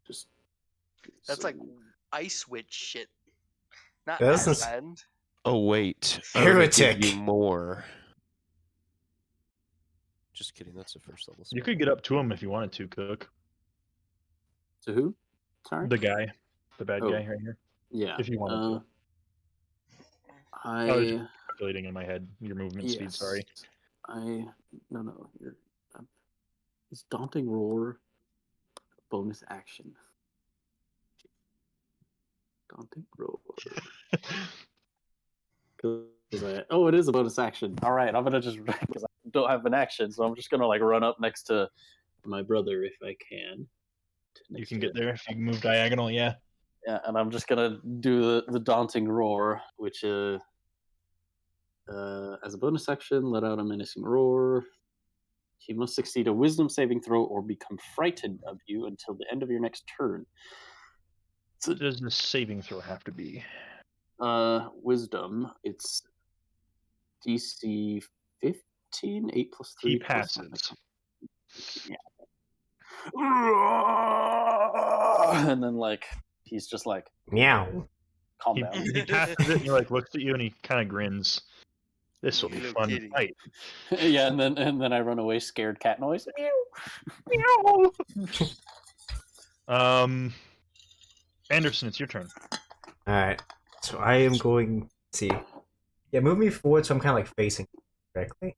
B: Just
I: That's like Ice Witch shit. Not
C: That's
I: Aslan.
E: Oh wait, I'm gonna
C: Heretic.
E: give you more. Just kidding. That's a 1st level.
A: You
E: spell.
A: could get up to him if you wanted to, Cook.
B: To who? Sorry?
A: The guy. The bad
B: Oh.
A: guy right here.
B: Yeah.
A: If you wanted to. I was just calculating in my head your movement speed, sorry.
B: No, you're it's Daunting Roar bonus action. Daunting Roar. It is a bonus action. All right, I'm gonna just because I don't have an action, so I'm just gonna like run up next to my brother if I can.
A: You can get there if you move diagonal, yeah.
B: Yeah, and I'm just gonna do the Daunting Roar, which as a bonus action, let out a menacing roar. He must succeed a Wisdom saving throw or become frightened of you until the end of your next turn.
A: What does the saving throw have to be?
B: Wisdom. It's DC 15, 8 plus 3.
A: He passes.
B: Yeah. And then he's just like,
C: Meow.
B: calm
A: He
B: down.
A: passes it and he looks at you and he kind of grins. This will be
I: Little
A: fun
I: kitty.
A: fight.
B: Yeah, and then I run away, scared cat noise.
A: Anderson, it's your turn.
C: Alright. So I am going to see. Yeah, move me forward so I'm kind of like facing correctly.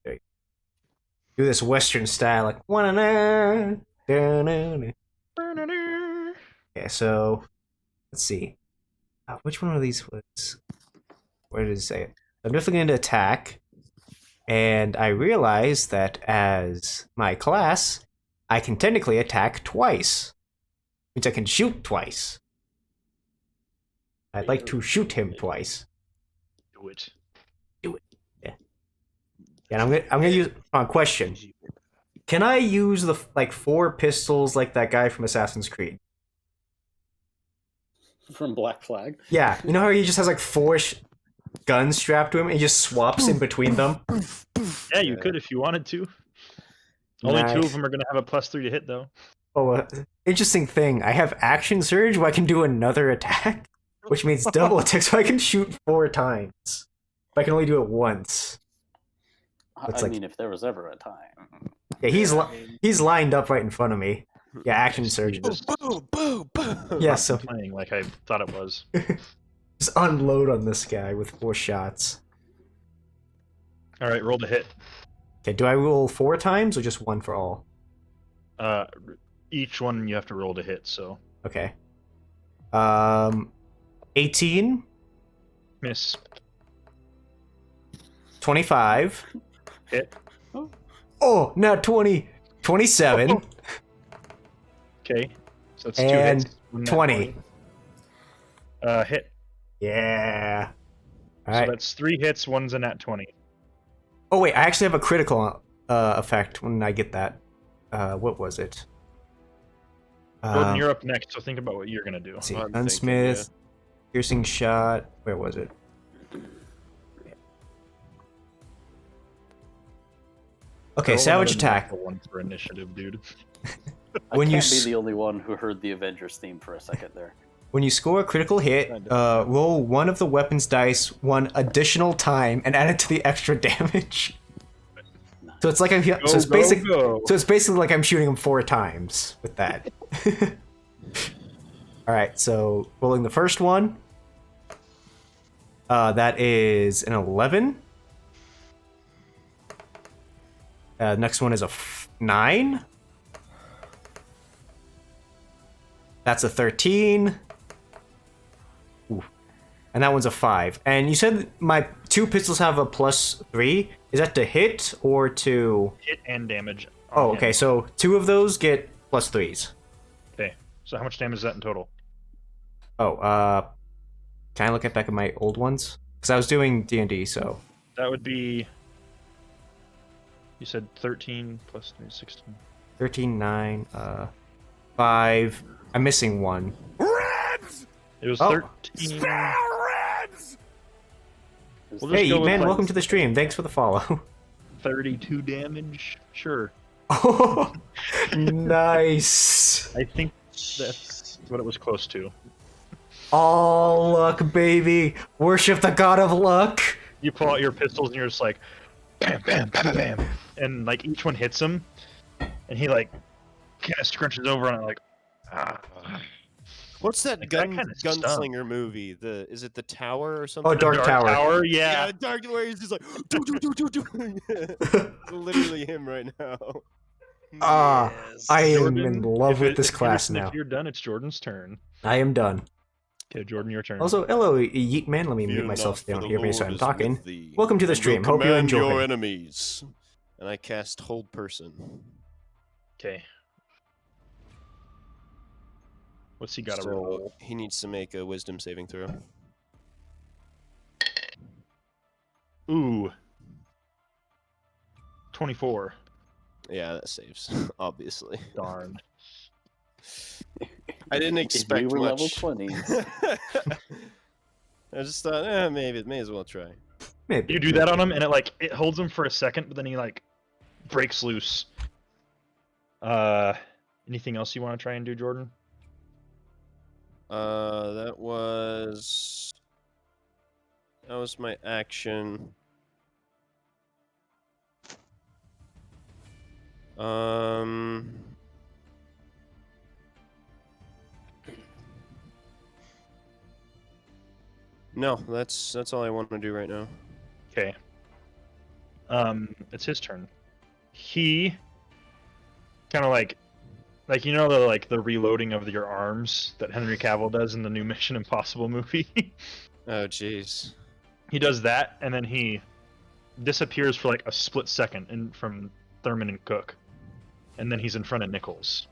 C: There you go. Do this Western style, like yeah, so let's see. Which one of these was where did it say it? I'm definitely going to attack. And I realize that as my class, I can technically attack twice. Means I can shoot twice. I'd like to shoot him twice.
A: Do it.
C: Yeah. And I'm gonna use question. Can I use the 4 pistols like that guy from Assassin's Creed?
B: From Black Flag.
C: Yeah, you know how he just has 4 guns strapped to him and he just swaps in between them?
A: Yeah, you could if you wanted to. Only 2 of them are going to have a +3 to hit, though.
C: Oh, interesting thing. I have Action Surge where I can do another attack, which means double attack, so I can shoot 4 times. But I can only do it once.
B: I mean, if there was ever a time.
C: Yeah, he's lined up right in front of me. Yeah, Action Surge.
E: Boom, boom, boom.
C: Yeah, so
A: Playing like I thought it was.
C: just unload on this guy with 4 shots.
A: All right, roll to hit.
C: Okay, do I roll 4 times or just 1 for all?
A: Each one you have to roll to hit, so.
C: Okay. 18,
A: Miss.
C: 25.
A: Hit.
C: Oh, no, 20. 27.
A: Okay. So it's 2
C: And
A: hits. One nat
C: 20.
A: Hit.
C: Yeah.
A: So
C: Alright.
A: that's 3 hits, one's a nat 20.
C: Oh, wait, I actually have a critical effect when I get that. What was it?
A: Gordon, you're up next, so think about what you're going to do.
C: Let's see.
E: I'm
C: Gunsmith,
E: thinking,
C: piercing shot. Where was it? Okay,
A: Roll
C: savage
A: another
C: attack.
A: natural one for initiative, dude.
C: When
B: I
C: you
B: can't be the only one who heard the Avengers theme for a second there.
C: When you score a critical hit, roll one of the weapon's dice 1 additional time and add it to the extra damage. So it's like so it's basically like I'm shooting him 4 times with that. All right, so rolling the first one. That is an 11. Next one is a 9. That's a 13. Ooh. and that one's a 5. And you said my 2 pistols have a +3. Is that to hit or to
A: hit and damage?
C: Oh, okay. So 2 of those get +3s.
A: Okay. So how much damage is that in total?
C: Oh, can I look back at my old ones? Because I was doing D&D, so
A: that would be. You said 13 plus 3, 16.
C: 13, 9, 5. I'm missing 1.
A: It was
C: Oh.
A: 13. We'll
C: Hey,
A: just go with,
C: man,
A: like,
C: welcome to the stream. Thanks for the follow.
A: 32 damage. Sure.
C: Oh, nice.
A: I think that's what it was close to.
C: All luck, baby. Worship the god of luck.
A: You pull out your pistols and you're just like, bam, bam, bam, bam, bam, and like each one hits him, and he like kind of scrunches over on it like, ah.
E: What's that
A: Like, that kinda stung.
E: gunslinger movie? Is it the Tower or something?
C: Oh, Dark Tower.
A: Yeah.
E: Dark Tower. He's just like do. Literally him right now.
C: Ah,
I: Yes.
C: I am
A: Jordan,
C: in love with this class
A: listen,
C: now.
A: If you're done, it's Jordan's turn.
C: I am done.
A: Okay, Jordan, your turn.
C: Also, hello, Yeet Man. Let me mute
E: Fear
C: myself
E: not,
C: so they
E: for
C: don't
E: the
C: hear me, so
E: Lord
C: I'm
E: is
C: talking.
E: with thee,
C: Welcome to the
E: and
C: stream.
E: will
C: Hope you
E: command
C: enjoy.
E: your enemies. And I cast Hold Person.
A: Okay. What's he got to
E: So
A: roll?
E: he needs to make a Wisdom saving throw.
A: Ooh. 24.
E: Yeah, that saves. Obviously.
A: Darn.
E: I didn't
B: If
E: expect
B: we were level
E: much.
B: 20s.
E: I just thought, maybe may as well try.
C: Maybe.
A: You do that on him, and it holds him for a second, but then he like breaks loose. Anything else you want to try and do, Jordan?
E: That was my action. No, that's all I want to do right now.
A: Okay. It's his turn. He kind of like you know the reloading of your arms that Henry Cavill does in the new Mission Impossible movie.
E: Oh, jeez.
A: He does that, and then he disappears for like a split second from Thurman and Cook, and then he's in front of Nichols,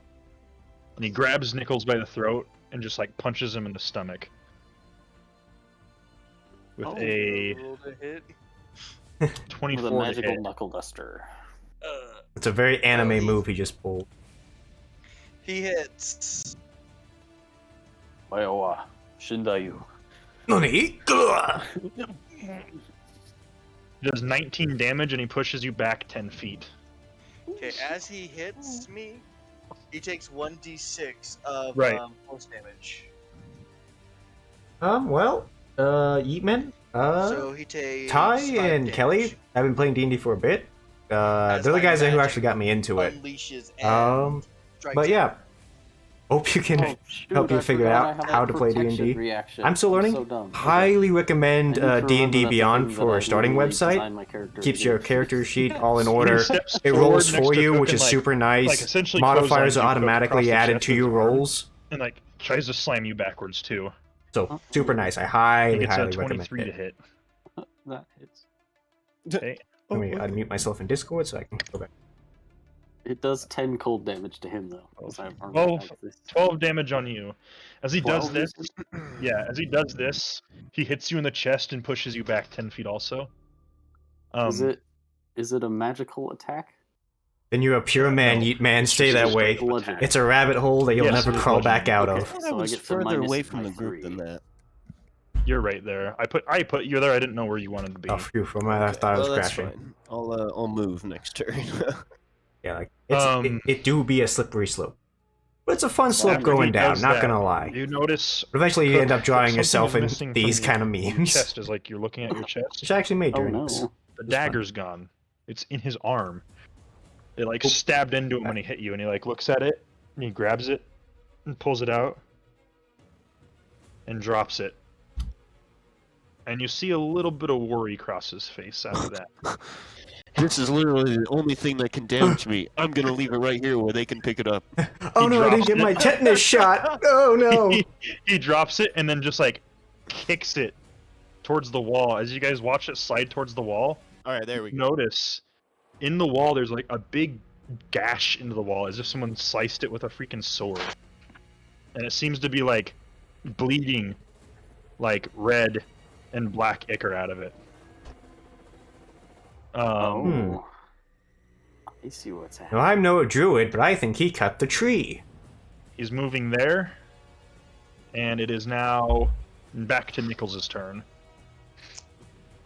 A: and he grabs Nichols by the throat and just like punches him in the stomach with a
I: Roll to hit.
A: 24
B: With a
A: to
B: magical
A: hit.
B: knuckle duster.
C: It's a very anime
I: he-
C: move he just pulled.
I: He hits.
B: Waiwa, Shindayu.
C: Nani?
A: He does 19 damage, and he pushes you back 10 feet.
I: Okay, as he hits me, he takes 1d6 of
A: Right.
I: force damage.
C: Well, Yeetman,
I: So he takes
C: Ty
I: 5
C: and
I: damage.
C: Kelly. I've been playing D&D for a bit.
I: As
C: They're the
I: my
C: guys who
I: magic
C: actually got me into it.
I: Unleashes and strikes
C: But
I: him.
C: yeah, hope you can
B: Oh, shoot,
C: help you
B: I
C: figure
B: forgot I
C: out
B: have
C: how
B: that
C: to play
B: protection
C: D&D.
B: reaction.
C: I'm still learning.
B: so dumb. Okay.
C: Highly recommend
B: I need to
C: D&D
B: remember that's the
C: Beyond
B: thing
C: for
B: that
C: a
B: I
C: starting
B: literally
C: website.
B: designed my character
C: Keeps
B: to
C: your
B: do.
C: character sheet all in
A: When he
C: order.
A: steps
C: It
A: forward
C: rolls
A: next
C: for
A: to
C: you,
A: Cook
C: which
A: and,
C: is
A: like-
C: super nice.
A: Like essentially
C: Modifiers
A: clotheslines
C: are
A: you, Cook,
C: automatically
A: across the
C: added
A: chest
C: to
A: with
C: your
A: his arm,
C: rolls.
A: and like tries to slam you backwards too.
C: So super nice. I
A: He
C: highly,
A: gets a
C: highly recommend
A: 23 to
C: it.
A: hit.
B: That hits.
A: Okay.
C: Let me unmute myself in Discord so I can go back.
B: It does 10 cold damage to him though. 'cause I've already
A: Oh,
B: had this.
A: 12 damage on you. As he does
B: 12,
A: this,
B: you
A: as he does this, he hits you in the chest and pushes you back 10 feet also.
B: Is it a magical attack?
C: Then you're a pure man,
A: No.
C: Yeetman. Stay
A: just
C: that
A: a
C: way.
A: straight bludgeon.
C: It's a rabbit hole that you'll
A: Yes,
C: never
A: it is
C: crawl back
A: bludgeoning.
C: out
B: Okay.
C: of.
E: I thought
B: So
E: I
B: I
E: was
B: get to
E: further
B: minus
E: away
B: it
E: from
B: by
E: the group than
B: 3.
E: that.
A: You're right there. I put you there. I didn't know where you wanted to be.
C: Oh, phew, for my I thought I was
E: Well, that's
C: crashing.
E: fine. I'll move next turn.
C: Yeah, like
A: Um,
C: it do be a slippery slope, but it's a fun slope
A: After he
C: going down.
A: does
C: Not
A: that,
C: gonna lie.
A: You notice
C: But eventually, you
A: Cook,
C: end up drawing
A: something
C: yourself
A: is
C: in
A: missing from
C: these
A: your-
C: kind of
A: your
C: memes,
A: chest is like you're looking at your chest.
C: which I actually made
B: Oh
C: during
B: no.
C: this.
A: The
C: fun.
A: dagger's gone. It's in his arm. It like stabbed into him when he hit you, and he like looks at it, and he grabs it, and pulls it out, and drops it. And you see a little bit of worry cross his face after that.
E: This is literally the only thing that can damage me. I'm gonna leave it right here where they can pick it up.
C: Oh no, I didn't
A: drops
C: get
A: it.
C: my tetanus shot. Oh no.
A: He drops it and then just like kicks it towards the wall. As you guys watch it slide towards the wall,
E: All right, there we go.
A: notice in the wall there's like a big gash into the wall, as if someone sliced it with a freaking sword. And it seems to be like bleeding like red and black ichor out of it.
B: Oh. I see what's
C: Now,
B: happening.
C: I'm no druid, but I think he cut the tree.
A: He's moving there, and it is now back to Nichols' turn.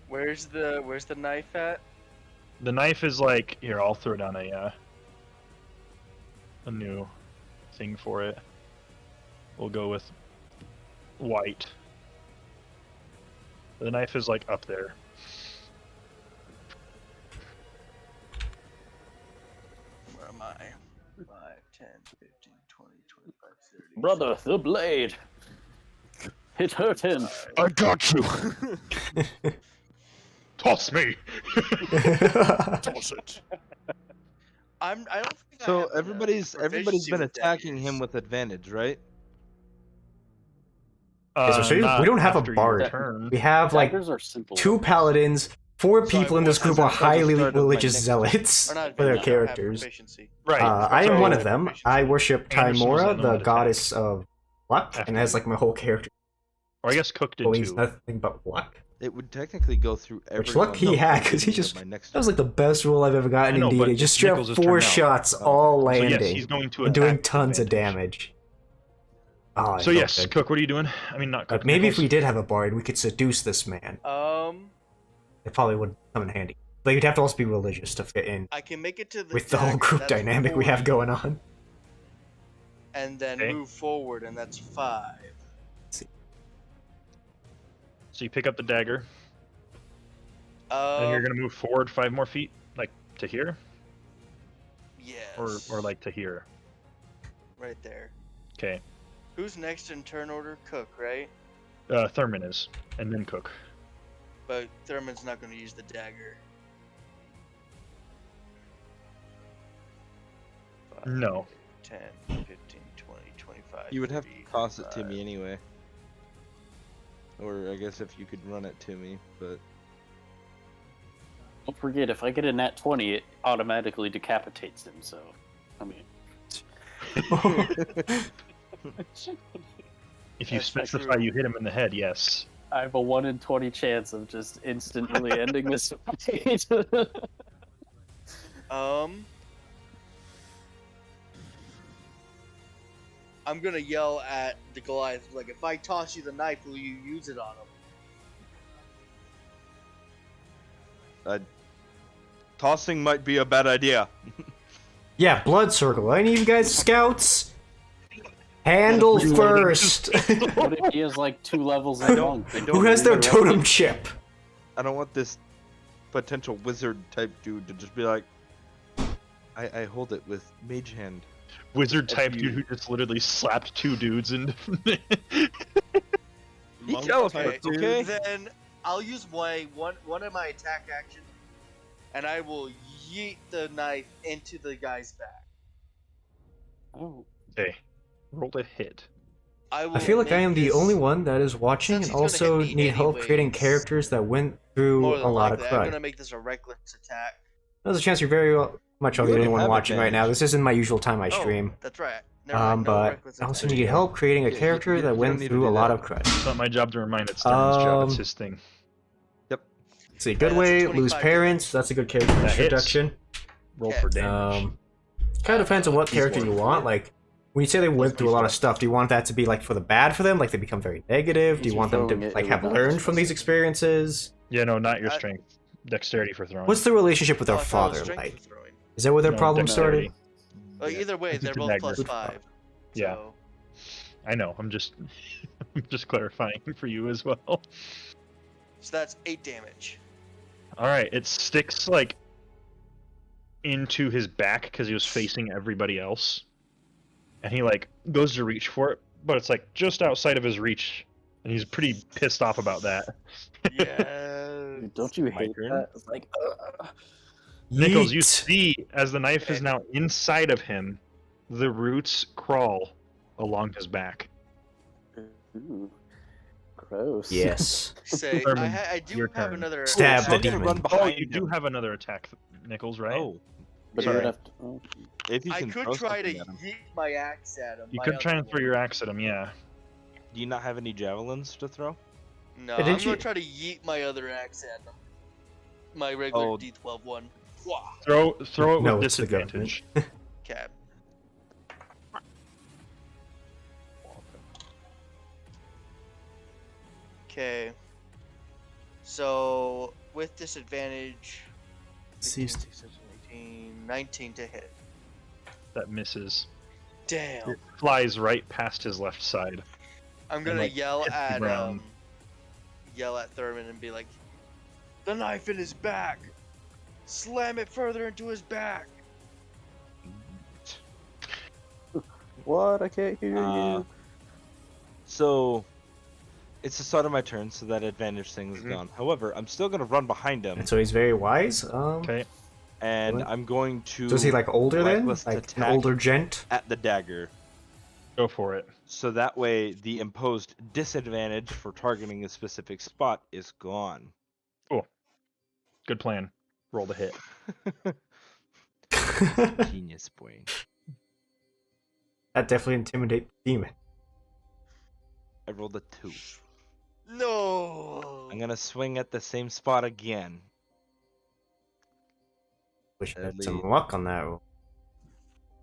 I: Where's the knife at?
A: The knife is like here. I'll throw down a new thing for it. We'll go with white. The knife is like up there.
I: Where am I? 5, 10, 15, 20, 25, 30.
B: Brother, the blade. It hurt him.
E: I got you.
A: Toss me.
E: Toss it.
I: I don't think I
D: So
I: have
D: everybody's
I: proficiency
D: been
I: with
D: attacking him
I: daggers.
D: with advantage, right?
C: So we
A: Not
C: don't have a
A: after your
C: bard.
A: turn.
C: We have like
B: Daggers are simple.
C: 2 paladins, 4
I: Sorry,
C: people in this
I: what
C: group
I: was
C: are
I: it?
C: highly
D: Start of my
C: religious
D: next-
C: zealots
I: Or not
C: for their
I: advantage, I don't have
C: characters.
I: proficiency.
A: Right.
C: I am
A: so
C: one of them. I worship
A: Anderson was
C: Timora,
A: on
C: the
A: that
C: goddess of luck,
A: After
C: and that's
A: you.
C: like my whole character
A: Or I guess Cook did
C: believes
A: too.
C: nothing but luck.
D: It would technically go through
C: Which
D: everyone.
C: luck he had, because he just... That was like the best roll I've ever gotten
A: I know,
C: in
A: but
C: D&D. Just
A: it's
C: straight up
A: Nichols'
C: 4
A: turn now.
C: shots,
D: Okay.
C: all
A: So
C: landing,
A: yes, he's going to
C: and doing
A: attack
C: tons of
A: advantage.
C: damage. Oh, I
A: So
C: felt
A: yes,
C: good.
A: Cook, what are you doing? I mean, not Cook.
C: Maybe if
A: Nichols.
C: we did have a bard, we could seduce this man. It probably would come in handy. But you'd have to also be religious to fit in
I: I can make it to the
C: with the whole
I: dagger,
C: group
I: that's
C: dynamic we have
I: 40,
C: going on.
I: and then
A: Okay.
I: move forward, and that's 5.
A: So you pick up the dagger, and
I: Um,
A: you're gonna move forward 5 more feet, like to here,
I: yes.
A: or like to here.
I: right there.
A: Okay.
I: Who's next in turn order? Cook, right?
A: Thurman is, and then Cook.
I: But Thurman's not going to use the dagger.
A: No.
I: 10, 15, 20, 25.
D: You would have to
I: 30,
D: toss it to
I: 35.
D: me anyway. Or I guess if you could run it to me, but
B: Don't forget, if I get a nat 20, it automatically decapitates him, so... I mean...
A: If you
I: That's
A: specify
I: true.
A: you hit him in the head, yes.
B: I have a 1 in 20 chance of just instantly ending this fight.
I: I'm gonna yell at the Goliath, like, if I toss you the knife, will you use it on him?
D: tossing might be a bad idea.
C: Yeah, blood circle. Any of you guys scouts? Handle first.
B: What if he has like 2 levels
D: I
B: in
D: don't-
B: monk?
D: I don't
C: Who has their
D: really
C: totem chip?
D: I don't want this potential wizard type dude to just be like, I hold it with mage hand.
A: Wizard type
D: you-
A: dude who just literally slapped 2 dudes and.
D: He
E: Monk
D: teleports,
E: type,
D: okay?
I: Then I'll use one of my attack actions, and I will yeet the knife into the guy's back.
B: Oh.
A: Okay. Roll to hit.
C: I feel like I am the only one that is watching
I: Since
C: and
I: he's gonna
C: also
I: hit me
C: need help creating
I: anyways,
C: characters that went through
I: More
C: a
I: than
C: lot of
I: likely, I'm
C: crud.
I: gonna make this a reckless attack.
C: There's a chance you're very much
D: You
C: the only
D: already
C: one
D: have
C: watching right now.
D: advantage.
C: This isn't my usual time I
I: Oh,
C: stream.
I: that's right. Never mind, no
C: But
I: reckless
C: I also
I: attack.
C: need help creating a
D: Yeah,
C: character
D: you
C: that
D: don't
C: went
D: need to
C: through
D: do
C: a lot
D: that.
C: of crud.
A: It's not my job to remind it's Thurman's job. It's
C: Um,
A: his thing.
C: See, good
I: that's a
C: way, lose
I: 25
C: parents.
I: damage.
C: That's a good character
A: That hits.
C: introduction.
A: Roll
I: Okay.
A: for damage.
C: Kind of depends on what
A: He's
C: character you
A: one.
C: want. Like, when you say they went through a lot of stuff, do you want that to be like for the bad for them? Like they become very negative? Do
B: If
C: you want them
B: you're throwing
C: to
B: it,
C: like
B: it
C: have
B: would not
C: learned
B: just
C: from these
B: mess it.
C: experiences?
A: Yeah, no, not your
I: I-
A: strength. Dexterity for throwing.
C: What's the relationship with
I: Oh,
C: their
I: I thought it was
C: father
I: strength
C: like?
I: for throwing.
C: Is that where their
A: No,
C: problem
A: dexterity.
C: started?
I: Well, either way,
A: It's
I: they're
A: a
I: both
A: dagger.
I: plus 5.
A: Yeah.
I: So,
A: I know. I'm just clarifying for you as well.
I: so that's 8 damage.
A: All right, it sticks like into his back because he was facing everybody else, and he like goes to reach for it, but it's like just outside of his reach, and he's pretty pissed off about that.
I: Yeah.
B: Don't you hate
A: turn.
B: that? It's like,
A: Nichols, you
C: Yeet.
A: see as the knife is
I: Okay.
A: now inside of him, the roots crawl along his back.
B: ooh. Gross.
C: Yes.
I: Say,
A: Thurman,
I: I do
A: your
I: have
A: turn.
I: another.
C: Stab
D: so
C: the
D: I'm gonna
C: demon.
D: run
A: Oh,
D: behind
A: you do
D: him.
A: have another attack, Nichols, right?
D: Oh,
B: But
A: Sorry.
B: you would have to. Oh.
D: if you
I: I
D: can
I: could
D: throw
I: try to
D: something at him.
I: yeet my axe at him.
A: You
I: my
A: could try
I: other
A: and throw
I: one.
A: your axe at him, yeah.
D: Do you not have any javelins to throw?
I: No,
C: Hey,
I: I'm
C: didn't
I: gonna
C: you-
I: try to yeet my other axe at him. My regular
D: Oh.
I: D12 one. Wah.
A: Throw it
C: No,
A: with
C: it's the government.
A: disadvantage.
I: Okay. Okay. So with disadvantage, 15,
C: Ceased.
I: 16, 18, 19 to hit.
A: That misses.
I: Damn.
A: It flies right past his left side.
I: I'm gonna
A: like,
I: yell
A: hits the
I: at
A: ground.
I: Thurman and be like, "The knife in his back! Slam it further into his back!"
B: What? I can't hear you.
D: So, it's the start of my turn, so that advantage thing is
A: Mhm.
D: gone. However, I'm still gonna run behind him,
C: And so he's very wise.
A: Okay.
D: and
C: What?
D: I'm going to.
C: So is he like older then?
D: reckless
C: Like an
D: attack
C: older gent?
D: at the dagger.
A: Go for it.
D: So that way, the imposed disadvantage for targeting a specific spot is gone.
A: Good plan. Roll the hit.
D: Genius brain.
C: That definitely intimidate the demon.
D: I rolled a 2.
I: No.
D: I'm gonna swing at the same spot again.
C: Wish I had
D: Sadly-
C: some luck on that roll.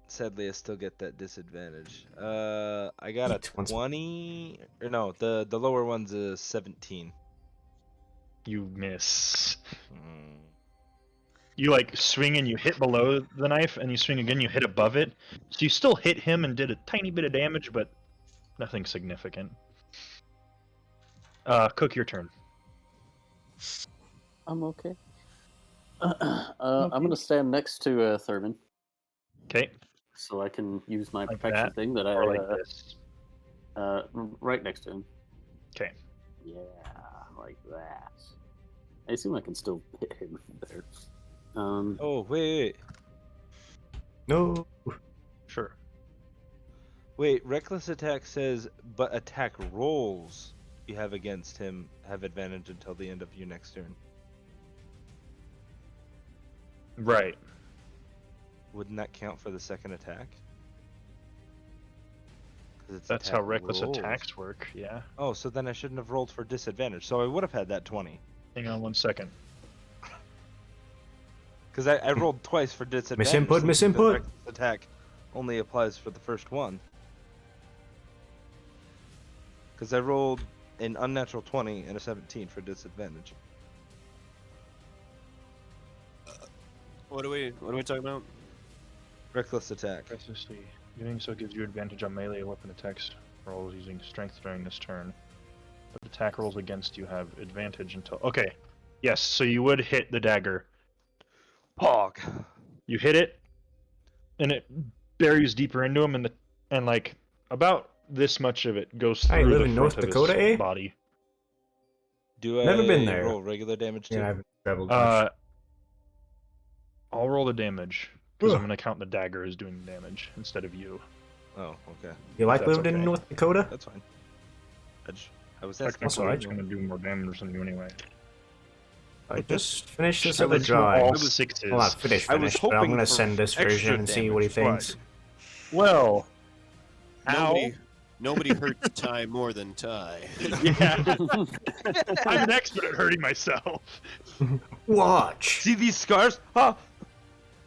D: Sadly, I still get that disadvantage. I got a
C: Eat once-
D: 20. Or no, the lower one's a 17.
A: You miss.
D: Hmm.
A: You like swing and you hit below the knife, and you swing again, you hit above it. So you still hit him and did a tiny bit of damage, but nothing significant. Cook, your turn.
B: I'm okay. I'm gonna stand next to Thurman,
A: Okay.
B: so I can use my
A: Like
B: protection
A: that,
B: thing that
A: Or like
B: I
A: this.
B: right next to him.
A: Okay.
B: Yeah, like that. I assume I can still hit him there.
D: Oh, wait.
C: No.
A: Sure.
D: Wait, reckless attack says, but attack rolls you have against him have advantage until the end of your next turn.
A: Right.
D: Wouldn't that count for the second attack? 'Cause it's
A: That's how
D: attack
A: reckless
D: rolls.
A: attacks work, yeah.
D: Oh, so then I shouldn't have rolled for disadvantage. So I would have had that 20.
A: Hang on 1 second.
D: Because I rolled twice for disadvantage.
C: Misinput,
D: since the
C: misinput.
D: reckless attack only applies for the first one. Because I rolled an unnatural 20 and a 17 for disadvantage.
E: What are we talking about?
D: Reckless attack.
A: Recklessly. Doing so gives you advantage on melee weapon attacks rolls using strength during this turn. But attack rolls against you have advantage until. Okay. Yes, so you would hit the dagger.
D: Pog.
A: You hit it, and it buries deeper into him, and like about this much of it goes
C: I
A: through
C: live
A: the
C: in
A: front
C: North
A: of
C: Dakota,
A: his
C: eh?
A: body.
D: Do I
C: Never been there.
D: roll regular damage too?
C: Yeah, I haven't traveled much.
A: I'll roll the damage because I'm gonna count the dagger as doing damage instead of you.
D: Oh, okay.
C: You like
A: that's
C: living in
A: okay.
C: North Dakota?
D: That's fine. I was asking.
C: That's
A: Technically,
C: alright.
A: it's gonna do more damage than you anyway.
C: I just finished this
A: I
C: other
A: was doing
C: drawing.
A: all sixes.
C: Well, not finished,
D: I was
C: finished, but I'm
D: hoping
C: gonna
D: for
C: send this
D: extra
C: version and see what he
D: damage,
C: thinks.
A: Well, ow.
E: Nobody hurts Ty more than Ty.
A: Yeah, I'm an expert at hurting myself.
C: Watch!
D: See these scars? Huh?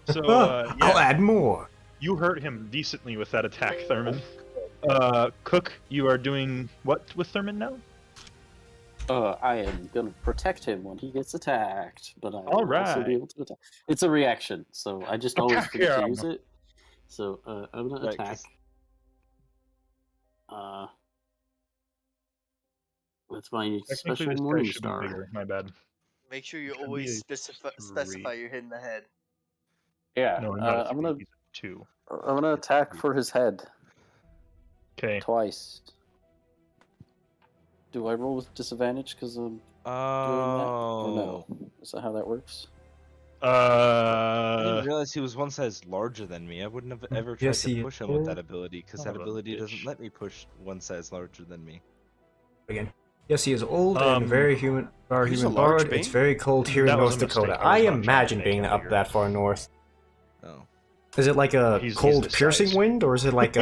A: So
C: I'll
A: yeah,
C: add more.
A: you hurt him decently with that attack, Thurman. Cook, you are doing what with Thurman now?
B: I am gonna protect him when he gets attacked, but I will also
A: Alright.
B: be able to attack. It's a reaction, so I just always
A: Attack
B: forget to
A: him.
B: use it. So I'm gonna
D: Right,
B: attack.
D: 'cause-
B: That's my
A: Technically,
B: special
A: this guy
B: morning
A: should be
B: star.
A: bigger. My bad.
I: Make sure you
A: Should be
I: always
A: a
I: specify you're hitting the head.
B: Yeah,
A: No, not a
B: I'm
A: three,
B: gonna
A: he's a 2.
B: attack for his head
A: Okay.
B: twice. Do I roll with disadvantage because I'm doing that, or no? Is that how that works?
D: I didn't realize he was one size larger than me. I wouldn't have ever tried
C: Yes,
D: to
C: he
D: push him with
C: is.
D: that ability, because
A: Son
D: that
A: of a
D: ability
A: bitch.
D: doesn't let me push one size larger than me.
C: Again. Yes, he is old and very human. Our
E: he's
C: human
E: a large
C: bard. It's
E: being?
C: very cold here in
A: That was
C: North
A: a mistake.
C: Dakota.
A: I was
C: I
A: not trying to
C: imagine
A: make
C: being
A: him
C: up
A: bigger.
C: that far north.
D: Oh.
C: Is it like a
A: He's
C: cold
A: this
C: piercing
A: size.
C: wind, or is it like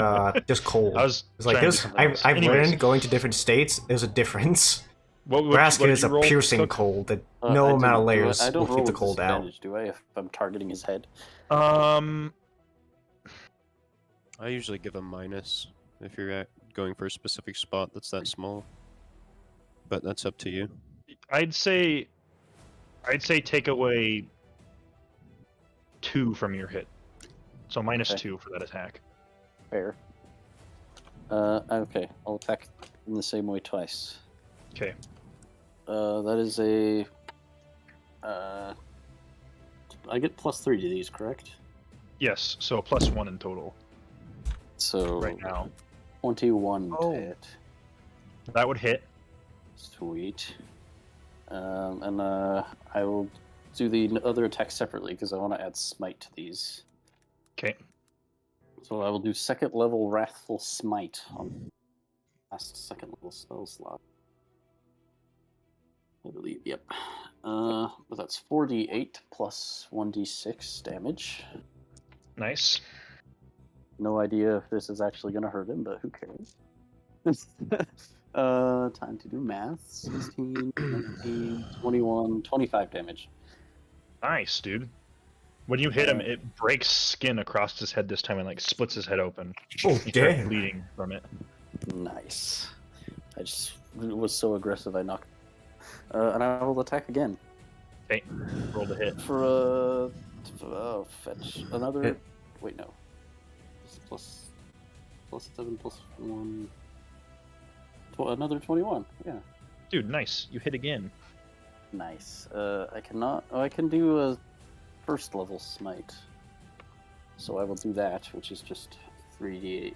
C: just cold?
A: I was
C: It's like
A: trying to
C: this.
A: do something else.
C: I've
A: Anyways,
C: learned going to different states. There's a difference.
A: what
C: Nebraska
A: did
C: is
A: you
C: a
A: roll,
C: piercing
A: Cook?
C: cold that
B: I
C: no amount
B: didn't-
C: of
B: do
C: layers
B: I don't
C: will keep
B: roll
C: the
B: with
C: cold out.
B: disadvantage, do I? If I'm targeting his head.
E: I usually give a minus if you're going for a specific spot that's that small. But that's up to you.
A: I'd say take away 2 from your hit, so minus
B: Okay.
A: 2 for that attack.
B: Fair. Okay, I'll attack in the same way twice.
A: Okay.
B: That is a. I get +3 to these, correct?
A: Yes, so +1 in total
B: So
A: right now.
B: 21
C: Oh.
B: to hit.
A: That would hit.
B: Sweet. And I will do the other attack separately because I want to add smite to these.
A: Okay.
B: So I will do second level Wrathful Smite on last second level spell slot. I believe, yep. But that's 4d8 plus 1d6 damage.
A: Nice.
B: No idea if this is actually going to hurt him, but who cares? Time to do math. 16, 19, 21, 25 damage.
A: Nice, dude. When you hit him, it breaks skin across his head this time and like splits his head open.
C: Oh,
A: He starts
C: damn.
A: bleeding from it.
B: Nice. I just was so aggressive I knocked. And I will attack again.
A: Okay. Roll the hit.
B: For fetch another.
C: Hit.
B: Wait, no. Plus 7 plus 1. Another 21. Yeah.
A: Dude, nice. You hit again.
B: Nice. I cannot. Oh, I can do a first level smite. So I will do that, which is just 3d8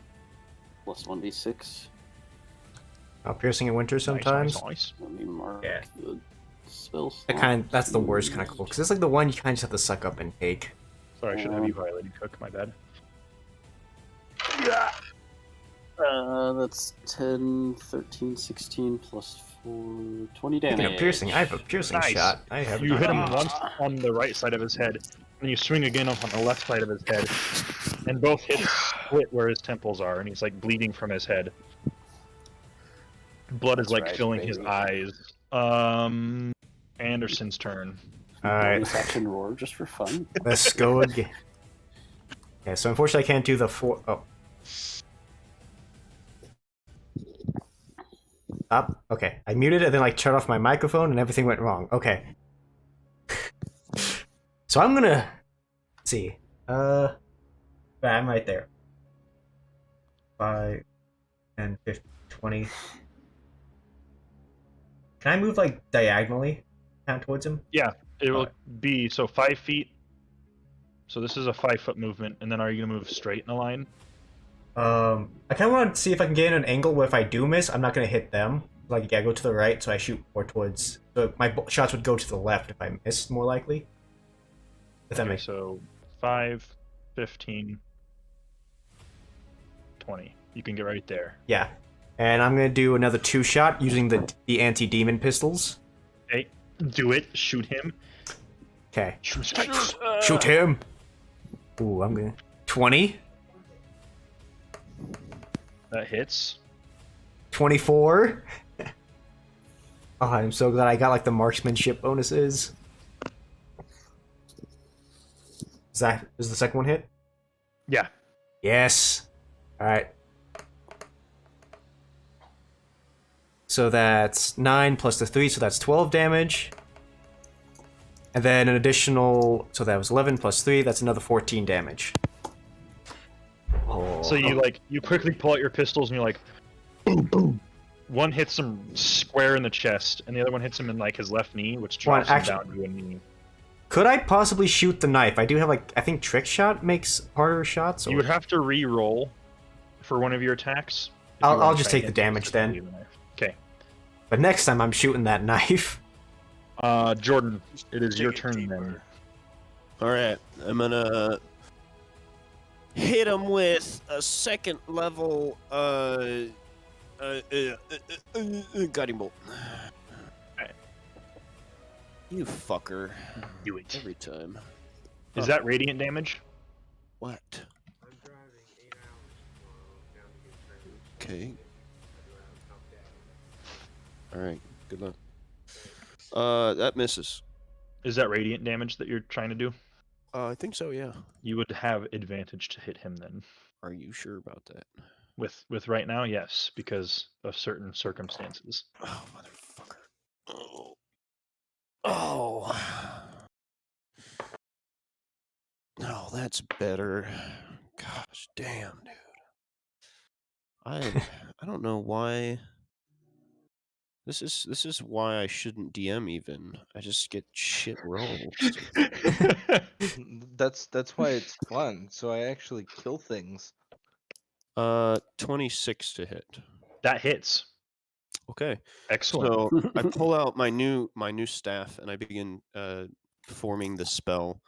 B: plus 1d6.
C: Piercing in winter sometimes.
A: Nice, nice, nice.
B: Let me mark
C: Yeah.
B: the spell
C: That
B: slot.
C: that's the worst kind of cold because it's like the one you kind of just have to suck up and take.
A: Sorry, I should have you violated, Cook. My bad.
B: That's 10, 13, 16 plus 4, 20 damage.
C: Speaking of piercing, I have a piercing
A: Nice.
C: shot. I have.
A: You hit him once on the right side of his head, and you swing again on the left side of his head, and both hits split where his temples are, and he's like bleeding from his head. Blood is
B: That's
A: like
B: right,
A: filling his
B: baby.
A: eyes. Anderson's turn.
C: All right,
B: Bonus action roar just for fun.
C: let's go again. Okay, so unfortunately I can't do the 4. Oh. Up. Okay, I muted it and then like shut off my microphone and everything went wrong. Okay. So I'm gonna see. I'm right there. 5, 10, 15, 20. Can I move like diagonally down towards him?
A: Yeah, it will
C: Alright.
A: be so 5 feet. So this is a 5-foot movement, and then are you gonna move straight in a line?
C: I kind of want to see if I can get an angle where if I do miss, I'm not going to hit them. Like, yeah, go to the right, so I shoot more towards... So my shots would go to the left if I missed, more likely. If that
A: Okay,
C: makes...
A: so 5, 15, 20. You can get right there.
C: Yeah. And I'm going to do another 2-shot using the anti-demon pistols.
A: Okay, do it. Shoot him.
C: Okay.
A: Shoot.
C: Shoot him! Ooh, I'm going to... 20?
A: That hits.
C: 24? Oh, I'm so glad I got, like, the marksmanship bonuses. Is the second one hit?
A: Yeah.
C: Yes. Alright. So that's 9 plus the 3, so that's 12 damage. And then an additional... So that was 11 plus 3, that's another 14 damage. Oh.
A: So you quickly pull out your pistols and you're like, boom, boom. One hits him square in the chest, and the other one hits him in like his left knee, which drops him down to a knee.
C: Could I possibly shoot the knife? I do have like... I think trick shot makes harder shots. Or...
A: You would have to re-roll for one of your attacks. if you
C: I'll
A: wanna
C: just
A: try
C: take the
A: and
C: damage
A: specifically
C: then.
A: the knife. Okay.
C: But next time I'm shooting that knife.
A: Jordan, it is
E: Dig
A: your
E: it
A: turn
E: deeper.
A: then.
E: Alright, I'm gonna hit him with a second level Guiding bolt.
A: Alright.
E: You fucker.
A: Do it.
E: Every time.
A: Is that radiant damage?
E: What? Okay. Alright, good luck. That misses.
A: Is that radiant damage that you're trying to do?
E: I think so, yeah.
A: You would have advantage to hit him then.
E: Are you sure about that?
A: With right now, yes, because of certain circumstances.
E: Oh, motherfucker. Oh. Oh. No, that's better. Gosh damn, dude. I don't know why. This is why I shouldn't DM even. I just get shit rolls.
D: That's why it's fun. So I actually kill things.
E: 26 to hit.
A: That hits.
E: Okay.
A: Excellent.
E: So I pull out my new staff and I begin forming the spell.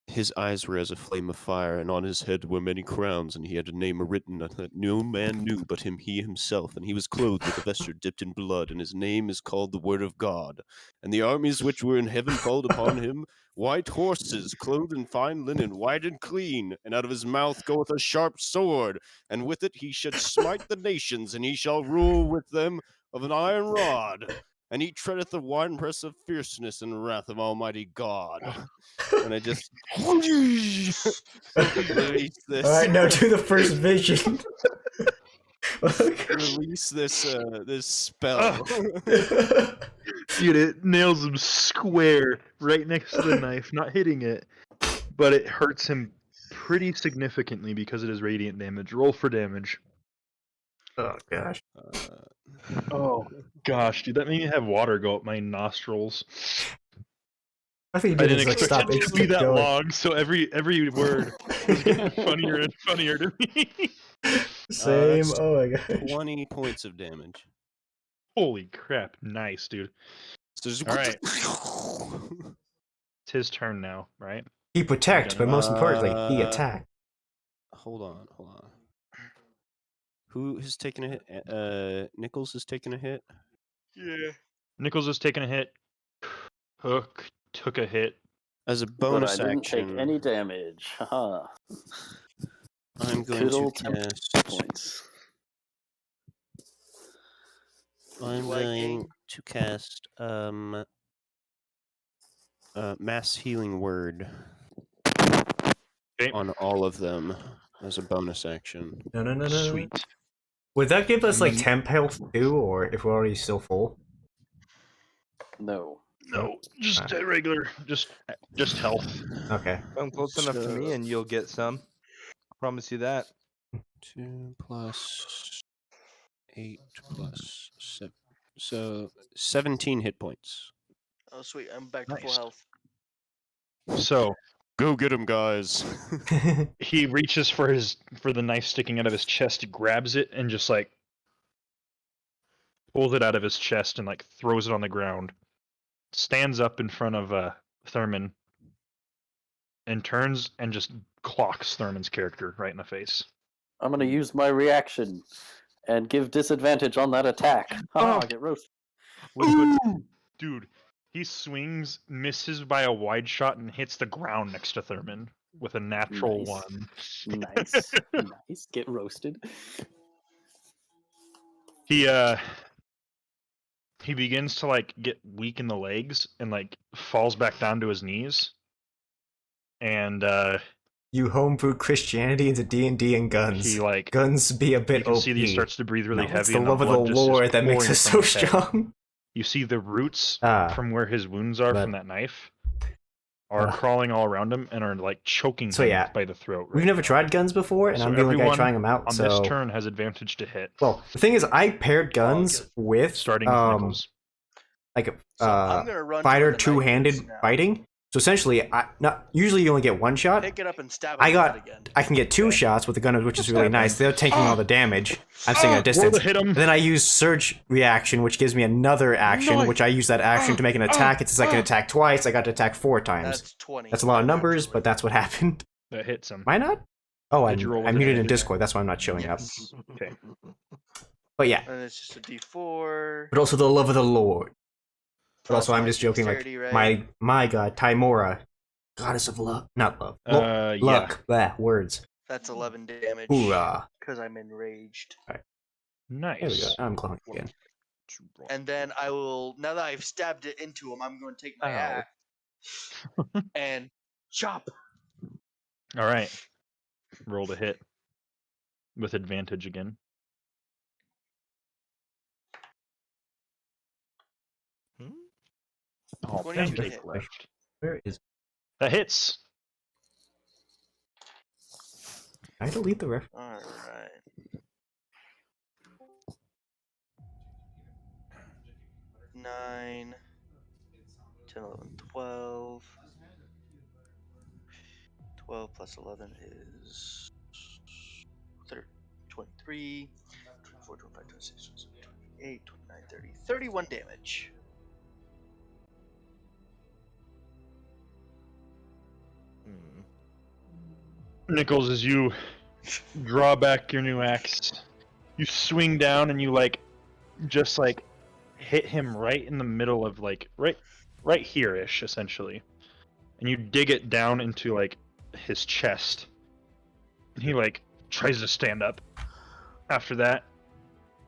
E: His eyes were as a flame of fire, and on his head were many crowns, and he had a name written that no man knew but he himself, and he was clothed with a vesture dipped in blood, and his name is called the Word of God. And the armies which were in heaven called upon him, white horses, clothed in fine linen, white and clean, and out of his mouth goeth a sharp sword, and with it he should smite the nations, and he shall rule with them of an iron rod. And he treadeth the winepress of fierceness and wrath of Almighty God. And I just release this.
C: All right, now do the first vision.
E: Release this spell.
A: Dude, it nails him square right next to the knife, not hitting it, but it hurts him pretty significantly because it is radiant damage. Roll for damage.
C: Oh gosh.
A: Oh gosh, dude, that made me have water go up my nostrils.
C: I think
A: I
C: you
A: didn't
C: did just
A: expect
C: like stop
A: it to be
C: keep
A: that
C: going.
A: long, so every word was getting funnier and funnier to me.
C: Same.
E: That's
C: Oh my gosh.
E: 20 points of damage.
A: Holy crap, nice, dude.
E: So just
A: All right. It's his turn now, right?
C: He protect, but most importantly, he attack.
E: Hold on. Who has taken a hit? Nichols has taken a hit.
I: Yeah.
A: Nichols has taken a hit. Hook took a hit.
E: As a
B: But
E: bonus
B: I didn't
E: action,
B: take any damage. Haha.
E: I'm going
B: Good
E: to
B: old temp
E: cast.
B: points.
E: I'm
I: Do I
E: going
I: gain?
E: to cast mass healing word
A: Okay.
E: on all of them as a bonus action.
C: No.
A: Sweet.
C: Would that give us
A: And
C: like
A: then-
C: 10 health too, or if we're already still full?
B: No.
A: No, just regular, just health.
C: Okay.
D: Come close enough to me, and you'll get some. Promise you that.
E: 2 plus 8 plus 7. So 17 hit points.
I: Oh, sweet. I'm back to full
A: Nice.
I: health.
A: So
E: Go get him, guys.
A: he reaches for the knife sticking out of his chest, grabs it, and just like pulls it out of his chest and like throws it on the ground. Stands up in front of Thurman and turns and just clocks Thurman's character right in the face.
B: I'm gonna use my reaction and give disadvantage on that attack. Haha,
A: Oh.
B: get roasted.
A: Dude, he swings, misses by a wide shot, and hits the ground next to Thurman with a natural
B: Nice.
A: 1.
B: Nice. Nice. Get roasted.
A: He begins to like get weak in the legs and like falls back down to his knees. And
C: You homebrew Christianity into D&D and guns.
A: he like
C: Guns be a bit
A: you can
C: OP.
A: see that he starts to breathe really
C: No,
A: heavy.
C: it's the
A: and
C: love of the
A: blood just is
C: Lord that makes
A: pouring
C: us so
A: from his head.
C: strong.
A: You see the roots
C: Ah.
A: from where his wounds are
C: But-
A: from that knife are crawling all around him and are like choking
C: So
A: him
C: yeah,
A: by the throat.
C: We've
A: right
C: never
A: now.
C: tried guns before, and
A: So
C: I'm the only guy
A: everyone
C: trying them out.
A: On
C: so
A: this turn has advantage to hit.
C: Well, the thing is, I paired guns with
A: Starting with Nichols.
C: like
I: So I'm gonna run to
C: fighter
I: where the knife
C: two-handed
I: is now.
C: fighting. So essentially, usually you only get one shot.
I: Pick it up and stab it
C: I
I: in the head again.
C: can get two shots with the gun, which is really nice. They're taking all the damage. I'm staying at a
A: Roll
C: distance.
A: to hit him.
C: And then I use surge reaction, which gives me another action, which I use that action to make an attack. It says I can attack twice. I got to attack 4 times.
I: That's 20.
C: That's a lot of numbers, but that's what happened.
A: That hits him.
C: Am I not? Oh,
A: Did you roll
C: I'm
A: with
C: muted in
A: advantage?
C: Discord. That's why I'm not showing up.
I: Yes.
A: Okay.
C: But yeah,
I: And it's just a D4.
C: but also the love of the Lord. But also, I'm
I: my
C: just joking. Like
I: dexterity, right?
C: my god, Timora, goddess of love, not love,
A: Yeah.
C: luck. Blah, words.
I: That's 11 damage.
C: Hoorah!
I: Because I'm enraged.
A: Nice.
C: There we go. I'm glowing again.
I: And then I will, now that I've stabbed it into him, I'm going to take my
A: Ow.
I: axe and chop.
A: All right. Roll to hit with advantage again. Oh,
I: 22
A: man,
I: to
A: take
I: hit.
A: left.
C: Where is?
A: That hits.
C: I delete the ref.
I: Alright. 9, 10, 11, 12. 12 plus 11 is 23, 24, 25, 26, 27, 28, 29, 30, 31 damage.
A: Nichols, as you draw back your new axe, you swing down and you just hit him right in the middle of right here-ish, essentially. And you dig it down into his chest. And he tries to stand up. After that,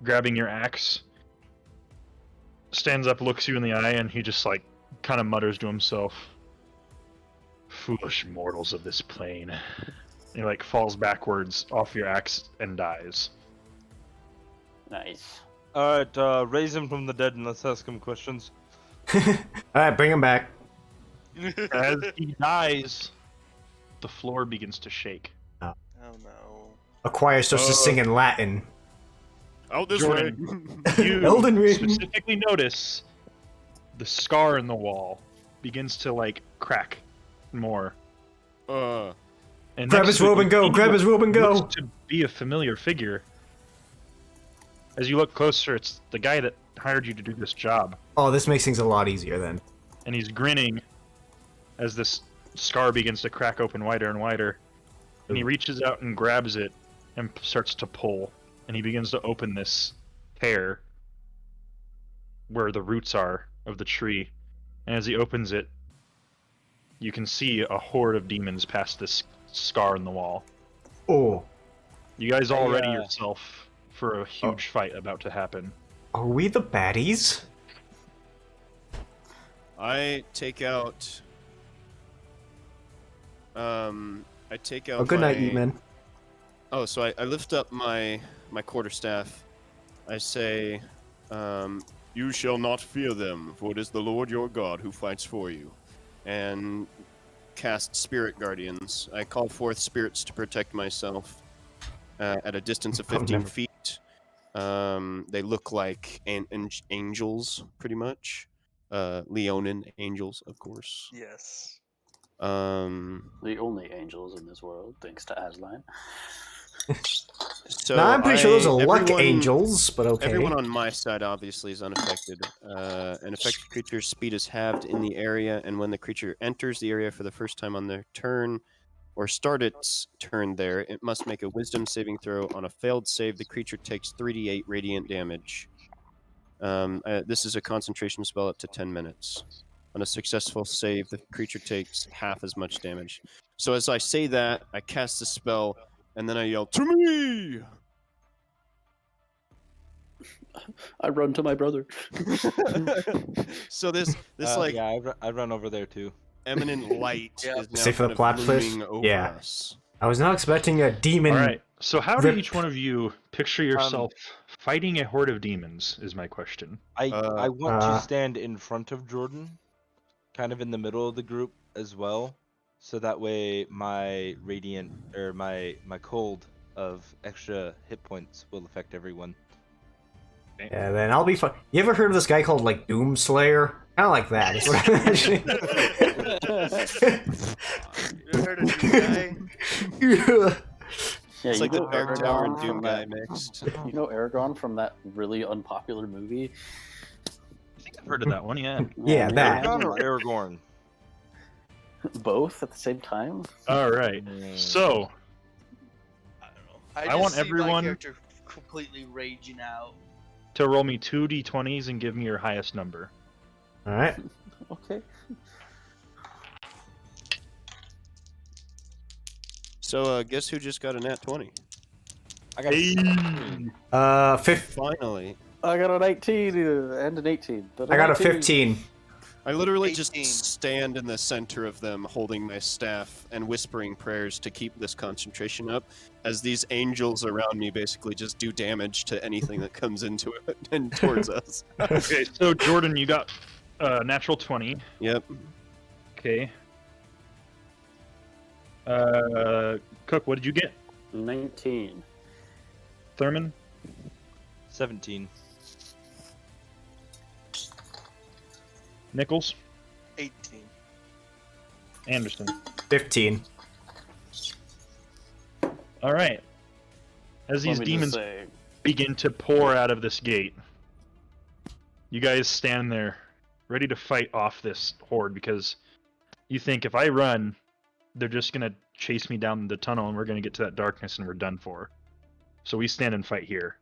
A: grabbing your axe, stands up, looks you in the eye, and he just kind of mutters to himself, "Foolish mortals of this plane." And he falls backwards off your axe and dies.
B: Nice.
D: Alright, raise him from the dead and let's ask him questions.
C: Alright, bring him back.
A: As he dies, the floor begins to shake.
I: Oh no.
C: A choir starts to sing in Latin.
E: Out this
A: Jordan,
E: way.
A: you
C: Elden Ring.
A: specifically notice the scar in the wall begins to crack more. And
C: Grab
A: next
C: his
A: to it,
C: robe
A: you
C: and go,
A: see
C: grab
A: what
C: his robe and go.
A: looks to be a familiar figure. As you look closer, it's the guy that hired you to do this job.
C: Oh, this makes things a lot easier then.
A: And he's grinning as this scar begins to crack open wider and wider. And he reaches out and grabs it and starts to pull. And he begins to open this tear where the roots are of the tree. And as he opens it, you can see a horde of demons past this scar in the wall.
C: Oh,
A: You guys all ready
D: Yeah.
A: yourself for a huge fight about to happen.
C: are we the baddies?
E: I take out. I take out.
C: Oh, good night,
E: my-
C: Eatman.
E: Oh, so I lift up my quarterstaff. I say, "You shall not fear them, for it is the Lord your God who fights for you." And cast Spirit Guardians. I call forth spirits to protect myself at a distance of 15
C: never.
E: feet. They look like angels, pretty much. Leonin angels, of course.
I: Yes.
B: The only angels in this world, thanks to Aslan.
E: So
C: Now I'm pretty sure those are luck
E: everyone-
C: angels, but okay.
E: Everyone on my side obviously is unaffected. An affected creature's speed is halved in the area, and when the creature enters the area for the first time on their turn, or start its turn there, it must make a Wisdom saving throw. On a failed save, the creature takes 3d8 radiant damage. This is a concentration spell up to 10 minutes. On a successful save, the creature takes half as much damage. So as I say that, I cast the spell, and then I yell, "To me!"
B: I run to my brother.
E: So this
D: Yeah, I run over there too.
E: eminent light
I: Yeah.
E: is now
C: Safe for the
E: kind of
C: plot twist?
E: looming over
C: Yeah.
E: us.
C: I was not expecting a demon.
A: Alright, so how do
C: Rip.
A: each one of you picture yourself fighting a horde of demons, is my question.
D: I want
C: uh,
D: to stand in front of Jordan, kind of in the middle of the group as well, so that way my radiant or my cold of extra hit points will affect everyone.
C: Yeah, then I'll be fine. You ever heard of this guy called Doomslayer? Kind of like that. Is what I'm imagining.
I: You heard of Doom Guy?
C: Yeah.
B: Yeah,
E: It's
B: you
E: like the
B: know
E: Dark Tower and
B: Aragorn
E: Doom
B: from
E: guy
B: that-
E: mixed.
B: You know Aragorn from that really unpopular movie?
A: I think I've heard of that one, yeah.
C: Yeah, that.
D: Aragorn or Aragorn?
B: Both at the same time?
A: Alright, so
I: I
A: want
I: see my
A: everyone-
I: character completely raging out.
A: To roll me 2 d20s and give me your highest number.
C: All right.
B: Okay.
E: So, guess who just got a nat 20?
D: I got
A: Hey.
C: 15.
E: Finally.
B: I got a 19 and an 18. But
C: I got a
B: 19.
C: 15.
E: I literally
I: 18.
E: just stand in the center of them, holding my staff and whispering prayers to keep this concentration up, as these angels around me basically just do damage to anything that comes into it and towards us.
A: Okay, so Jordan, you got natural 20.
E: Yep.
A: Okay. Cook, what did you get?
B: 19.
A: Thurman?
D: 17.
A: Nichols?
I: 18.
A: Anderson?
C: 15.
A: All right. As these
B: Let me
A: demons
B: just say,
A: begin to pour out of this gate, you guys stand there ready to fight off this horde because you think if I run, they're just going to chase me down the tunnel and we're going to get to that darkness and we're done for. So we stand and fight here.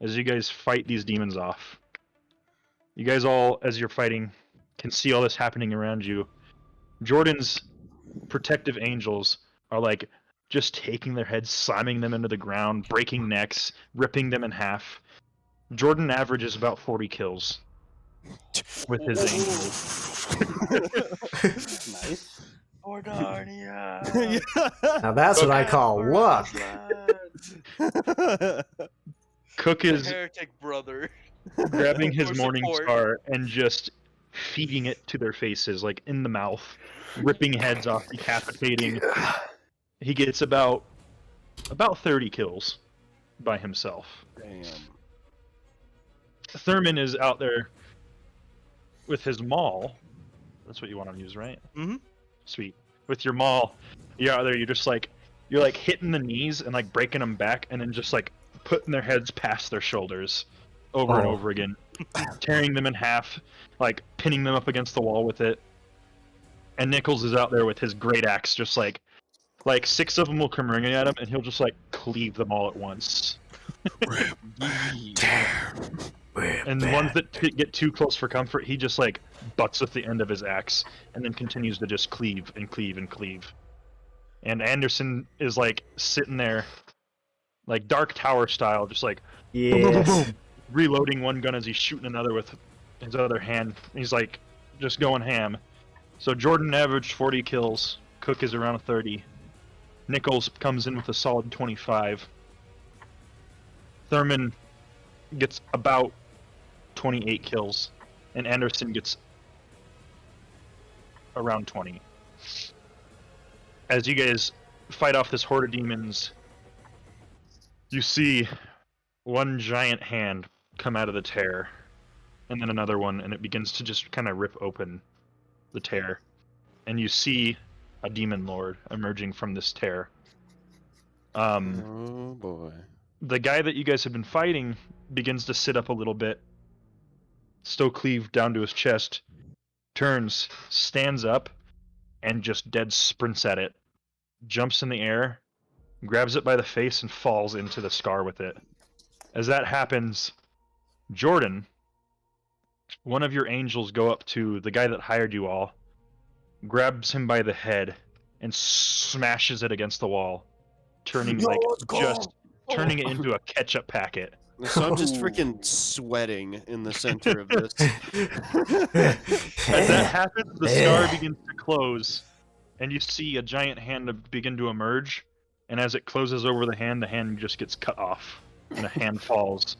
A: As you guys fight these demons off, you guys all, as you're fighting, can see all this happening around you. Jordan's protective angels are like just taking their heads, slamming them into the ground, breaking necks, ripping them in half. Jordan averages about 40 kills with his angels.
B: nice.
I: Or Narnia.
C: Now that's what I call luck.
A: Cook
I: The
A: is
I: heretic brother.
A: grabbing his
I: For
A: morning
I: support.
A: star and just feeding it to their faces, like in the mouth, ripping heads off, decapitating. He gets about 30 kills by himself.
E: Damn.
A: Thurman is out there with his maul. That's what you want to use, right?
D: Mm-hmm.
A: Sweet. With your maul, you're out there. You're like hitting the knees and like breaking them back, and then just like putting their heads past their shoulders, over and
C: Oh.
A: over again, tearing them in half, like pinning them up against the wall with it. And Nichols is out there with his great axe, just like 6 of them will come ringing at him, and he'll just like cleave them all at once. And the ones that get too close for comfort, he just like butts with the end of his axe, and then continues to just cleave and cleave and cleave. And Anderson is like sitting there, like Dark Tower style, just like boom, boom, boom,
C: Yes.
A: boom, reloading one gun as he's shooting another with his other hand. He's like just going ham. So Jordan averaged 40 kills. Cook is around 30. Nichols comes in with a solid 25. Thurman gets about 28 kills, and Anderson gets around 20. As you guys fight off this horde of demons, you see one giant hand come out of the tear, and then another one, and it begins to just kind of rip open the tear. And you see a demon lord emerging from this tear.
E: Oh boy.
A: The guy that you guys have been fighting begins to sit up a little bit, still cleaved down to his chest, turns, stands up, and just dead sprints at it, jumps in the air, grabs it by the face, and falls into the scar with it. As that happens, Jordan, one of your angels go up to the guy that hired you all, grabs him by the head, and smashes it against the wall, turning turning it into a ketchup packet.
E: So I'm just freaking sweating in the center of this.
A: As that happens, the scar begins to close, and you see a giant hand begin to emerge, and as it closes over the hand just gets cut off, and a hand falls.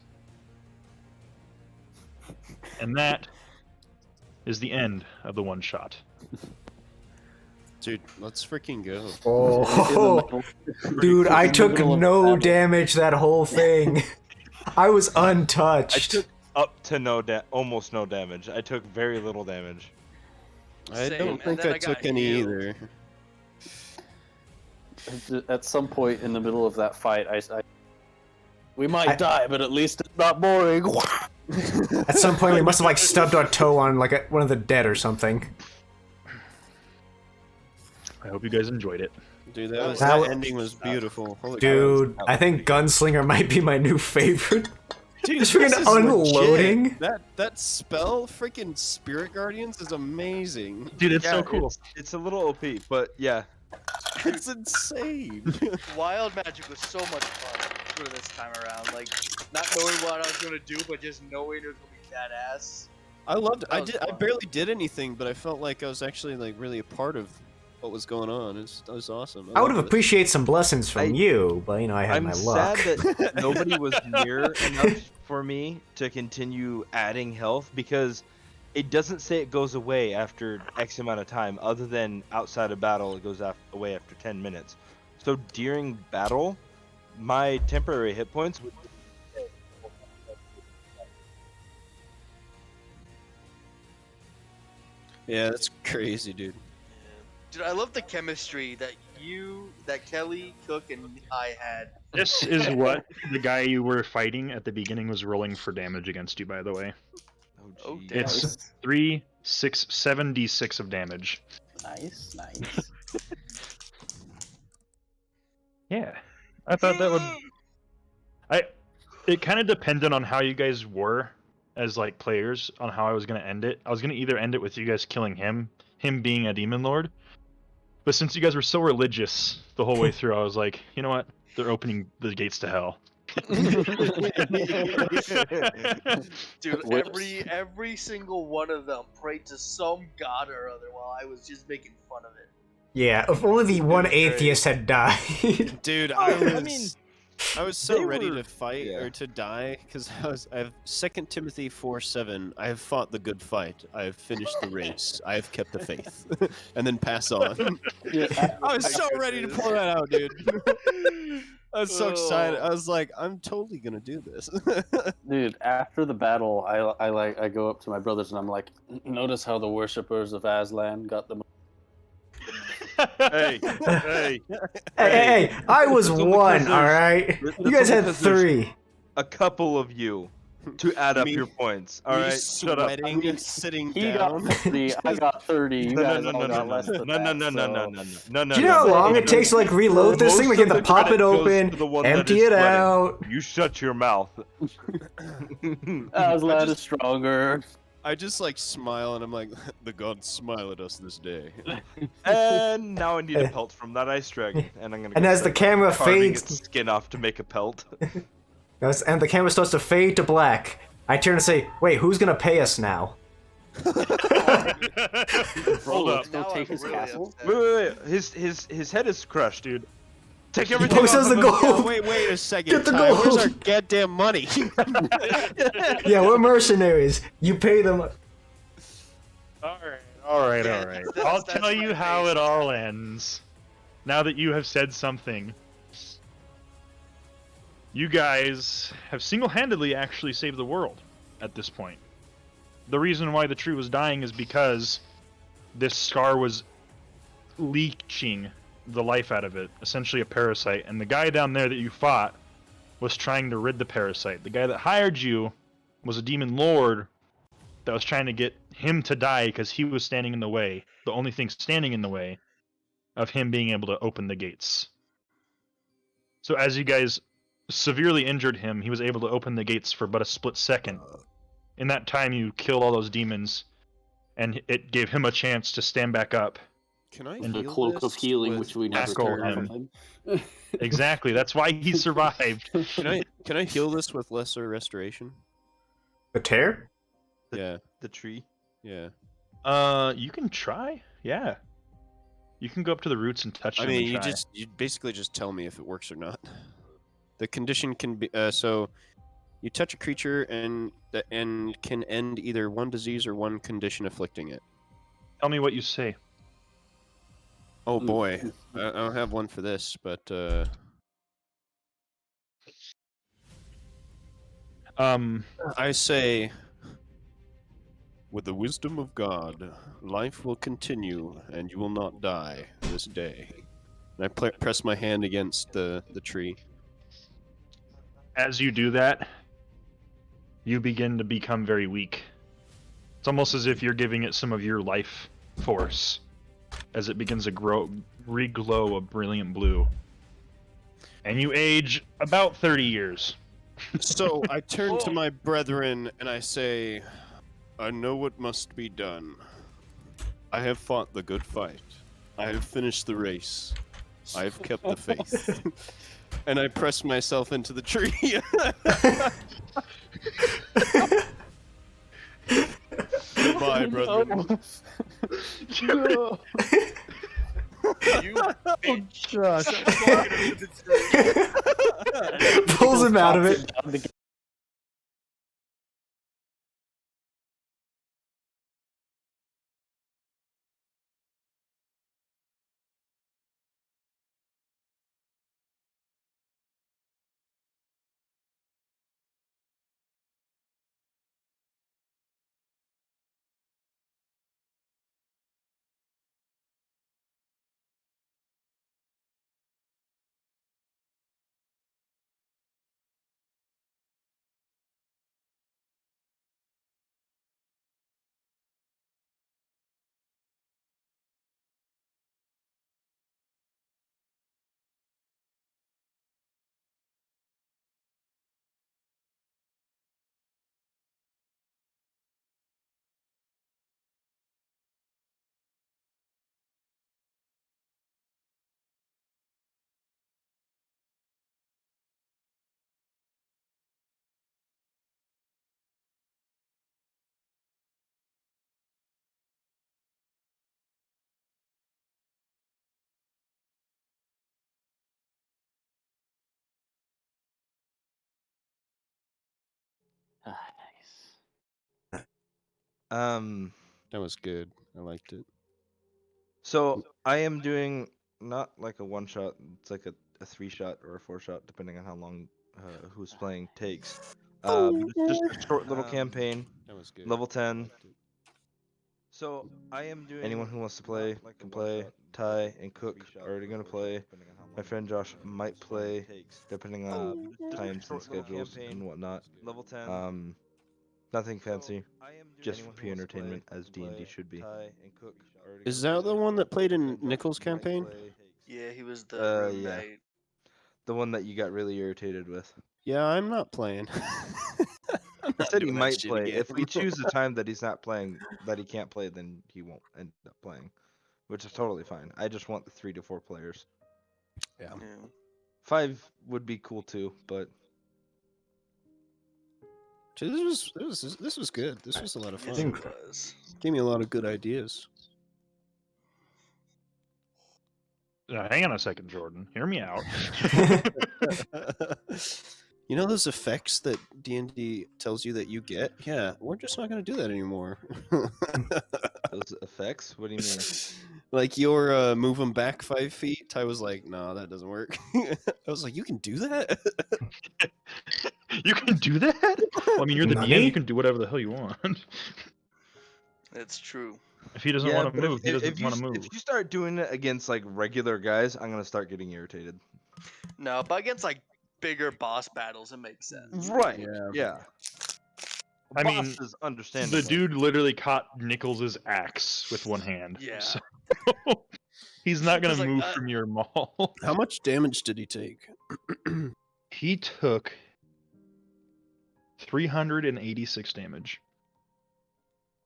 A: And that is the end of the one shot.
E: Dude, let's freaking go.
C: Oh, dude, I took no damage that whole thing. I was
D: I
C: untouched.
D: took up to almost no damage. I took very little damage.
E: I
I: Same,
E: don't
I: and
E: think
I: then
E: I
I: I got
E: took any
I: healed.
E: either.
B: At some point in the middle of that fight, we might
C: I-
B: die, but at least it's not boring.
C: At some point, we must have like stubbed our toe on like one of the dead or something.
A: I hope you guys enjoyed it.
E: Dude,
I: That
E: that
I: was-
E: ending was beautiful. Holy
C: Dude,
D: that
C: I
D: was
C: think Gunslinger might be my new favorite.
E: Dude,
C: Just
E: this
C: freaking
E: is
C: unloading.
E: legit. That spell, freaking Spirit Guardians, is amazing.
A: Dude, it's so
D: Yeah,
A: cool.
D: It's a little OP, but yeah.
E: It's insane.
I: Wild Magic was so much fun for this time around. Like, not knowing what I was gonna do, but just knowing it was gonna be badass.
E: I loved.
I: That was
E: I
I: fun.
E: barely did anything, but I felt like I was actually like really a part of what was going on. It was awesome.
C: I would have
E: loved it.
C: appreciated some blessings from you, but I had
D: I'm
C: my luck.
D: sad that nobody was near enough for me to continue adding health because it doesn't say it goes away after X amount of time, other than outside of battle, it goes away after 10 minutes. So during battle, my temporary hit points would.
E: Yeah, that's crazy, dude.
I: Dude, I love the chemistry that Kelly, Cook, and I had.
A: This is what the guy you were fighting at the beginning was rolling for damage against you, by the way.
I: Oh,
D: geez.
I: damn.
A: It's 3, 6, 7d6 of damage.
B: Nice.
A: Yeah. I thought that would... It kind of depended on how you guys were as, like, players, on how I was going to end it. I was going to either end it with you guys killing him being a demon lord, but since you guys were so religious the whole way through, I was like, you know what? They're opening the gates to hell.
I: Dude,
B: Whips.
I: every single one of them prayed to some god or other while I was just making fun of it.
C: Yeah, if only the one
I: It was great.
C: atheist had died.
E: Dude, I was so
D: they
E: ready
D: were-
E: to fight
D: yeah.
E: or to die because I have 2 Timothy 4:7. I have fought the good fight. I have finished the race. I have kept the faith, and then pass on. I was so ready to pull that out, dude. I was so excited. I was like, I'm totally gonna do this.
B: Dude, after the battle, I go up to my brothers and I'm like, notice how the worshippers of Aslan got the.
D: Hey,
C: Hey, I was
D: That's only 'cause
C: one,
D: there's-
C: alright?
D: that's
C: You guys
D: only
C: had
D: 'cause there's
C: 3.
D: a couple of you to add up
E: Me-
D: your points. All
E: Me
D: right, shut up.
E: sweating,
B: I mean,
E: sitting
B: He
E: down.
B: got 30, I got 30. You guys all got less than
D: no,
B: that.
D: no.
C: Do you know how long it takes to like reload this thing? Like you have to pop it open, empty it out.
D: You shut your mouth.
B: Aslan is stronger.
E: I just like smile and I'm like, the gods smile at us this day.
D: And now I need a pelt from that ice dragon, and I'm gonna.
C: And
D: go
C: as the
D: start
C: camera
D: carving
C: fades,
D: its skin off to make a pelt.
C: and the camera starts to fade to black, I turn and say, "Wait, who's gonna pay us now?"
D: Hold up.
B: Go
I: Now
B: take
I: I'm
B: his
I: really
B: castle.
I: upset.
D: Wait. His head is crushed, dude. Take
C: He
D: everything.
C: posts
D: off
C: us the
D: of him.
C: gold.
E: Wait a second.
C: Get the
E: Ty, where's
C: gold.
E: our goddamn money?
C: Yeah, we're mercenaries. You pay them.
A: All right.
I: Yeah,
A: I'll
I: that's
A: tell you
I: my
A: how
I: base.
A: it all ends. Now that you have said something. You guys have single-handedly actually saved the world at this point. The reason why the tree was dying is because this scar was leeching the life out of it, essentially a parasite, and the guy down there that you fought was trying to rid the parasite. The guy that hired you was a demon lord that was trying to get him to die because he was standing in the way, the only thing standing in the way of him being able to open the gates. So as you guys severely injured him, he was able to open the gates for but a split second. In that time, you killed all those demons, and it gave him a chance to stand back up.
E: Can I
B: The
E: heal
B: cloak of
E: this
B: healing,
E: with
B: which we never
A: tackle
B: took from
A: him.
B: him.
A: Exactly, that's why he survived.
E: Can I heal this with lesser restoration?
C: The tear?
E: Yeah,
D: The tree.
E: yeah.
A: You can try. Yeah. You can go up to the roots and touch
E: I
A: them
E: mean,
A: and try.
E: you basically just tell me if it works or not. The condition can be so you touch a creature and can end either one disease or one condition afflicting it.
A: Tell me what you say.
E: Oh boy, I don't have one for this, but I say, with the wisdom of God, life will continue and you will not die this day. And I press my hand against the tree.
A: As you do that, you begin to become very weak. It's almost as if you're giving it some of your life force as it begins to grow reglow a brilliant blue. And you age about 30 years.
E: So I turn to my brethren and I say, I know what must be done. I have fought the good fight. I have finished the race. I have kept the faith. And I press myself into the tree. Goodbye, brethren.
A: No.
I: You
G: bitch. Gosh.
C: Pulls him out of it.
B: Nice.
E: That was good. I liked it.
D: So I am doing not like a one shot. It's like a 3-shot or a 4-shot, depending on how long who's playing takes. But it's just a short little campaign.
E: That was good.
D: Level
E: I
D: 10.
E: liked it.
D: So I am doing. Anyone who wants to play can play. Ty and Cook are already gonna play. My friend Josh might play, depending on times and schedules and whatnot. Level 10. Nothing fancy. Just for pure entertainment, as D&D should be.
E: Is that the one that played in Nichols' campaign?
I: Yeah, he was the room
D: yeah.
I: knight.
D: The one that you got really irritated with.
E: Yeah, I'm not playing. I'm
D: He
E: not
D: said he
E: doing that
D: might
E: shit
D: play.
E: again.
D: If we choose a time that he's not playing, that he can't play, then he won't end up playing, which is totally fine. I just want the 3 to 4 players.
E: Yeah.
D: 5 would be cool too, but
E: This was good. This was a lot of
I: Yes,
E: fun.
I: it was.
E: Gave me a lot of good ideas.
A: Hang on a second, Jordan. Hear me out.
E: You know those effects that D&D tells you that you get? Yeah, we're just not going to do that anymore.
D: those effects? What do you mean?
E: Like your move them back 5 feet. Ty was like, "No, that doesn't work." I was like, "You can do that?"
A: You can do that? Well, I mean, you're the DM. You
C: Nani?
A: can do whatever the hell you want.
I: It's true.
A: If he doesn't want to move, he doesn't want to move.
D: If you start doing it against like regular guys, I'm gonna start getting irritated.
I: No, but against like bigger boss battles, it makes sense.
D: Right. Yeah.
A: I mean,
D: Boss is understandable.
A: The dude literally caught Nichols's axe with one hand.
I: Yeah.
A: So he's not gonna
I: Just like,
A: move from your maul.
E: How much damage did he take?
A: He took 386 damage,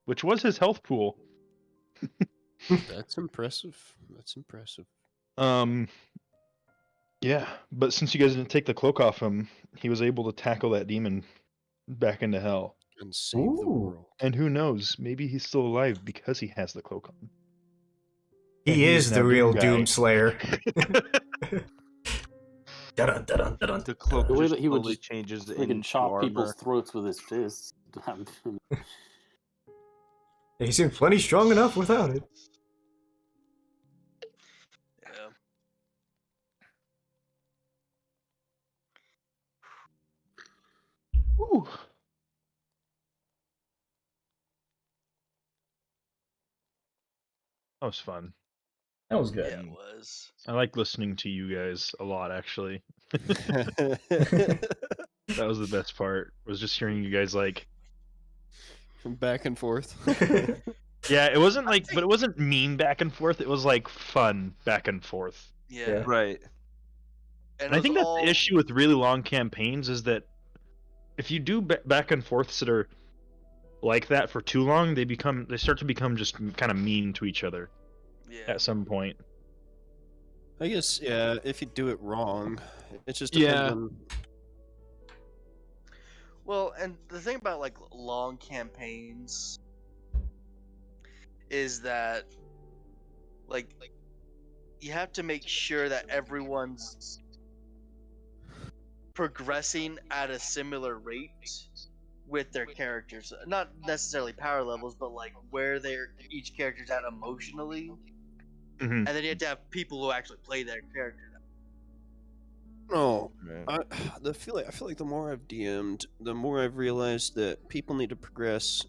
A: which was his health pool.
E: That's impressive. That's impressive.
A: Yeah, but since you guys didn't take the cloak off him, he was able to tackle that demon back into hell.
E: And save the world.
A: And who knows, maybe he's still alive because he has the cloak on.
C: He is the
A: now
C: real
A: Doom guy.
C: Doomslayer.
D: The cloak
B: The way
D: just
B: that he would
D: slowly
B: just
D: changes
B: Freaking
D: into
B: chop
D: armor.
B: people's throats with his fists.
C: He seemed plenty strong enough without it.
I: Yeah.
A: Ooh. That was fun.
C: That was good.
I: Yeah, it was.
A: I like listening to you guys a lot, actually. That was the best part, was just hearing you guys like...
E: Back and forth.
A: Yeah, it wasn't
I: I
A: like,
I: think-
A: but it wasn't mean back and forth. It was like fun back and forth.
I: Yeah.
D: Right.
I: And
A: And I think that's the issue with really long campaigns is that if you do back and forths that are like that for too long, they start to become just kind of mean to each other
I: Yeah.
A: at some point.
E: I guess, yeah, if you do it wrong, it just depends
A: Yeah.
E: on.
I: Well, and the thing about like long campaigns is that like you have to make sure that everyone's progressing at a similar rate with their characters. Not necessarily power levels, but like where each character's at emotionally.
A: Mhm.
I: And then you have to have people who actually play their character.
E: No,
D: Right.
E: I feel like the more I've DM'd, the more I've realized that people need to progress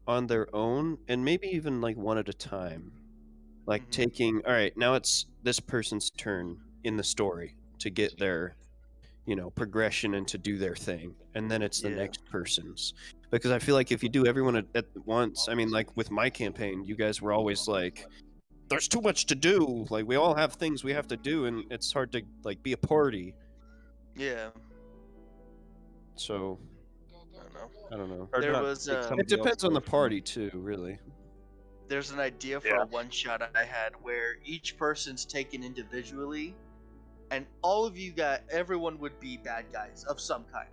E: on their own, and maybe even like one at a time. Like
I: Mhm.
E: taking, all right, now it's this person's turn in the story to get their, progression and to do their thing, and then it's the
I: Yeah.
E: next person's. Because I feel like if you do everyone at once, I mean, like with my campaign, you guys were always like, there's too much to do. Like we all have things we have to do, and it's hard to like be a party.
I: Yeah.
E: So
I: I don't know.
E: I don't know.
D: Or
I: There
D: not
I: was
D: take
I: a-
E: It
D: somebody
E: depends
D: else
E: on the
D: away from
E: party too, really.
I: There's an idea for
A: Yeah.
I: a one shot I had where each person's taken individually, and all of you everyone would be bad guys of some kind,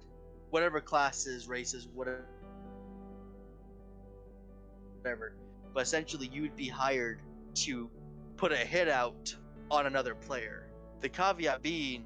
I: whatever classes, races, whatever. But essentially, you would be hired to put a hit out on another player. The caveat being,